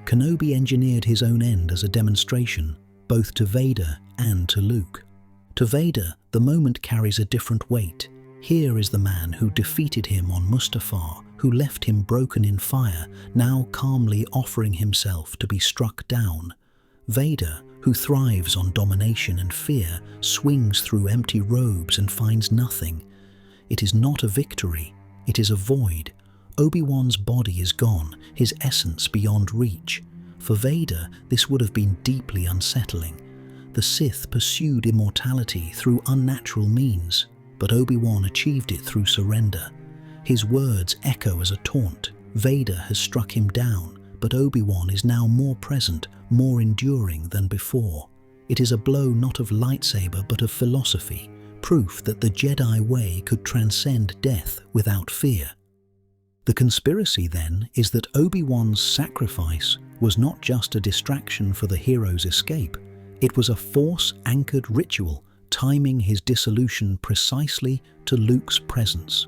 Kenobi engineered his own end as a demonstration, both to Vader and to Luke. To Vader, the moment carries a different weight. Here is the man who defeated him on Mustafar, who left him broken in fire, now calmly offering himself to be struck down. Vader, who thrives on domination and fear, swings through empty robes and finds nothing. It is not a victory, it is a void. Obi-Wan's body is gone, his essence beyond reach. For Vader, this would have been deeply unsettling. The Sith pursued immortality through unnatural means, but Obi-Wan achieved it through surrender. His words echo as a taunt. Vader has struck him down, but Obi-Wan is now more present, more enduring than before. It is a blow not of lightsaber but of philosophy, proof that the Jedi way could transcend death without fear. The conspiracy, then, is that Obi-Wan's sacrifice was not just a distraction for the hero's escape. It was a force-anchored ritual, timing his dissolution precisely to Luke's presence.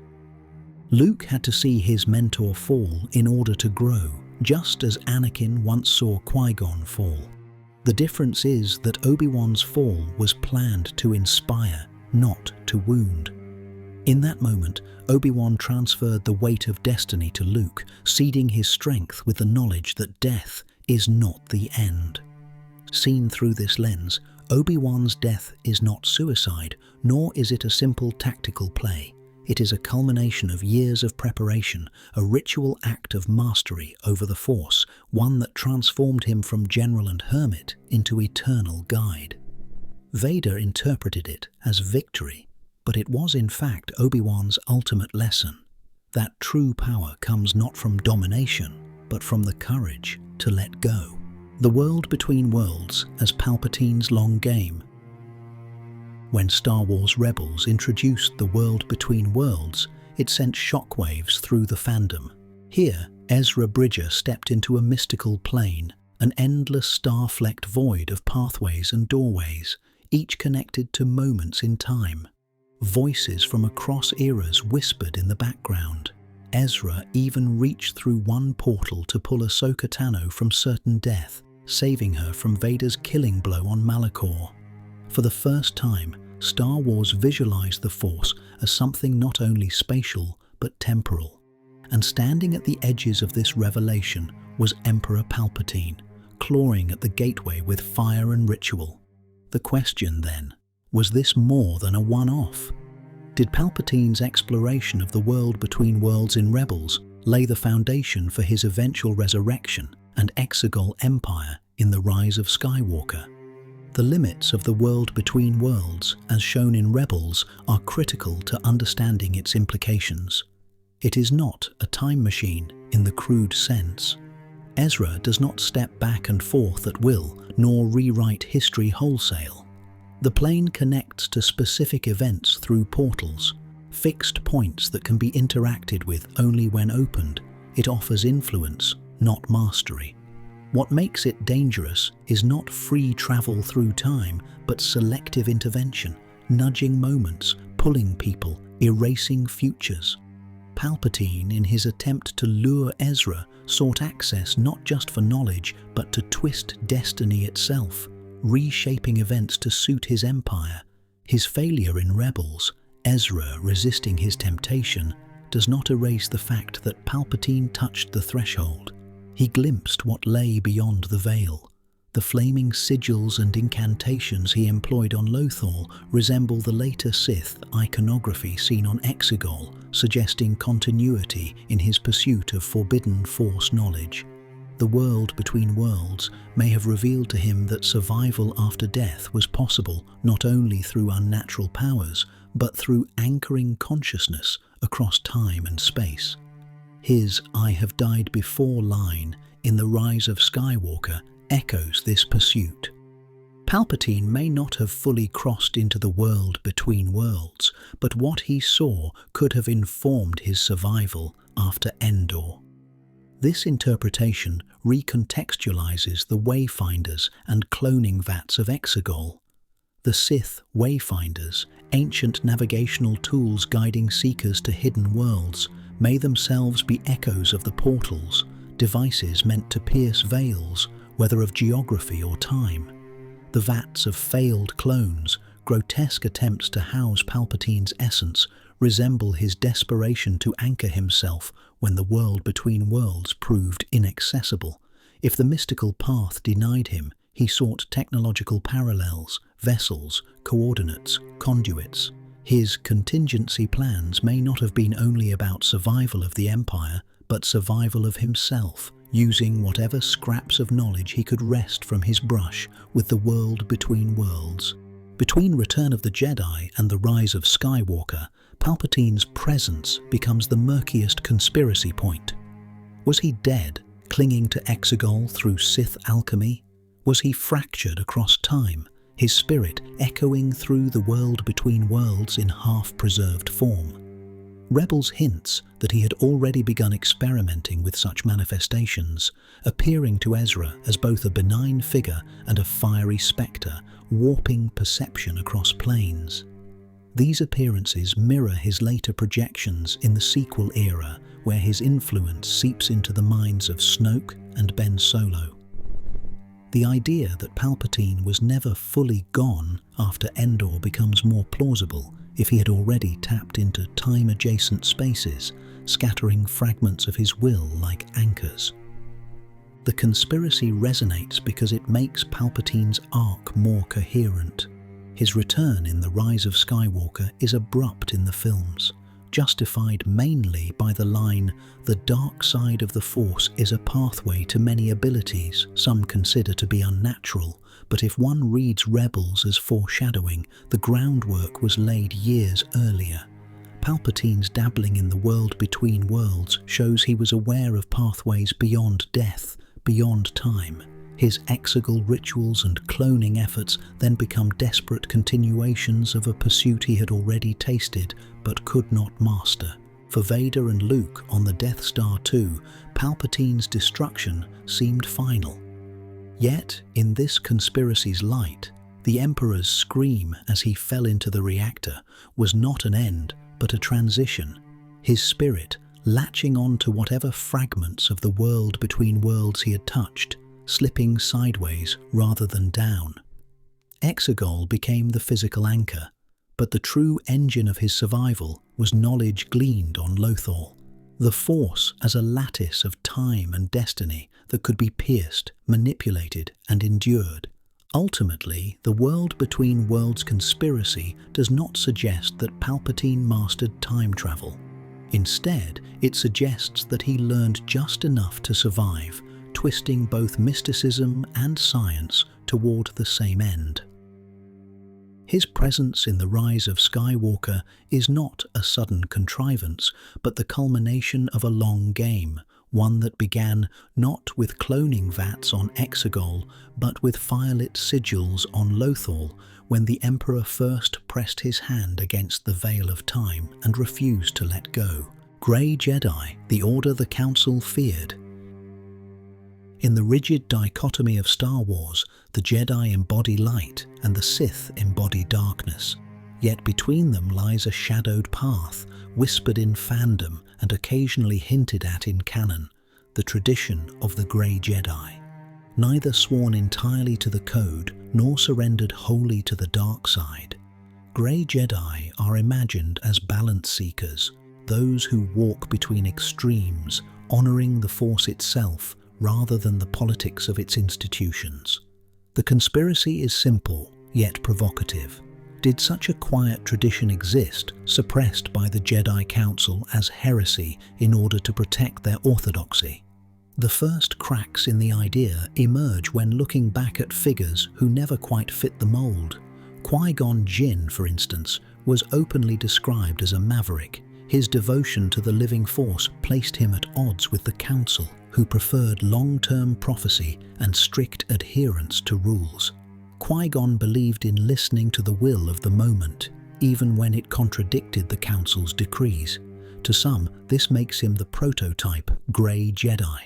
Luke had to see his mentor fall in order to grow, just as Anakin once saw Qui-Gon fall. The difference is that Obi-Wan's fall was planned to inspire, not to wound. In that moment, Obi-Wan transferred the weight of destiny to Luke, seeding his strength with the knowledge that death is not the end. Seen through this lens, Obi-Wan's death is not suicide, nor is it a simple tactical play. It is a culmination of years of preparation, a ritual act of mastery over the Force, one that transformed him from general and hermit into eternal guide. Vader interpreted it as victory, but it was in fact Obi-Wan's ultimate lesson, that true power comes not from domination, but from the courage to let go. The world between worlds as Palpatine's long game. When Star Wars Rebels introduced the world between worlds, it sent shockwaves through the fandom. Here, Ezra Bridger stepped into a mystical plane, an endless star-flecked void of pathways and doorways, each connected to moments in time. Voices from across eras whispered in the background. Ezra even reached through one portal to pull Ahsoka Tano from certain death, saving her from Vader's killing blow on Malachor. For the first time, Star Wars visualized the Force as something not only spatial but temporal. And standing at the edges of this revelation was Emperor Palpatine, clawing at the gateway with fire and ritual. The question then, was this more than a one-off? Did Palpatine's exploration of the world between worlds in Rebels lay the foundation for his eventual resurrection and Exegol Empire in The Rise of Skywalker? The limits of the world between worlds, as shown in Rebels, are critical to understanding its implications. It is not a time machine in the crude sense. Ezra does not step back and forth at will, nor rewrite history wholesale. The plane connects to specific events through portals, fixed points that can be interacted with only when opened. It offers influence, not mastery. What makes it dangerous is not free travel through time, but selective intervention, nudging moments, pulling people, erasing futures. Palpatine, in his attempt to lure Ezra, sought access not just for knowledge, but to twist destiny itself, reshaping events to suit his empire. His failure in Rebels, Ezra resisting his temptation, does not erase the fact that Palpatine touched the threshold. He glimpsed what lay beyond the veil. The flaming sigils and incantations he employed on Lothal resemble the later Sith iconography seen on Exegol, suggesting continuity in his pursuit of forbidden Force knowledge. The world between worlds may have revealed to him that survival after death was possible not only through unnatural powers, but through anchoring consciousness across time and space. His "I have died before" line in The Rise of Skywalker echoes this pursuit. Palpatine may not have fully crossed into the world between worlds, but what he saw could have informed his survival after Endor. This interpretation recontextualizes the Wayfinders and cloning vats of Exegol. The Sith Wayfinders, ancient navigational tools guiding seekers to hidden worlds, may themselves be echoes of the portals, devices meant to pierce veils, whether of geography or time. The vats of failed clones, grotesque attempts to house Palpatine's essence, resemble his desperation to anchor himself when the world between worlds proved inaccessible. If the mystical path denied him, he sought technological parallels, vessels, coordinates, conduits. His contingency plans may not have been only about survival of the Empire, but survival of himself, using whatever scraps of knowledge he could wrest from his brush with the world between worlds. Between Return of the Jedi and the Rise of Skywalker, Palpatine's presence becomes the murkiest conspiracy point. Was he dead, clinging to Exegol through Sith alchemy? Was he fractured across time, his spirit echoing through the world between worlds in half-preserved form? Rebels hints that he had already begun experimenting with such manifestations, appearing to Ezra as both a benign figure and a fiery spectre, warping perception across planes. These appearances mirror his later projections in the sequel era, where his influence seeps into the minds of Snoke and Ben Solo. The idea that Palpatine was never fully gone after Endor becomes more plausible if he had already tapped into time-adjacent spaces, scattering fragments of his will like anchors. The conspiracy resonates because it makes Palpatine's arc more coherent. His return in The Rise of Skywalker is abrupt in the films, justified mainly by the line, "The dark side of the Force is a pathway to many abilities some consider to be unnatural," but if one reads Rebels as foreshadowing, the groundwork was laid years earlier. Palpatine's dabbling in the world between worlds shows he was aware of pathways beyond death, beyond time. His exegol rituals and cloning efforts then become desperate continuations of a pursuit he had already tasted but could not master. For Vader and Luke on the Death Star too, Palpatine's destruction seemed final. Yet, in this conspiracy's light, the Emperor's scream as he fell into the reactor was not an end, but a transition. His spirit, latching on to whatever fragments of the world between worlds he had touched, slipping sideways rather than down. Exegol became the physical anchor, but the true engine of his survival was knowledge gleaned on Lothal. The Force as a lattice of time and destiny that could be pierced, manipulated, and endured. Ultimately, the world between worlds conspiracy does not suggest that Palpatine mastered time travel. Instead, it suggests that he learned just enough to survive, twisting both mysticism and science toward the same end. His presence in The Rise of Skywalker is not a sudden contrivance, but the culmination of a long game, one that began not with cloning vats on Exegol, but with firelit sigils on Lothal, when the Emperor first pressed his hand against the veil of time and refused to let go. Grey Jedi, the order the Council feared. In the rigid dichotomy of Star Wars, the Jedi embody light and the Sith embody darkness. Yet between them lies a shadowed path, whispered in fandom and occasionally hinted at in canon, the tradition of the Grey Jedi. Neither sworn entirely to the code, nor surrendered wholly to the dark side. Grey Jedi are imagined as balance seekers, those who walk between extremes, honouring the Force itself rather than the politics of its institutions. The conspiracy is simple, yet provocative. Did such a quiet tradition exist, suppressed by the Jedi Council as heresy in order to protect their orthodoxy? The first cracks in the idea emerge when looking back at figures who never quite fit the mold. Qui-Gon Jinn, for instance, was openly described as a maverick. His devotion to the living Force placed him at odds with the Council, who preferred long-term prophecy and strict adherence to rules. Qui-Gon believed in listening to the will of the moment, even when it contradicted the Council's decrees. To some, this makes him the prototype Grey Jedi.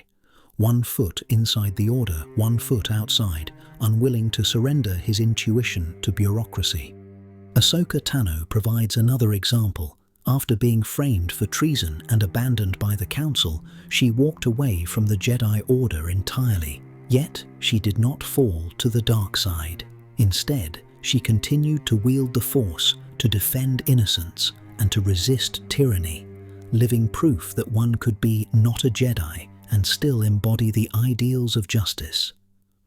1 foot inside the Order, 1 foot outside, unwilling to surrender his intuition to bureaucracy. Ahsoka Tano provides another example. After being framed for treason and abandoned by the Council, she walked away from the Jedi Order entirely. Yet, she did not fall to the dark side. Instead, she continued to wield the Force, to defend innocence, and to resist tyranny, living proof that one could be not a Jedi and still embody the ideals of justice.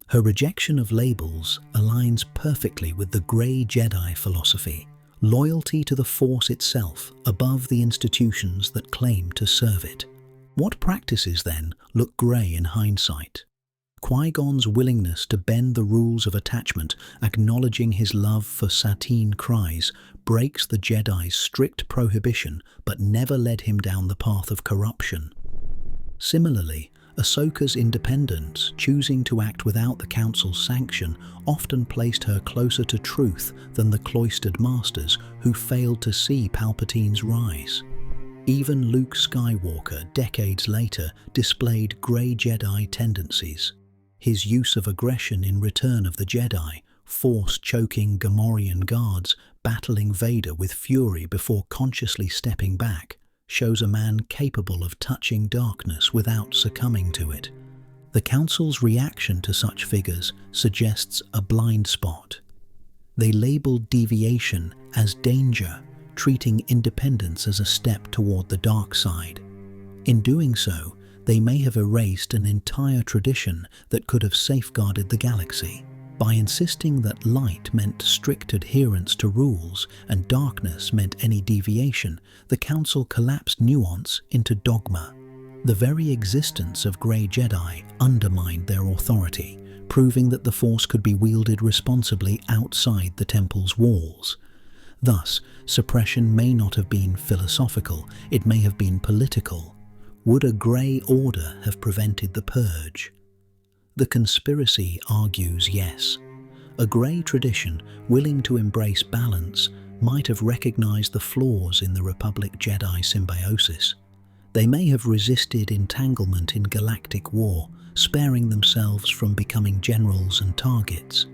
Her rejection of labels aligns perfectly with the Grey Jedi philosophy, loyalty to the Force itself above the institutions that claim to serve it. What practices, then, look grey in hindsight? Qui-Gon's willingness to bend the rules of attachment, acknowledging his love for Satine Kryze, breaks the Jedi's strict prohibition but never led him down the path of corruption. Similarly, Ahsoka's independence, choosing to act without the Council's sanction, often placed her closer to truth than the cloistered masters who failed to see Palpatine's rise. Even Luke Skywalker, decades later, displayed Grey Jedi tendencies. His use of aggression in Return of the Jedi, force-choking Gamorrean guards, battling Vader with fury before consciously stepping back, shows a man capable of touching darkness without succumbing to it. The Council's reaction to such figures suggests a blind spot. They labeled deviation as danger, treating independence as a step toward the dark side. In doing so, they may have erased an entire tradition that could have safeguarded the galaxy. By insisting that light meant strict adherence to rules and darkness meant any deviation, the Council collapsed nuance into dogma. The very existence of Grey Jedi undermined their authority, proving that the Force could be wielded responsibly outside the Temple's walls. Thus, suppression may not have been philosophical, it may have been political. Would a Grey Order have prevented the purge? The conspiracy argues yes. A Grey tradition, willing to embrace balance, might have recognized the flaws in the Republic Jedi symbiosis. They may have resisted entanglement in galactic war, sparing themselves from becoming generals and targets.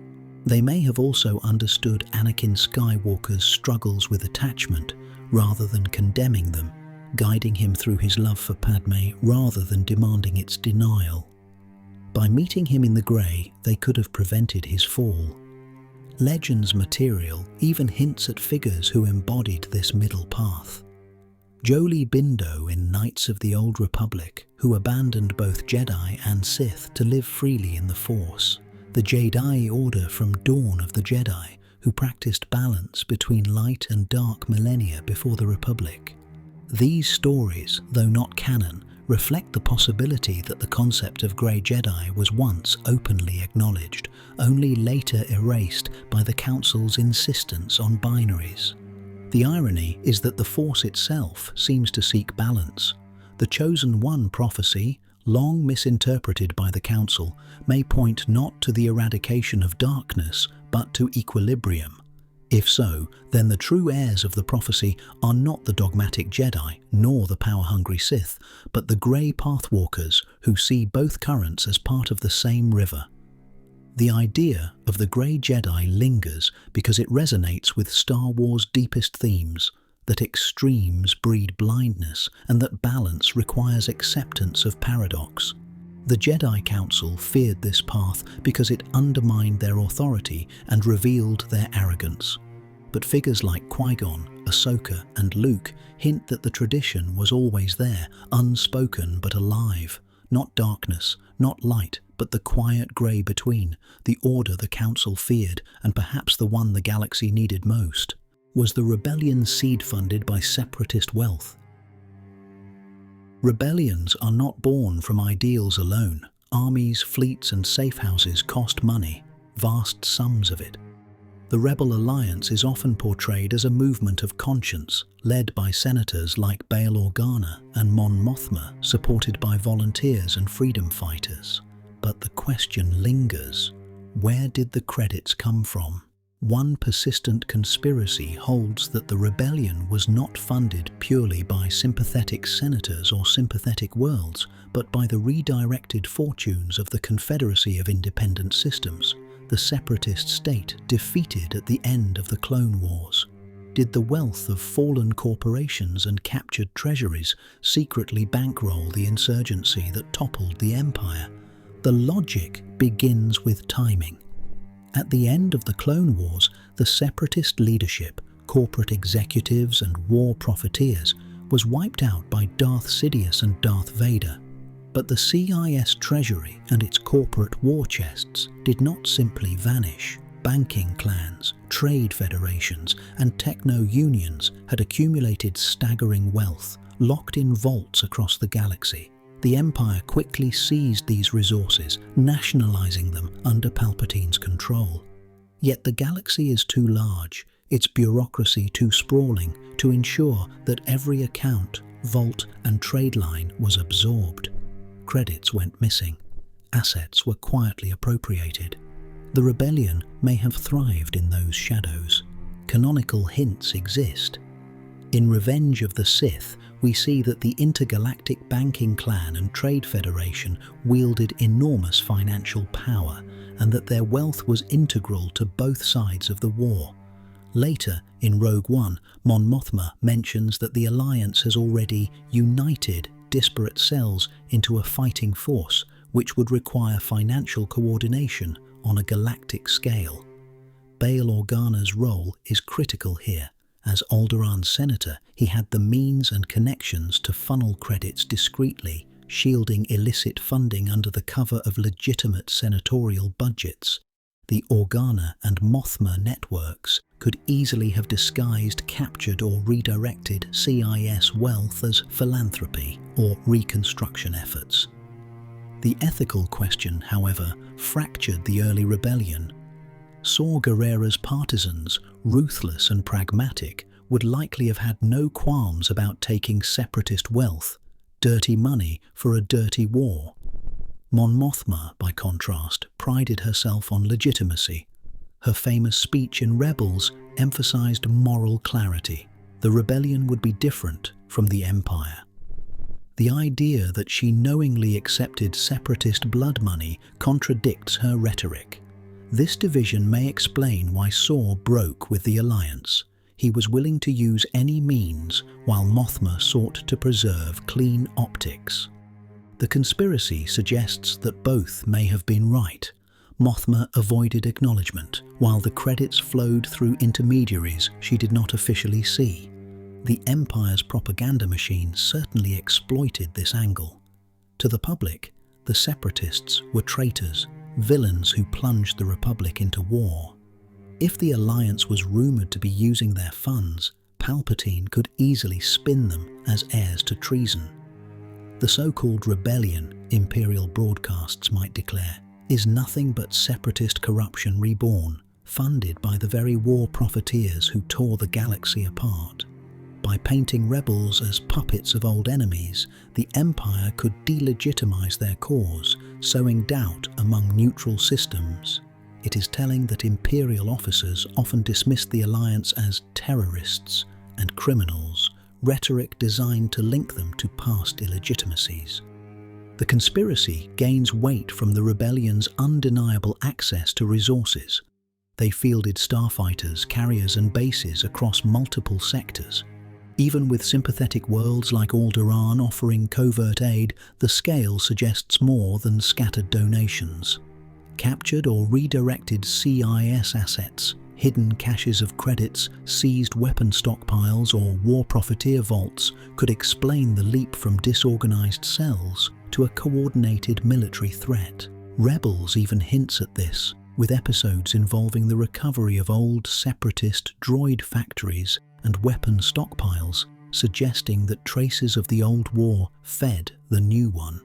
They may have also understood Anakin Skywalker's struggles with attachment rather than condemning them, guiding him through his love for Padme rather than demanding its denial. By meeting him in the Grey, they could have prevented his fall. Legends material even hints at figures who embodied this middle path. Jolee Bindo in Knights of the Old Republic, who abandoned both Jedi and Sith to live freely in the Force. The Jedi Order from Dawn of the Jedi, who practiced balance between light and dark millennia before the Republic. These stories, though not canon, reflect the possibility that the concept of Grey Jedi was once openly acknowledged, only later erased by the Council's insistence on binaries. The irony is that the Force itself seems to seek balance. The Chosen One prophecy, long misinterpreted by the Council, may point not to the eradication of darkness, but to equilibrium. If so, then the true heirs of the prophecy are not the dogmatic Jedi, nor the power-hungry Sith, but the Grey Pathwalkers who see both currents as part of the same river. The idea of the Grey Jedi lingers because it resonates with Star Wars' deepest themes, that extremes breed blindness and that balance requires acceptance of paradox. The Jedi Council feared this path because it undermined their authority and revealed their arrogance. But figures like Qui-Gon, Ahsoka, and Luke hint that the tradition was always there, unspoken but alive. Not darkness, not light, but the quiet grey between, the order the Council feared, and perhaps the one the galaxy needed most. Was the rebellion seed-funded by separatist wealth? Rebellions are not born from ideals alone. Armies, fleets, and safe houses cost money, vast sums of it. The Rebel Alliance is often portrayed as a movement of conscience, led by senators like Bail Organa and Mon Mothma, supported by volunteers and freedom fighters. But the question lingers: where did the credits come from? One persistent conspiracy holds that the rebellion was not funded purely by sympathetic senators or sympathetic worlds, but by the redirected fortunes of the Confederacy of Independent Systems, the separatist state defeated at the end of the Clone Wars? Did the wealth of fallen corporations and captured treasuries secretly bankroll the insurgency that toppled the empire? The logic begins with timing. At the end of the Clone Wars, the separatist leadership, corporate executives and war profiteers was wiped out by Darth Sidious and Darth Vader. But the CIS treasury and its corporate war chests did not simply vanish. Banking clans, trade federations, and techno-unions had accumulated staggering wealth, locked in vaults across the galaxy. The Empire quickly seized these resources, nationalizing them under Palpatine's control. Yet the galaxy is too large, its bureaucracy too sprawling, to ensure that every account, vault, and trade line was absorbed. Credits went missing. Assets were quietly appropriated. The rebellion may have thrived in those shadows. Canonical hints exist. In Revenge of the Sith, we see that the intergalactic banking clan and trade federation wielded enormous financial power, and that their wealth was integral to both sides of the war. Later, in Rogue One, Mon Mothma mentions that the Alliance has already united disparate cells into a fighting force, which would require financial coordination on a galactic scale. Bail Organa's role is critical here. As Alderaan's senator, he had the means and connections to funnel credits discreetly, shielding illicit funding under the cover of legitimate senatorial budgets. The Organa and Mothma networks could easily have disguised captured or redirected CIS wealth as philanthropy or reconstruction efforts. The ethical question, however, fractured the early rebellion. Saw Gerrera's partisans, ruthless and pragmatic, would likely have had no qualms about taking separatist wealth, dirty money for a dirty war. Mon Mothma, by contrast, prided herself on legitimacy. Her famous speech in Rebels emphasized moral clarity. The rebellion would be different from the Empire. The idea that she knowingly accepted separatist blood money contradicts her rhetoric. This division may explain why Saw broke with the Alliance. He was willing to use any means, while Mothma sought to preserve clean optics. The conspiracy suggests that both may have been right. Mothma avoided acknowledgement, while the credits flowed through intermediaries she did not officially see. The Empire's propaganda machine certainly exploited this angle. To the public, the separatists were traitors, villains who plunged the Republic into war. If the Alliance was rumored to be using their funds, Palpatine could easily spin them as heirs to treason. The so-called rebellion, Imperial broadcasts might declare, is nothing but separatist corruption reborn, funded by the very war profiteers who tore the galaxy apart. By painting rebels as puppets of old enemies, the Empire could delegitimize their cause, sowing doubt among neutral systems. It is telling that Imperial officers often dismissed the Alliance as terrorists and criminals, rhetoric designed to link them to past illegitimacies. The conspiracy gains weight from the rebellion's undeniable access to resources. They fielded starfighters, carriers and bases across multiple sectors. Even with sympathetic worlds like Alderaan offering covert aid, the scale suggests more than scattered donations. Captured or redirected CIS assets, hidden caches of credits, seized weapon stockpiles or war profiteer vaults could explain the leap from disorganized cells to a coordinated military threat. Rebels even hints at this, with episodes involving the recovery of old separatist droid factories and weapon stockpiles, suggesting that traces of the old war fed the new one.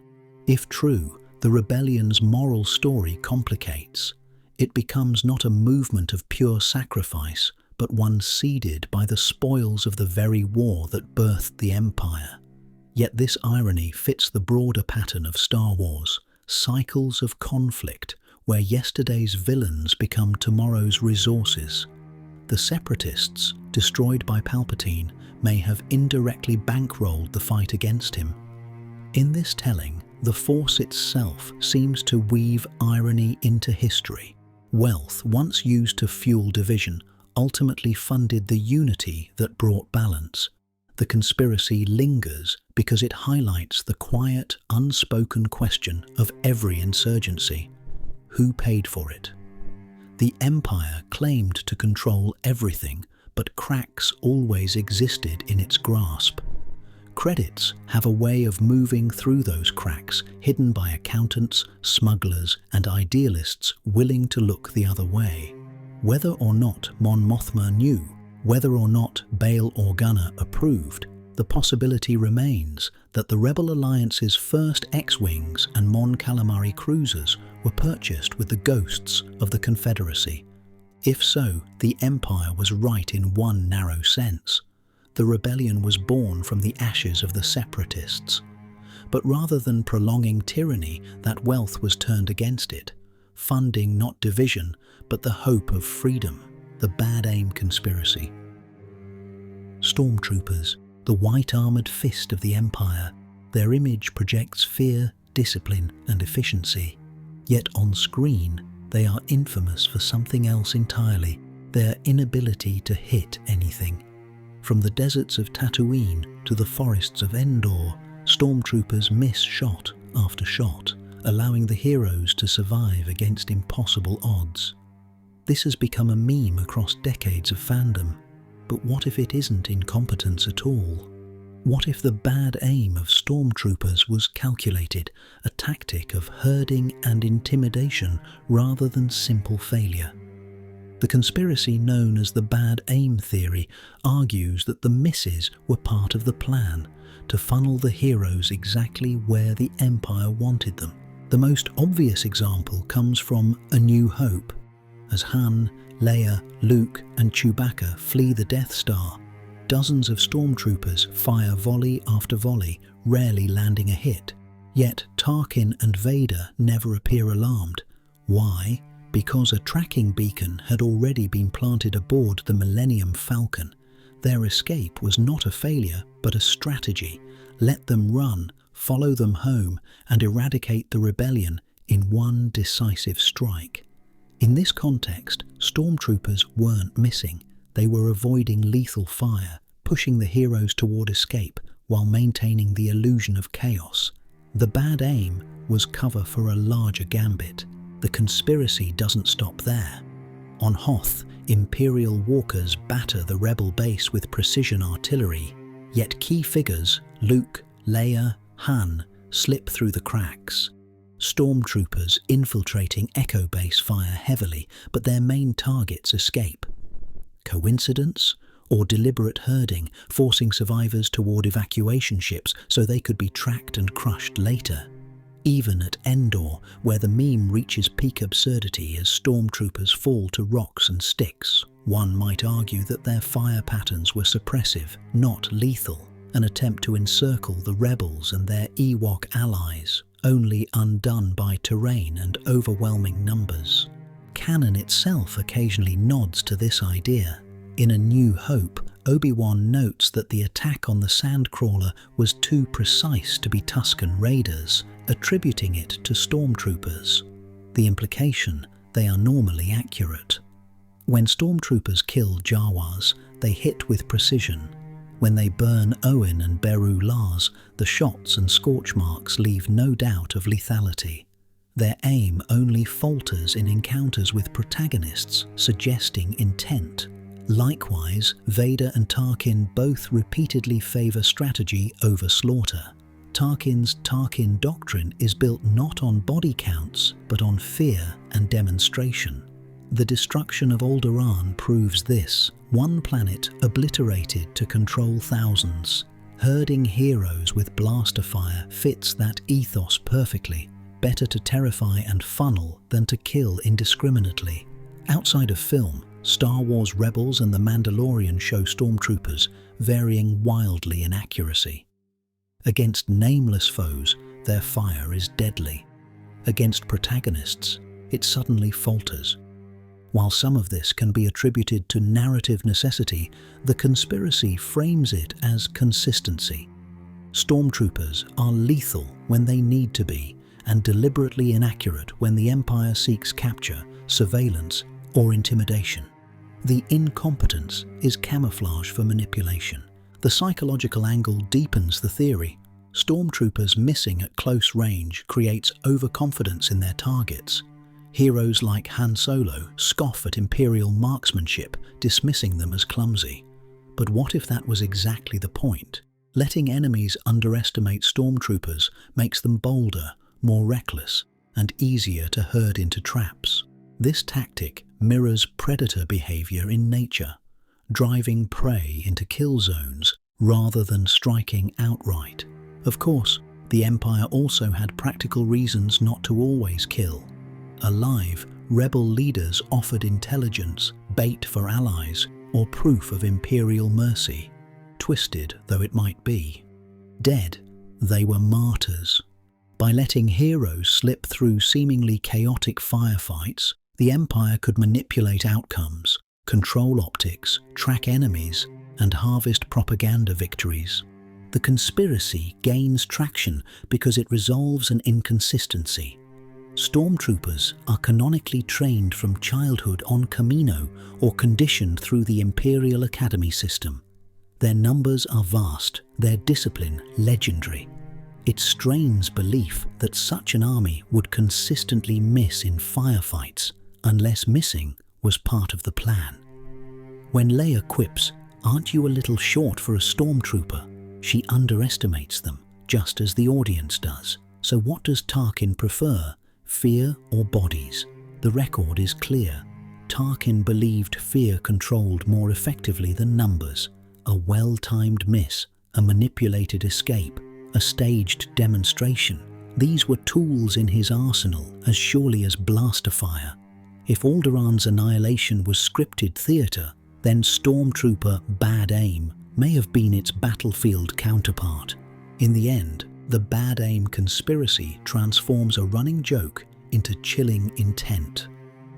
If true, the rebellion's moral story complicates. It becomes not a movement of pure sacrifice, but one seeded by the spoils of the very war that birthed the Empire. Yet this irony fits the broader pattern of Star Wars, cycles of conflict, where yesterday's villains become tomorrow's resources. The Separatists, destroyed by Palpatine, may have indirectly bankrolled the fight against him. In this telling, the Force itself seems to weave irony into history. Wealth, once used to fuel division, ultimately funded the unity that brought balance. The conspiracy lingers because it highlights the quiet, unspoken question of every insurgency: who paid for it? The empire claimed to control everything, but cracks always existed in its grasp. Credits have a way of moving through those cracks, hidden by accountants, smugglers, and idealists willing to look the other way. Whether or not Mon Mothma knew, whether or not Bail Organa approved, the possibility remains that the Rebel Alliance's first X-Wings and Mon Calamari cruisers were purchased with the ghosts of the Confederacy. If so, the Empire was right in one narrow sense. The rebellion was born from the ashes of the separatists. But rather than prolonging tyranny, that wealth was turned against it, funding not division, but the hope of freedom, the Bad Aim conspiracy. Stormtroopers, the white-armored fist of the Empire, their image projects fear, discipline, and efficiency. Yet on screen, they are infamous for something else entirely: their inability to hit anything. From the deserts of Tatooine to the forests of Endor, stormtroopers miss shot after shot, allowing the heroes to survive against impossible odds. This has become a meme across decades of fandom. But what if it isn't incompetence at all? What if the bad aim of stormtroopers was calculated, a tactic of herding and intimidation rather than simple failure? The conspiracy known as the bad aim theory argues that the misses were part of the plan to funnel the heroes exactly where the Empire wanted them. The most obvious example comes from A New Hope. As Han, Leia, Luke, and Chewbacca flee the Death Star, dozens of stormtroopers fire volley after volley, rarely landing a hit. Yet Tarkin and Vader never appear alarmed. Why? Because a tracking beacon had already been planted aboard the Millennium Falcon. Their escape was not a failure, but a strategy. Let them run, follow them home, and eradicate the rebellion in one decisive strike. In this context, stormtroopers weren't missing. They were avoiding lethal fire, pushing the heroes toward escape while maintaining the illusion of chaos. The bad aim was cover for a larger gambit. The conspiracy doesn't stop there. On Hoth, Imperial walkers batter the rebel base with precision artillery, yet key figures, Luke, Leia, Han, slip through the cracks. Stormtroopers infiltrating Echo Base fire heavily, but their main targets escape. Coincidence? Or deliberate herding, forcing survivors toward evacuation ships so they could be tracked and crushed later? Even at Endor, where the meme reaches peak absurdity as stormtroopers fall to rocks and sticks, one might argue that their fire patterns were suppressive, not lethal, an attempt to encircle the rebels and their Ewok allies, only undone by terrain and overwhelming numbers. Canon itself occasionally nods to this idea. In A New Hope, Obi-Wan notes that the attack on the Sandcrawler was too precise to be Tusken Raiders, attributing it to stormtroopers. The implication: they are normally accurate. When stormtroopers kill Jawas, they hit with precision. When they burn Owen and Beru Lars, the shots and scorch marks leave no doubt of lethality. Their aim only falters in encounters with protagonists, suggesting intent. Likewise, Vader and Tarkin both repeatedly favor strategy over slaughter. Tarkin's Tarkin doctrine is built not on body counts, but on fear and demonstration. The destruction of Alderaan proves this. One planet obliterated to control thousands. Herding heroes with blaster fire fits that ethos perfectly. Better to terrify and funnel than to kill indiscriminately. Outside of film, Star Wars Rebels and The Mandalorian show stormtroopers varying wildly in accuracy. Against nameless foes, their fire is deadly. Against protagonists, it suddenly falters. While some of this can be attributed to narrative necessity, the conspiracy frames it as consistency. Stormtroopers are lethal when they need to be, and deliberately inaccurate when the Empire seeks capture, surveillance, or intimidation. The incompetence is camouflage for manipulation. The psychological angle deepens the theory. Stormtroopers missing at close range creates overconfidence in their targets. Heroes like Han Solo scoff at Imperial marksmanship, dismissing them as clumsy. But what if that was exactly the point? Letting enemies underestimate stormtroopers makes them bolder, more reckless, and easier to herd into traps. This tactic mirrors predator behavior in nature, driving prey into kill zones rather than striking outright. Of course, the Empire also had practical reasons not to always kill. Alive, rebel leaders offered intelligence, bait for allies, or proof of Imperial mercy, twisted though it might be. Dead, they were martyrs. By letting heroes slip through seemingly chaotic firefights, the Empire could manipulate outcomes, control optics, track enemies, and harvest propaganda victories. The conspiracy gains traction because it resolves an inconsistency. Stormtroopers are canonically trained from childhood on Kamino or conditioned through the Imperial Academy system. Their numbers are vast, their discipline legendary. It strains belief that such an army would consistently miss in firefights, unless missing was part of the plan. When Leia quips, "Aren't you a little short for a stormtrooper?" she underestimates them, just as the audience does. So what does Tarkin prefer, fear or bodies? The record is clear. Tarkin believed fear controlled more effectively than numbers. A well-timed miss, a manipulated escape, a staged demonstration. These were tools in his arsenal as surely as blaster fire. If Alderaan's annihilation was scripted theatre, then Stormtrooper Bad Aim may have been its battlefield counterpart. In the end, the Bad Aim conspiracy transforms a running joke into chilling intent.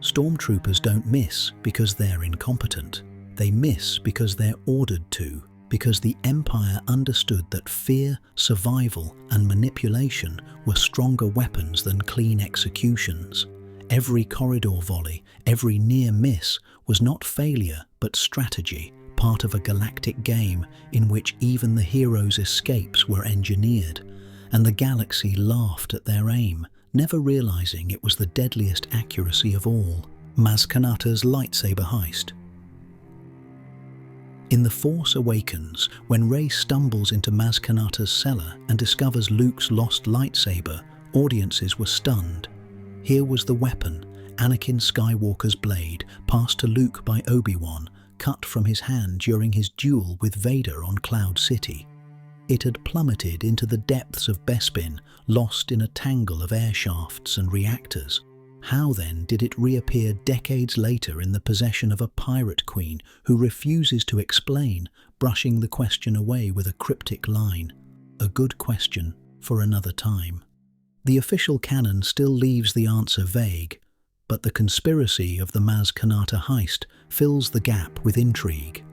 Stormtroopers don't miss because they're incompetent. They miss because they're ordered to, because the Empire understood that fear, survival, and manipulation were stronger weapons than clean executions. Every corridor volley, every near miss was not failure but strategy, part of a galactic game in which even the heroes' escapes were engineered, and the galaxy laughed at their aim, never realizing it was the deadliest accuracy of all. Maz Kanata's lightsaber heist. In The Force Awakens, when Rey stumbles into Maz Kanata's cellar and discovers Luke's lost lightsaber, audiences were stunned. Here was the weapon, Anakin Skywalker's blade, passed to Luke by Obi-Wan, cut from his hand during his duel with Vader on Cloud City. It had plummeted into the depths of Bespin, lost in a tangle of air shafts and reactors. How then did it reappear decades later in the possession of a pirate queen who refuses to explain, brushing the question away with a cryptic line? A good question for another time. The official canon still leaves the answer vague, but the conspiracy of the Maz Kanata heist fills the gap with intrigue.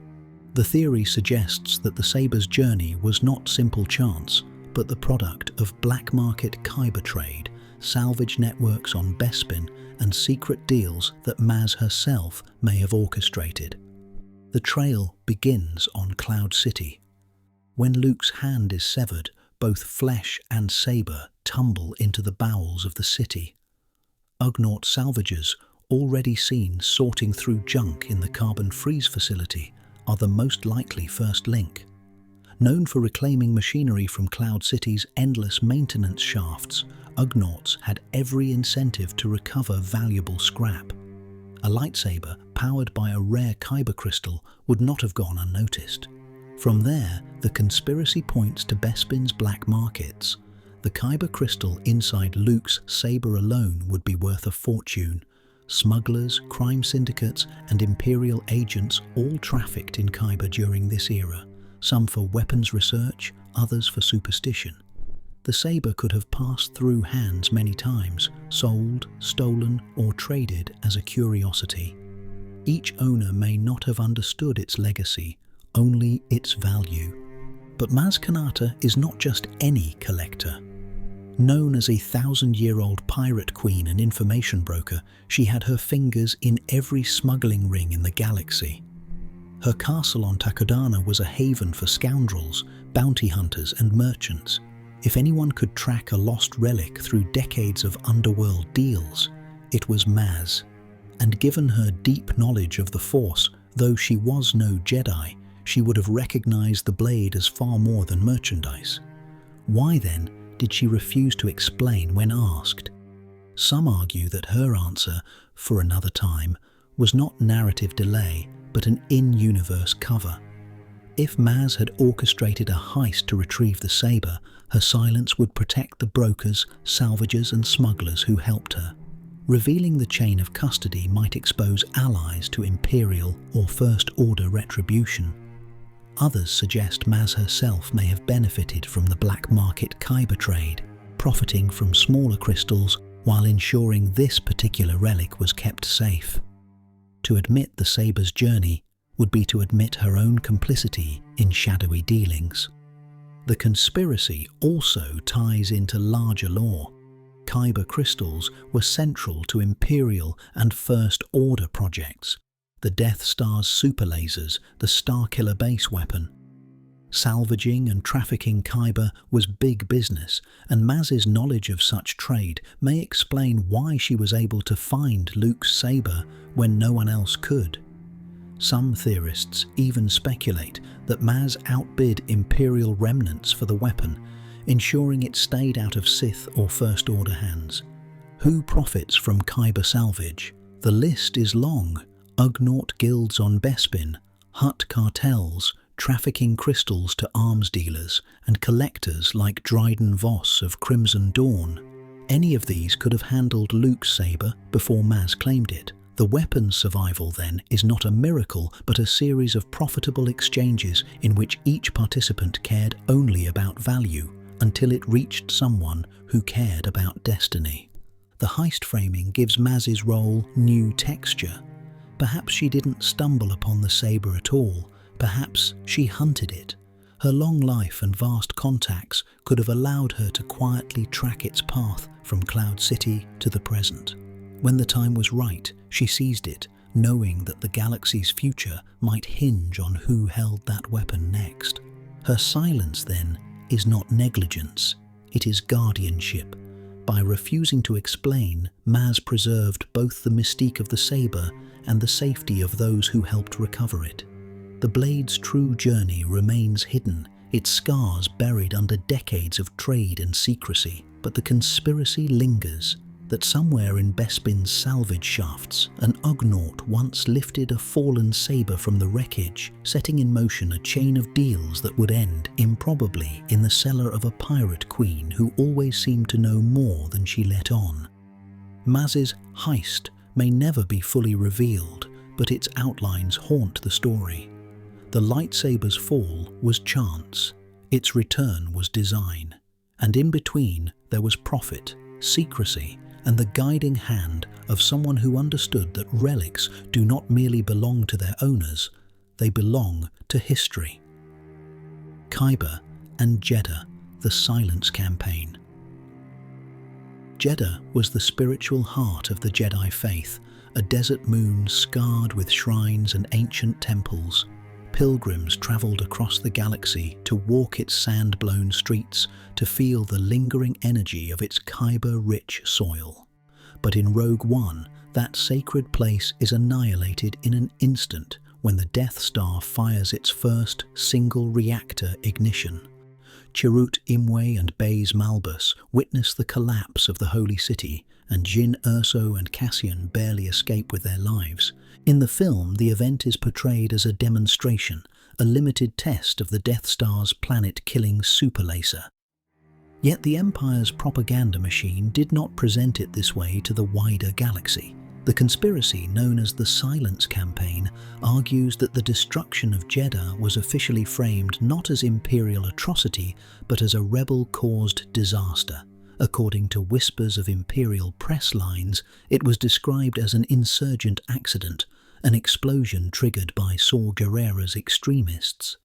The theory suggests that the saber's journey was not simple chance, but the product of black market kyber trade, salvage networks on Bespin, and secret deals that Maz herself may have orchestrated. The trail begins on Cloud City. When Luke's hand is severed, both flesh and saber tumble into the bowels of the city. Ugnaught salvagers, already seen sorting through junk in the carbon freeze facility, are the most likely first link. Known for reclaiming machinery from Cloud City's endless maintenance shafts, Ugnaughts had every incentive to recover valuable scrap. A lightsaber powered by a rare kyber crystal would not have gone unnoticed. From there, the conspiracy points to Bespin's black markets. The kyber crystal inside Luke's saber alone would be worth a fortune. Smugglers, crime syndicates, and Imperial agents all trafficked in kyber during this era, some for weapons research, others for superstition. The saber could have passed through hands many times, sold, stolen, or traded as a curiosity. Each owner may not have understood its legacy, only its value. But Maz Kanata is not just any collector. Known as a 1,000-year-old pirate queen and information broker, she had her fingers in every smuggling ring in the galaxy. Her castle on Takodana was a haven for scoundrels, bounty hunters, and merchants. If anyone could track a lost relic through decades of underworld deals, it was Maz. And given her deep knowledge of the Force, though she was no Jedi, she would have recognized the blade as far more than merchandise. Why then did she refuse to explain when asked? Some argue that her answer, for another time, was not narrative delay, but an in-universe cover. If Maz had orchestrated a heist to retrieve the saber, her silence would protect the brokers, salvagers, and smugglers who helped her. Revealing the chain of custody might expose allies to Imperial or First Order retribution. Others suggest Maz herself may have benefited from the black market kyber trade, profiting from smaller crystals while ensuring this particular relic was kept safe. To admit the saber's journey would be to admit her own complicity in shadowy dealings. The conspiracy also ties into larger lore. Kyber crystals were central to Imperial and First Order projects. The Death Star's super lasers, the Starkiller base weapon. Salvaging and trafficking kyber was big business, and Maz's knowledge of such trade may explain why she was able to find Luke's saber when no one else could. Some theorists even speculate that Maz outbid Imperial remnants for the weapon, ensuring it stayed out of Sith or First Order hands. Who profits from kyber salvage? The list is long. Ugnaught guilds on Bespin, Hutt cartels, trafficking crystals to arms dealers, and collectors like Dryden Voss of Crimson Dawn. Any of these could have handled Luke's saber before Maz claimed it. The weapon's survival, then, is not a miracle, but a series of profitable exchanges in which each participant cared only about value until it reached someone who cared about destiny. The heist framing gives Maz's role new texture. Perhaps she didn't stumble upon the saber at all. Perhaps she hunted it. Her long life and vast contacts could have allowed her to quietly track its path from Cloud City to the present. When the time was right, she seized it, knowing that the galaxy's future might hinge on who held that weapon next. Her silence, then, is not negligence, it is guardianship. By refusing to explain, Maz preserved both the mystique of the saber and the safety of those who helped recover it. The blade's true journey remains hidden, its scars buried under decades of trade and secrecy, but the conspiracy lingers that somewhere in Bespin's salvage shafts, an Ugnaught once lifted a fallen saber from the wreckage, setting in motion a chain of deals that would end, improbably, in the cellar of a pirate queen who always seemed to know more than she let on. Maz's heist may never be fully revealed, but its outlines haunt the story. The lightsaber's fall was chance, its return was design, and in between there was profit, secrecy, and the guiding hand of someone who understood that relics do not merely belong to their owners, they belong to history. Kyber and Jedha, the Silence Campaign. Jedha was the spiritual heart of the Jedi faith, a desert moon scarred with shrines and ancient temples. Pilgrims traveled across the galaxy to walk its sand-blown streets, to feel the lingering energy of its kyber-rich soil. But in Rogue One, that sacred place is annihilated in an instant when the Death Star fires its first single-reactor ignition. Chirrut Imwe and Baze Malbus witness the collapse of the Holy City, and Jyn Erso and Cassian barely escape with their lives. In the film, the event is portrayed as a demonstration, a limited test of the Death Star's planet-killing superlaser. Yet the Empire's propaganda machine did not present it this way to the wider galaxy. The conspiracy, known as the Silence Campaign, argues that the destruction of Jedha was officially framed not as imperial atrocity, but as a rebel-caused disaster. According to whispers of imperial press lines, it was described as an insurgent accident, an explosion triggered by Saw Gerrera's extremists.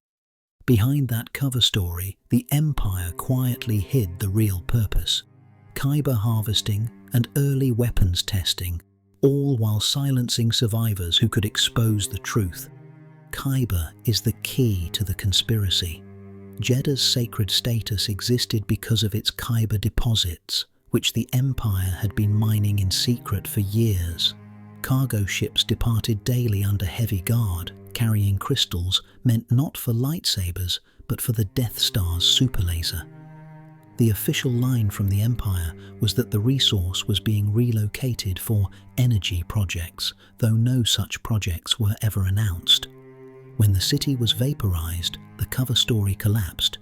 Behind that cover story, the Empire quietly hid the real purpose. kyber harvesting, and early weapons testing, all while silencing survivors who could expose the truth. Kyber is the key to the conspiracy. Jeddah's sacred status existed because of its kyber deposits, which the Empire had been mining in secret for years. Cargo ships departed daily under heavy guard, carrying crystals meant not for lightsabers, but for the Death Star's superlaser. The official line from the Empire was that the resource was being relocated for energy projects, though no such projects were ever announced. When the city was vaporized, the cover story collapsed,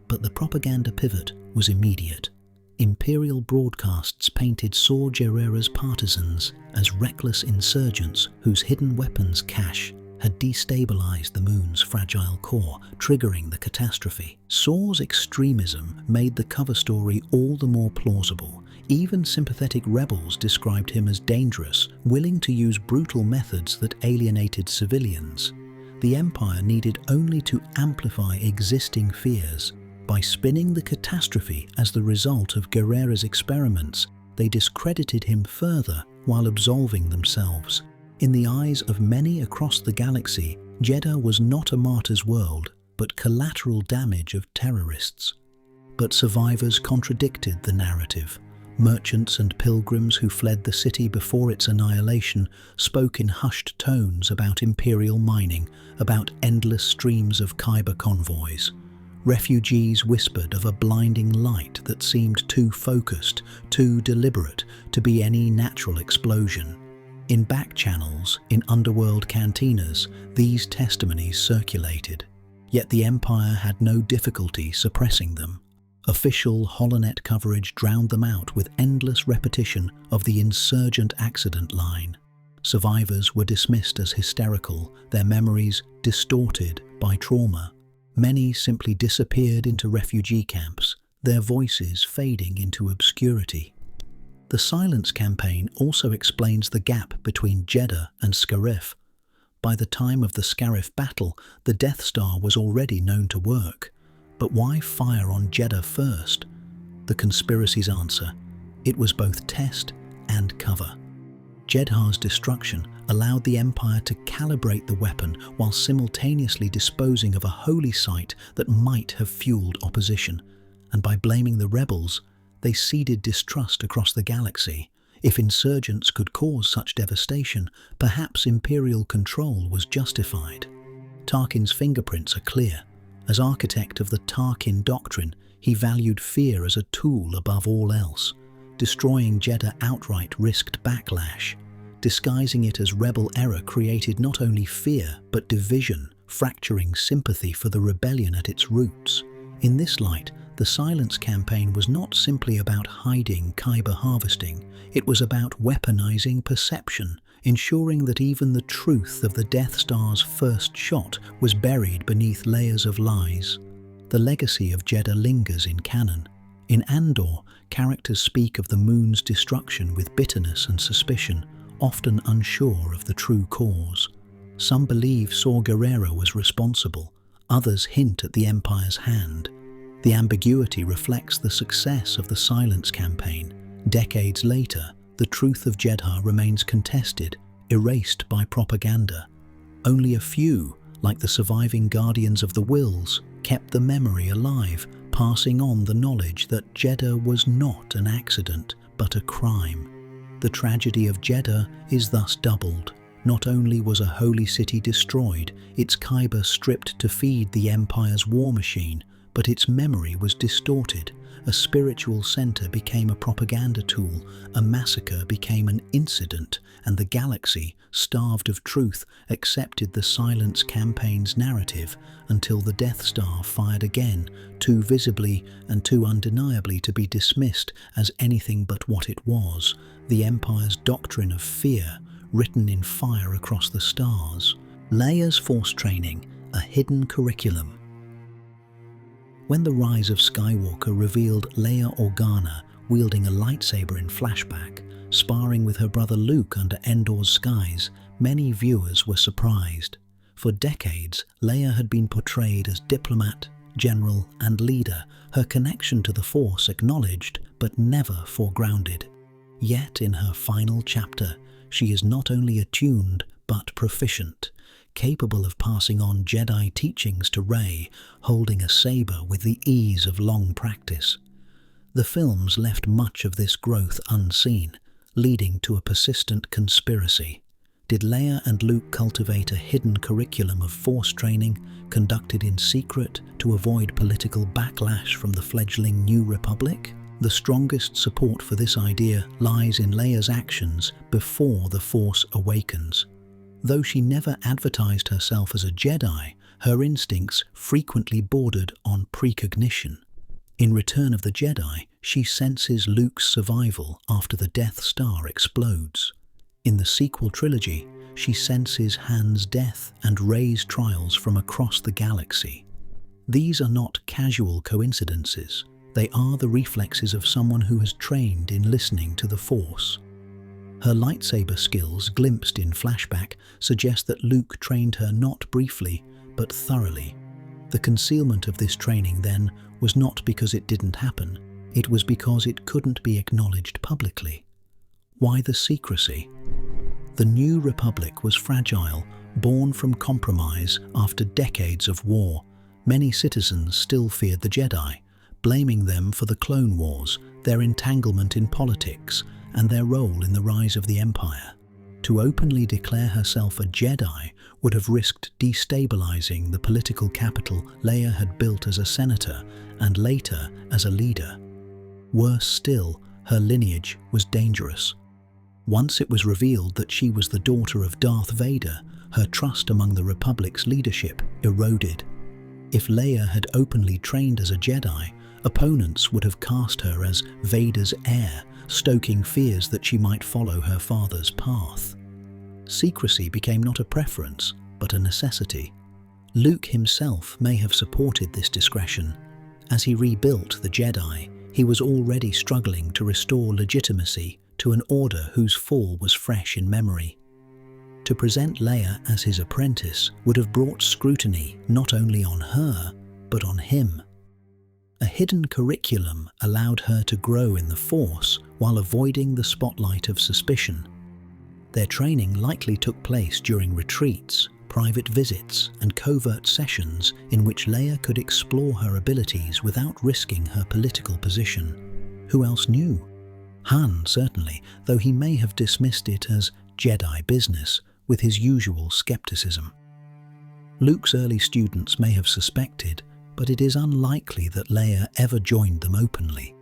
but the propaganda pivot was immediate. Imperial broadcasts painted Saw Gerrera's partisans as reckless insurgents whose hidden weapons cache had destabilized the moon's fragile core, triggering the catastrophe. Saw's extremism made the cover story all the more plausible. Even sympathetic rebels described him as dangerous, willing to use brutal methods that alienated civilians. The Empire needed only to amplify existing fears. By spinning the catastrophe as the result of Gerrera's experiments, they discredited him further while absolving themselves. In the eyes of many across the galaxy, Jeddah was not a martyr's world, but collateral damage of terrorists. But survivors contradicted the narrative. Merchants and pilgrims who fled the city before its annihilation spoke in hushed tones about imperial mining, about endless streams of kyber convoys. Refugees whispered of a blinding light that seemed too focused, too deliberate to be any natural explosion. In back channels, in underworld cantinas, these testimonies circulated. Yet the Empire had no difficulty suppressing them. Official holonet coverage drowned them out with endless repetition of the insurgent accident line. Survivors were dismissed as hysterical, their memories distorted by trauma. Many simply disappeared into refugee camps, their voices fading into obscurity. The Silence campaign also explains the gap between Jeddah and Scarif. By the time of the Scarif battle, the Death Star was already known to work. But why fire on Jeddah first? The conspiracy's answer: it was both test and cover. Jeddah's destruction allowed the Empire to calibrate the weapon while simultaneously disposing of a holy site that might have fueled opposition. And by blaming the rebels, they seeded distrust across the galaxy. If insurgents could cause such devastation, perhaps Imperial control was justified. Tarkin's fingerprints are clear. As architect of the Tarkin Doctrine, he valued fear as a tool above all else. Destroying Jeddah outright risked backlash. Disguising it as rebel error created not only fear, but division, fracturing sympathy for the rebellion at its roots. In this light, the Silence campaign was not simply about hiding kyber harvesting. It was about weaponizing perception, ensuring that even the truth of the Death Star's first shot was buried beneath layers of lies. The legacy of Jeddah lingers in canon. In Andor, characters speak of the moon's destruction with bitterness and suspicion, often unsure of the true cause. Some believe Saw Gerrera was responsible, others hint at the Empire's hand. The ambiguity reflects the success of the Silence campaign. Decades later, the truth of Jeddah remains contested, erased by propaganda. Only a few, like the surviving Guardians of the Wills, kept the memory alive, passing on the knowledge that Jeddah was not an accident, but a crime. The tragedy of Jeddah is thus doubled. Not only was a holy city destroyed, its kyber stripped to feed the Empire's war machine, but its memory was distorted. A spiritual center became a propaganda tool, a massacre became an incident, and the galaxy, starved of truth, accepted the Silence campaign's narrative until the Death Star fired again, too visibly and too undeniably to be dismissed as anything but what it was: the Empire's doctrine of fear, written in fire across the stars. Leia's force training, a hidden curriculum. When The Rise of Skywalker revealed Leia Organa wielding a lightsaber in flashback, sparring with her brother Luke under Endor's skies, many viewers were surprised. For decades, Leia had been portrayed as diplomat, general, and leader, her connection to the Force acknowledged, but never foregrounded. Yet in her final chapter, she is not only attuned but proficient, capable of passing on Jedi teachings to Rey, holding a saber with the ease of long practice. The films left much of this growth unseen, leading to a persistent conspiracy. Did Leia and Luke cultivate a hidden curriculum of Force training conducted in secret to avoid political backlash from the fledgling New Republic? The strongest support for this idea lies in Leia's actions before the Force awakens. Though she never advertised herself as a Jedi, her instincts frequently bordered on precognition. In Return of the Jedi, she senses Luke's survival after the Death Star explodes. In the sequel trilogy, she senses Han's death and Rey's trials from across the galaxy. These are not casual coincidences. They are the reflexes of someone who has trained in listening to the Force. Her lightsaber skills, glimpsed in flashback, suggest that Luke trained her not briefly, but thoroughly. The concealment of this training, then, was not because it didn't happen. It was because it couldn't be acknowledged publicly. Why the secrecy? The New Republic was fragile, born from compromise after decades of war. Many citizens still feared the Jedi, blaming them for the Clone Wars, their entanglement in politics, and their role in the rise of the Empire. To openly declare herself a Jedi would have risked destabilizing the political capital Leia had built as a senator and later as a leader. Worse still, her lineage was dangerous. Once it was revealed that she was the daughter of Darth Vader, her trust among the Republic's leadership eroded. If Leia had openly trained as a Jedi, opponents would have cast her as Vader's heir, stoking fears that she might follow her father's path. Secrecy became not a preference, but a necessity. Luke himself may have supported this discretion. As he rebuilt the Jedi, he was already struggling to restore legitimacy to an order whose fall was fresh in memory. To present Leia as his apprentice would have brought scrutiny not only on her, but on him. A hidden curriculum allowed her to grow in the Force while avoiding the spotlight of suspicion. Their training likely took place during retreats, private visits, and covert sessions in which Leia could explore her abilities without risking her political position. Who else knew? Han, certainly, though he may have dismissed it as Jedi business with his usual skepticism. Luke's early students may have suspected, but it is unlikely that Leia ever joined them openly.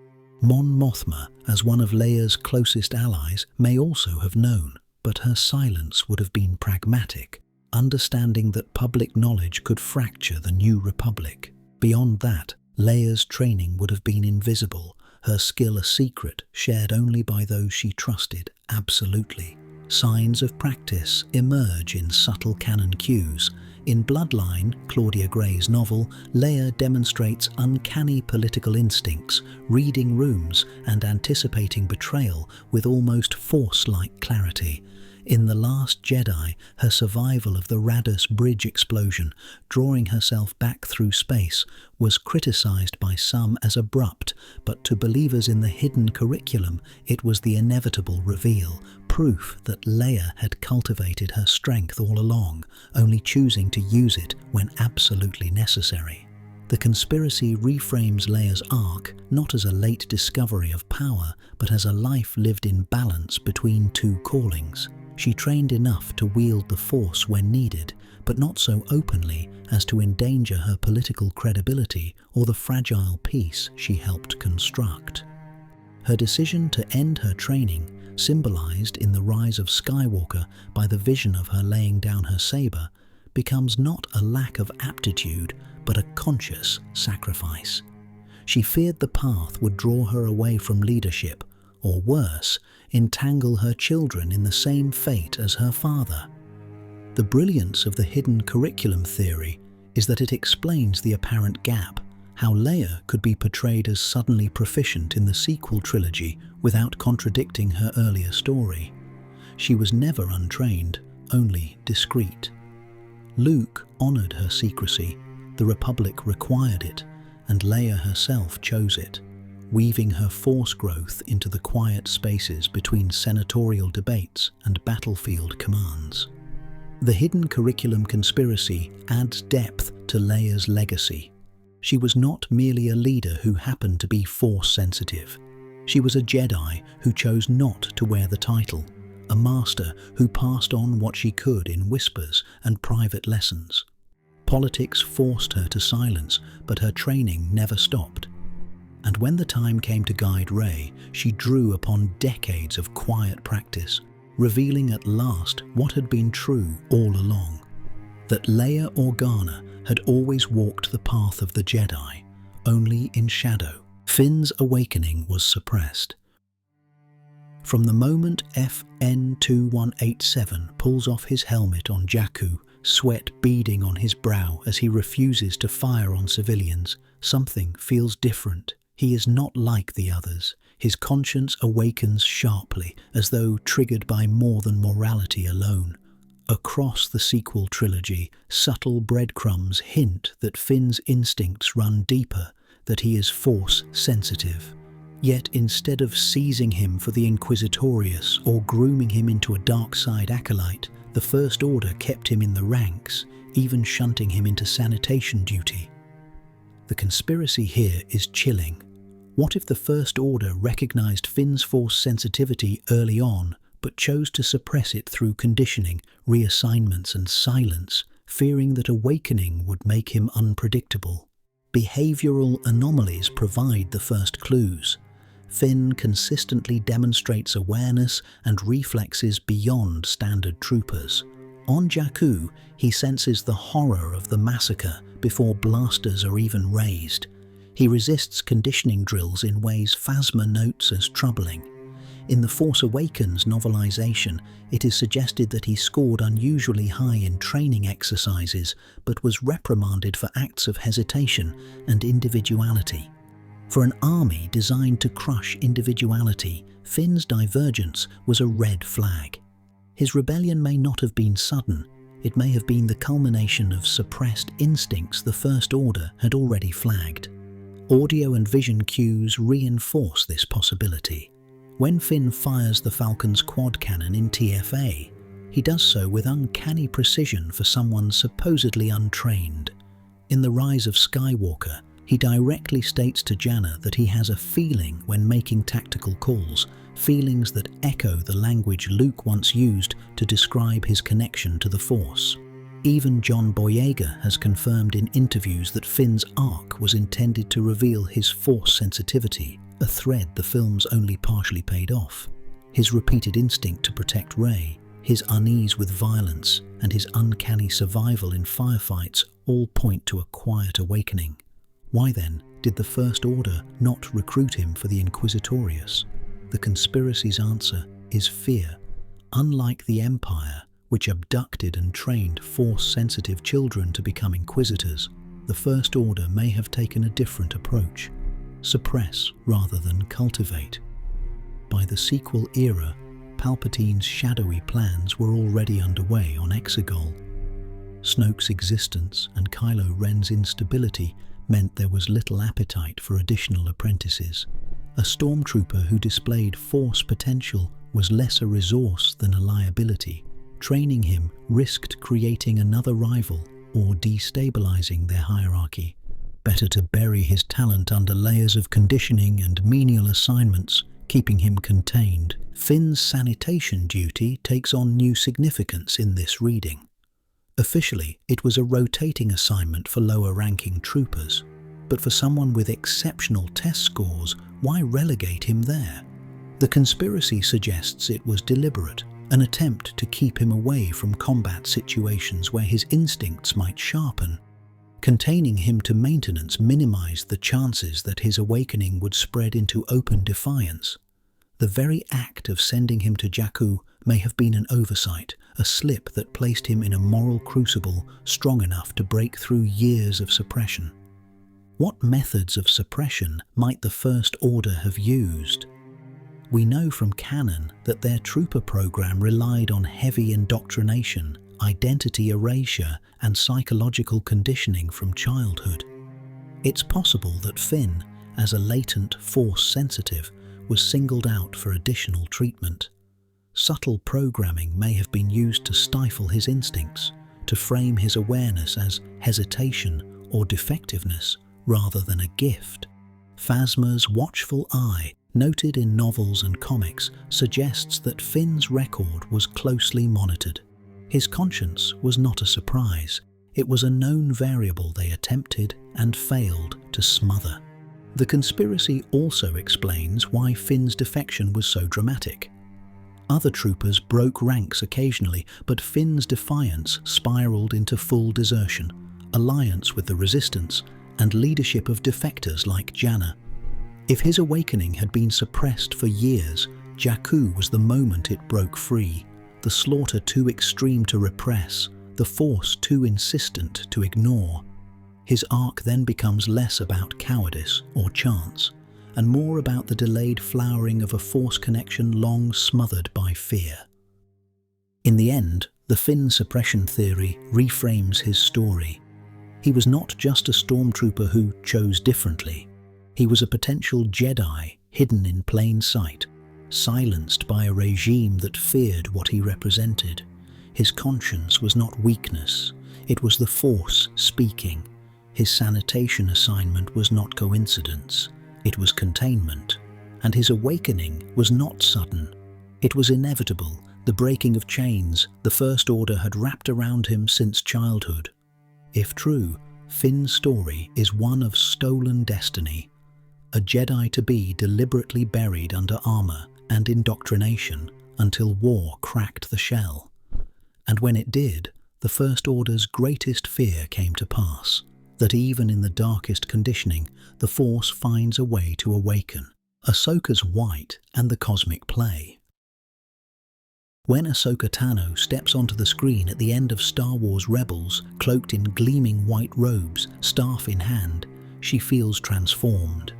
Mon Mothma, as one of Leia's closest allies, may also have known, but her silence would have been pragmatic, understanding that public knowledge could fracture the New Republic. Beyond that, Leia's training would have been invisible, her skill a secret shared only by those she trusted absolutely. Signs of practice emerge in subtle canon cues. In Bloodline, Claudia Gray's novel, Leia demonstrates uncanny political instincts, reading rooms and anticipating betrayal with almost Force-like clarity. In The Last Jedi, her survival of the Raddus Bridge explosion, drawing herself back through space, was criticized by some as abrupt, but to believers in the hidden curriculum, it was the inevitable reveal, proof that Leia had cultivated her strength all along, only choosing to use it when absolutely necessary. The conspiracy reframes Leia's arc not as a late discovery of power, but as a life lived in balance between two callings. She trained enough to wield the Force when needed, but not so openly as to endanger her political credibility or the fragile peace she helped construct. Her decision to end her training, symbolized in the rise of Skywalker by the vision of her laying down her saber, becomes not a lack of aptitude, but a conscious sacrifice. She feared the path would draw her away from leadership, or worse, entangle her children in the same fate as her father. The brilliance of the hidden curriculum theory is that it explains the apparent gap, how Leia could be portrayed as suddenly proficient in the sequel trilogy without contradicting her earlier story. She was never untrained, only discreet. Luke honored her secrecy, the Republic required it, and Leia herself chose it. weaving her force growth into the quiet spaces between senatorial debates and battlefield commands. The hidden curriculum conspiracy adds depth to Leia's legacy. She was not merely a leader who happened to be force-sensitive. She was a Jedi who chose not to wear the title, a master who passed on what she could in whispers and private lessons. Politics forced her to silence, but her training never stopped. And when the time came to guide Rey, she drew upon decades of quiet practice, revealing at last what had been true all along: that Leia Organa had always walked the path of the Jedi, only in shadow. Finn's awakening was suppressed. From the moment FN-2187 pulls off his helmet on Jakku, sweat beading on his brow as he refuses to fire on civilians, something feels different. He is not like the others. His conscience awakens sharply, as though triggered by more than morality alone. Across the sequel trilogy, subtle breadcrumbs hint that Finn's instincts run deeper, that he is force-sensitive. Yet instead of seizing him for the Inquisitorius or grooming him into a dark side acolyte, the First Order kept him in the ranks, even shunting him into sanitation duty. The conspiracy here is chilling. What if the First Order recognized Finn's force sensitivity early on, but chose to suppress it through conditioning, reassignments and silence, fearing that awakening would make him unpredictable? Behavioral anomalies provide the first clues. Finn consistently demonstrates awareness and reflexes beyond standard troopers. On Jakku, he senses the horror of the massacre before blasters are even raised. He resists conditioning drills in ways Phasma notes as troubling. In The Force Awakens novelization, it is suggested that he scored unusually high in training exercises, but was reprimanded for acts of hesitation and individuality. For an army designed to crush individuality, Finn's divergence was a red flag. His rebellion may not have been sudden. It may have been the culmination of suppressed instincts the First Order had already flagged. Audio and vision cues reinforce this possibility. When Finn fires the Falcon's quad cannon in TFA, he does so with uncanny precision for someone supposedly untrained. In The Rise of Skywalker, he directly states to Janna that he has a feeling when making tactical calls, feelings that echo the language Luke once used to describe his connection to the Force. Even John Boyega has confirmed in interviews that Finn's arc was intended to reveal his Force sensitivity, a thread the films only partially paid off. His repeated instinct to protect Rey, his unease with violence, and his uncanny survival in firefights all point to a quiet awakening. Why then did the First Order not recruit him for the Inquisitorius? The conspiracy's answer is fear. Unlike the Empire, which abducted and trained Force-sensitive children to become Inquisitors, the First Order may have taken a different approach: suppress rather than cultivate. By the sequel era, Palpatine's shadowy plans were already underway on Exegol. Snoke's existence and Kylo Ren's instability meant there was little appetite for additional apprentices. A stormtrooper who displayed Force potential was less a resource than a liability. Training him risked creating another rival or destabilizing their hierarchy. Better to bury his talent under layers of conditioning and menial assignments, keeping him contained. Finn's sanitation duty takes on new significance in this reading. Officially, it was a rotating assignment for lower-ranking troopers, but for someone with exceptional test scores, why relegate him there? The conspiracy suggests it was deliberate, an attempt to keep him away from combat situations where his instincts might sharpen. Containing him to maintenance minimized the chances that his awakening would spread into open defiance. The very act of sending him to Jakku may have been an oversight, a slip that placed him in a moral crucible strong enough to break through years of suppression. What methods of suppression might the First Order have used? We know from canon that their trooper program relied on heavy indoctrination, identity erasure, and psychological conditioning from childhood. It's possible that Finn, as a latent force sensitive, was singled out for additional treatment. Subtle programming may have been used to stifle his instincts, to frame his awareness as hesitation or defectiveness rather than a gift. Phasma's watchful eye, noted in novels and comics, suggests that Finn's record was closely monitored. His conscience was not a surprise. It was a known variable they attempted and failed to smother. The conspiracy also explains why Finn's defection was so dramatic. Other troopers broke ranks occasionally, but Finn's defiance spiraled into full desertion, alliance with the resistance, and leadership of defectors like Janna. If his awakening had been suppressed for years, Jakku was the moment it broke free, the slaughter too extreme to repress, the force too insistent to ignore. His arc then becomes less about cowardice or chance, and more about the delayed flowering of a force connection long smothered by fear. In the end, the Finn suppression theory reframes his story. He was not just a stormtrooper who chose differently. He was a potential Jedi hidden in plain sight, silenced by a regime that feared what he represented. His conscience was not weakness, it was the Force speaking. His sanitation assignment was not coincidence, it was containment. And his awakening was not sudden. It was inevitable, the breaking of chains the First Order had wrapped around him since childhood. If true, Finn's story is one of stolen destiny, a Jedi-to-be deliberately buried under armor and indoctrination until war cracked the shell. And when it did, the First Order's greatest fear came to pass, that even in the darkest conditioning, the Force finds a way to awaken. Ahsoka's white and the cosmic play. When Ahsoka Tano steps onto the screen at the end of Star Wars Rebels, cloaked in gleaming white robes, staff in hand, she feels transformed.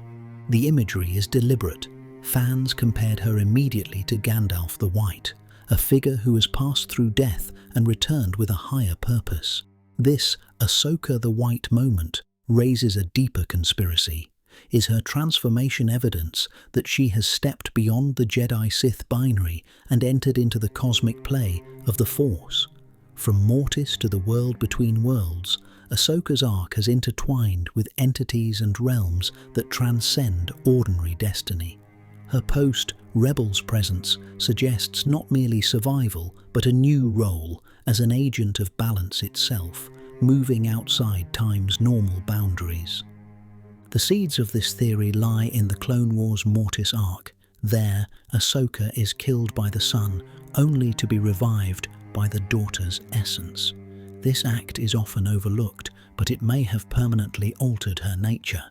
The imagery is deliberate. Fans compared her immediately to Gandalf the White, a figure who has passed through death and returned with a higher purpose. This Ahsoka the White moment raises a deeper conspiracy. Is her transformation evidence that she has stepped beyond the Jedi-Sith binary and entered into the cosmic play of the Force? From Mortis to the world between worlds, Ahsoka's arc has intertwined with entities and realms that transcend ordinary destiny. Her post-Rebels presence suggests not merely survival, but a new role as an agent of balance itself, moving outside time's normal boundaries. The seeds of this theory lie in the Clone Wars Mortis arc. There, Ahsoka is killed by the son, only to be revived by the daughter's essence. This act is often overlooked, but it may have permanently altered her nature.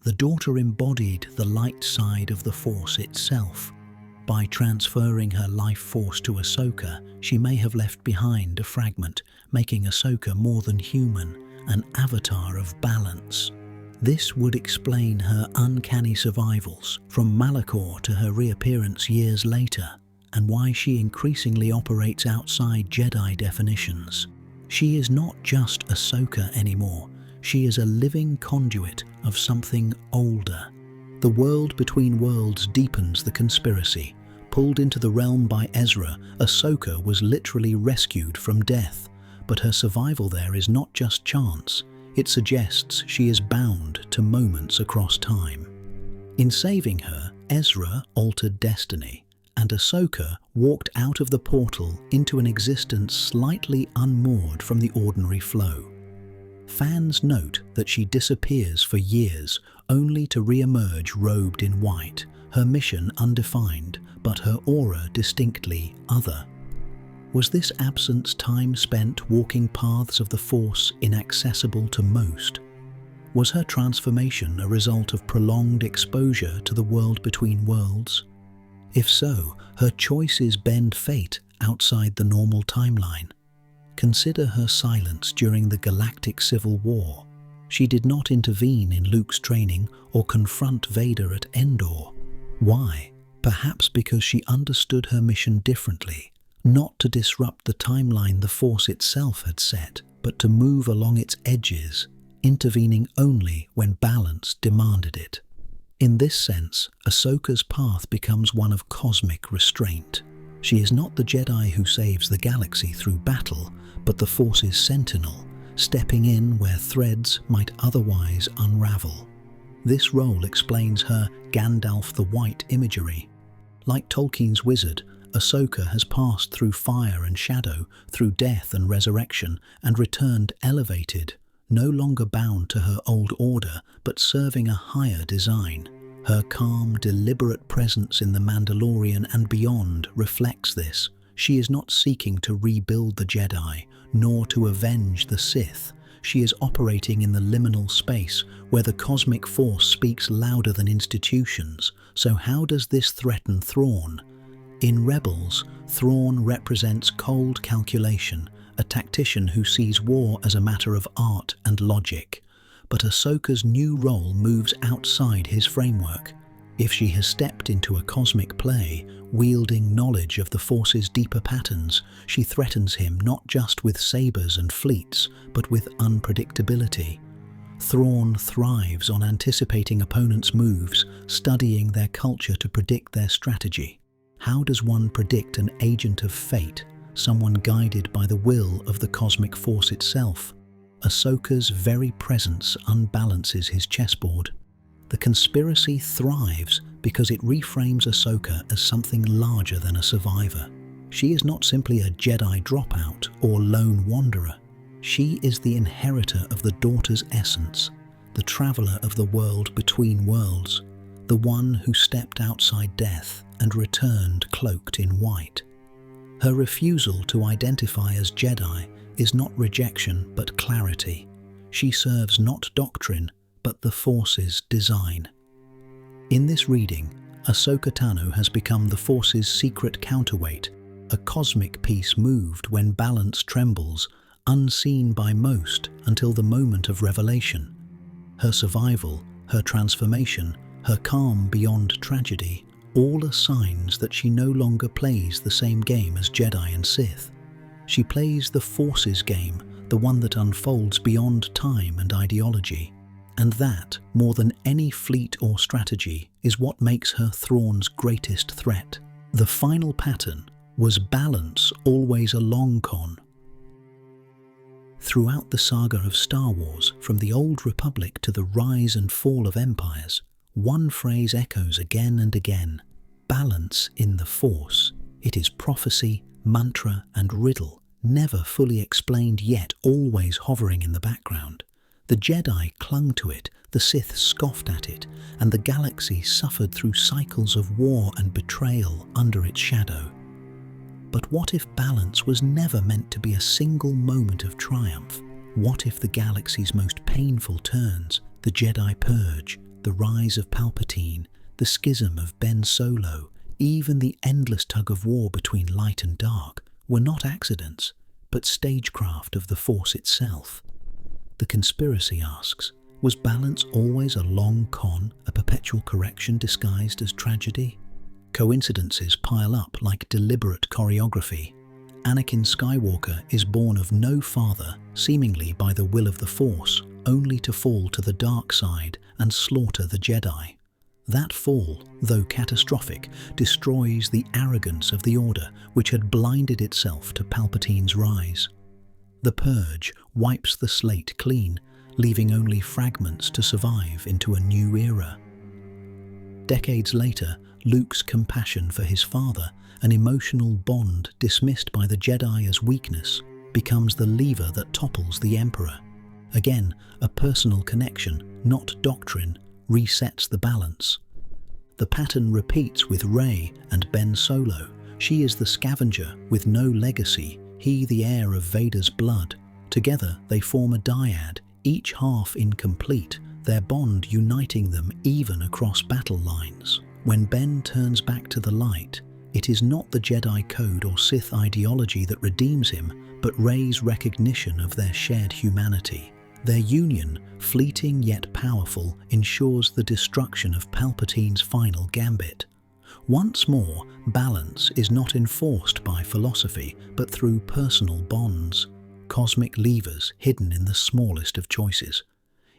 The daughter embodied the light side of the Force itself. By transferring her life force to Ahsoka, she may have left behind a fragment, making Ahsoka more than human, an avatar of balance. This would explain her uncanny survivals, from Malachor to her reappearance years later, and why she increasingly operates outside Jedi definitions. She is not just Ahsoka anymore, she is a living conduit of something older. The world between worlds deepens the conspiracy. Pulled into the realm by Ezra, Ahsoka was literally rescued from death, but her survival there is not just chance. It suggests she is bound to moments across time. In saving her, Ezra altered destiny, and Ahsoka walked out of the portal into an existence slightly unmoored from the ordinary flow. Fans note that she disappears for years, only to re-emerge robed in white, her mission undefined, but her aura distinctly other. Was this absence time spent walking paths of the Force inaccessible to most? Was her transformation a result of prolonged exposure to the world between worlds? If so, her choices bend fate outside the normal timeline. Consider her silence during the Galactic Civil War. She did not intervene in Luke's training or confront Vader at Endor. Why? Perhaps because she understood her mission differently. Not to disrupt the timeline the Force itself had set, but to move along its edges, intervening only when balance demanded it. In this sense, Ahsoka's path becomes one of cosmic restraint. She is not the Jedi who saves the galaxy through battle, but the Force's sentinel, stepping in where threads might otherwise unravel. This role explains her Gandalf the White imagery. Like Tolkien's wizard, Ahsoka has passed through fire and shadow, through death and resurrection, and returned elevated, no longer bound to her old order, but serving a higher design. Her calm, deliberate presence in The Mandalorian and beyond reflects this. She is not seeking to rebuild the Jedi, nor to avenge the Sith. She is operating in the liminal space, where the cosmic force speaks louder than institutions. So how does this threaten Thrawn? In Rebels, Thrawn represents cold calculation, a tactician who sees war as a matter of art and logic. But Ahsoka's new role moves outside his framework. If she has stepped into a cosmic play, wielding knowledge of the Force's deeper patterns, she threatens him not just with sabers and fleets, but with unpredictability. Thrawn thrives on anticipating opponents' moves, studying their culture to predict their strategy. How does one predict an agent of fate, someone guided by the will of the cosmic force itself? Ahsoka's very presence unbalances his chessboard. The conspiracy thrives because it reframes Ahsoka as something larger than a survivor. She is not simply a Jedi dropout or lone wanderer. She is the inheritor of the daughter's essence, the traveler of the world between worlds, the one who stepped outside death and returned cloaked in white. Her refusal to identify as Jedi is not rejection but clarity. She serves not doctrine, but the Force's design. In this reading, Ahsoka Tano has become the Force's secret counterweight, a cosmic piece moved when balance trembles, unseen by most until the moment of revelation. Her survival, her transformation, her calm beyond tragedy, all are signs that she no longer plays the same game as Jedi and Sith. She plays the Force's game, the one that unfolds beyond time and ideology. And that, more than any fleet or strategy, is what makes her Thrawn's greatest threat. The final pattern was balance always a long con. Throughout the saga of Star Wars, from the Old Republic to the rise and fall of empires, one phrase echoes again and again: balance in the Force. It is prophecy, mantra, and riddle, never fully explained yet always hovering in the background. The Jedi clung to it, the Sith scoffed at it, and the galaxy suffered through cycles of war and betrayal under its shadow. But what if balance was never meant to be a single moment of triumph? What if the galaxy's most painful turns, the Jedi Purge, the rise of Palpatine, the schism of Ben Solo, even the endless tug-of-war between light and dark, were not accidents, but stagecraft of the Force itself? The conspiracy asks, was balance always a long con, a perpetual correction disguised as tragedy? Coincidences pile up like deliberate choreography. Anakin Skywalker is born of no father, seemingly by the will of the Force, only to fall to the dark side and slaughter the Jedi. That fall, though catastrophic, destroys the arrogance of the Order, which had blinded itself to Palpatine's rise. The Purge wipes the slate clean, leaving only fragments to survive into a new era. Decades later, Luke's compassion for his father, an emotional bond dismissed by the Jedi as weakness, becomes the lever that topples the Emperor. Again, a personal connection, not doctrine, resets the balance. The pattern repeats with Rey and Ben Solo. She is the scavenger with no legacy, he the heir of Vader's blood. Together they form a dyad, each half incomplete, their bond uniting them even across battle lines. When Ben turns back to the light, it is not the Jedi Code or Sith ideology that redeems him, but Rey's recognition of their shared humanity. Their union, fleeting yet powerful, ensures the destruction of Palpatine's final gambit. Once more, balance is not enforced by philosophy, but through personal bonds, cosmic levers hidden in the smallest of choices.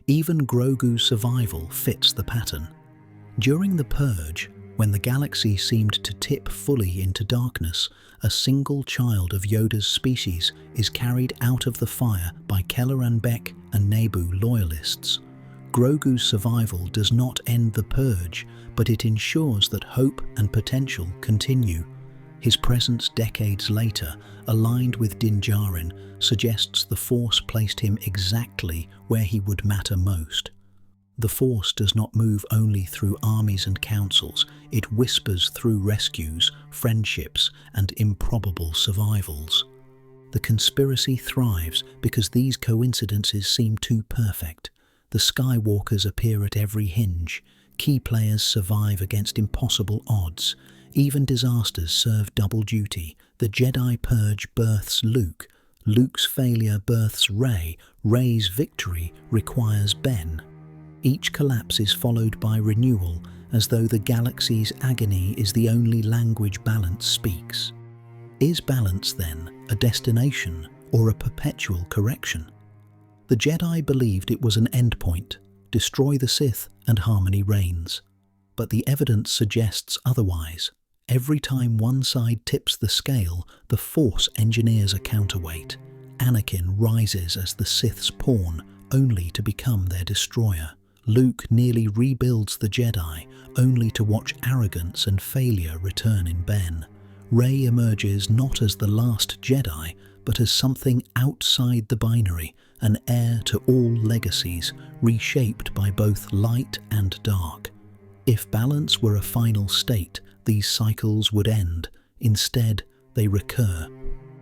Even Grogu's survival fits the pattern. During the Purge, when the galaxy seemed to tip fully into darkness, a single child of Yoda's species is carried out of the fire by Kelleran Beck and Naboo loyalists. Grogu's survival does not end the Purge, but it ensures that hope and potential continue. His presence decades later, aligned with Din Djarin, suggests the Force placed him exactly where he would matter most. The Force does not move only through armies and councils, it whispers through rescues, friendships, and improbable survivals. The conspiracy thrives because these coincidences seem too perfect. The Skywalkers appear at every hinge, key players survive against impossible odds, even disasters serve double duty. The Jedi Purge births Luke, Luke's failure births Rey, Rey's victory requires Ben. Each collapse is followed by renewal, as though the galaxy's agony is the only language balance speaks. Is balance, then, a destination or a perpetual correction? The Jedi believed it was an endpoint, destroy the Sith and harmony reigns. But the evidence suggests otherwise. Every time one side tips the scale, the Force engineers a counterweight. Anakin rises as the Sith's pawn, only to become their destroyer. Luke nearly rebuilds the Jedi, only to watch arrogance and failure return in Ben. Rey emerges not as the last Jedi, but as something outside the binary, an heir to all legacies, reshaped by both light and dark. If balance were a final state, these cycles would end. Instead, they recur.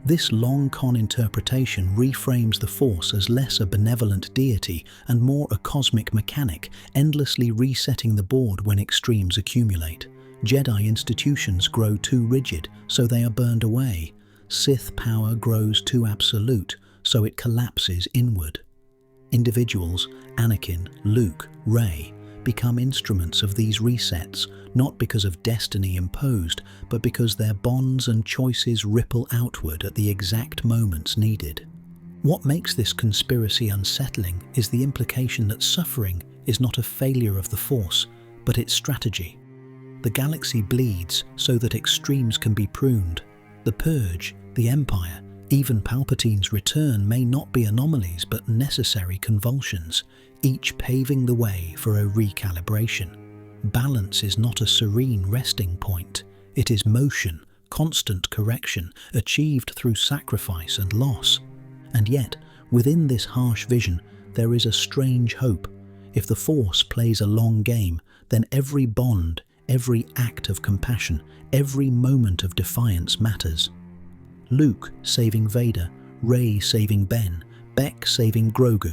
This long con interpretation reframes the Force as less a benevolent deity and more a cosmic mechanic, endlessly resetting the board when extremes accumulate. Jedi institutions grow too rigid, so they are burned away. Sith power grows too absolute, so it collapses inward. Individuals, Anakin, Luke, Rey, become instruments of these resets, not because of destiny imposed, but because their bonds and choices ripple outward at the exact moments needed. What makes this conspiracy unsettling is the implication that suffering is not a failure of the Force, but its strategy. The galaxy bleeds so that extremes can be pruned. The Purge, the Empire, even Palpatine's return may not be anomalies but necessary convulsions, each paving the way for a recalibration. Balance is not a serene resting point. It is motion, constant correction, achieved through sacrifice and loss. And yet, within this harsh vision, there is a strange hope. If the Force plays a long game, then every bond, every act of compassion, every moment of defiance matters. Luke saving Vader, Rey saving Ben, Beck saving Grogu.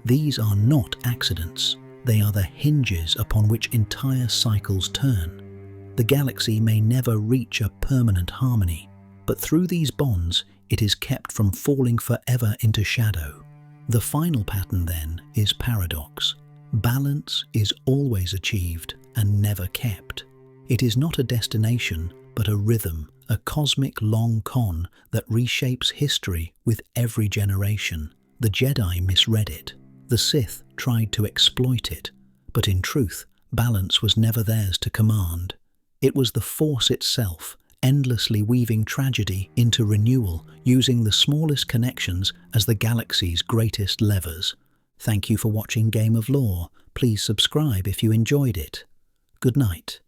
These are not accidents. They are the hinges upon which entire cycles turn. The galaxy may never reach a permanent harmony, but through these bonds, it is kept from falling forever into shadow. The final pattern, then, is paradox. Balance is always achieved and never kept. It is not a destination, but a rhythm, a cosmic long con that reshapes history with every generation. The Jedi misread it. The Sith tried to exploit it, but in truth, balance was never theirs to command. It was the Force itself, endlessly weaving tragedy into renewal, using the smallest connections as the galaxy's greatest levers. Thank you for watching Game of Lore. Please subscribe if you enjoyed it. Good night.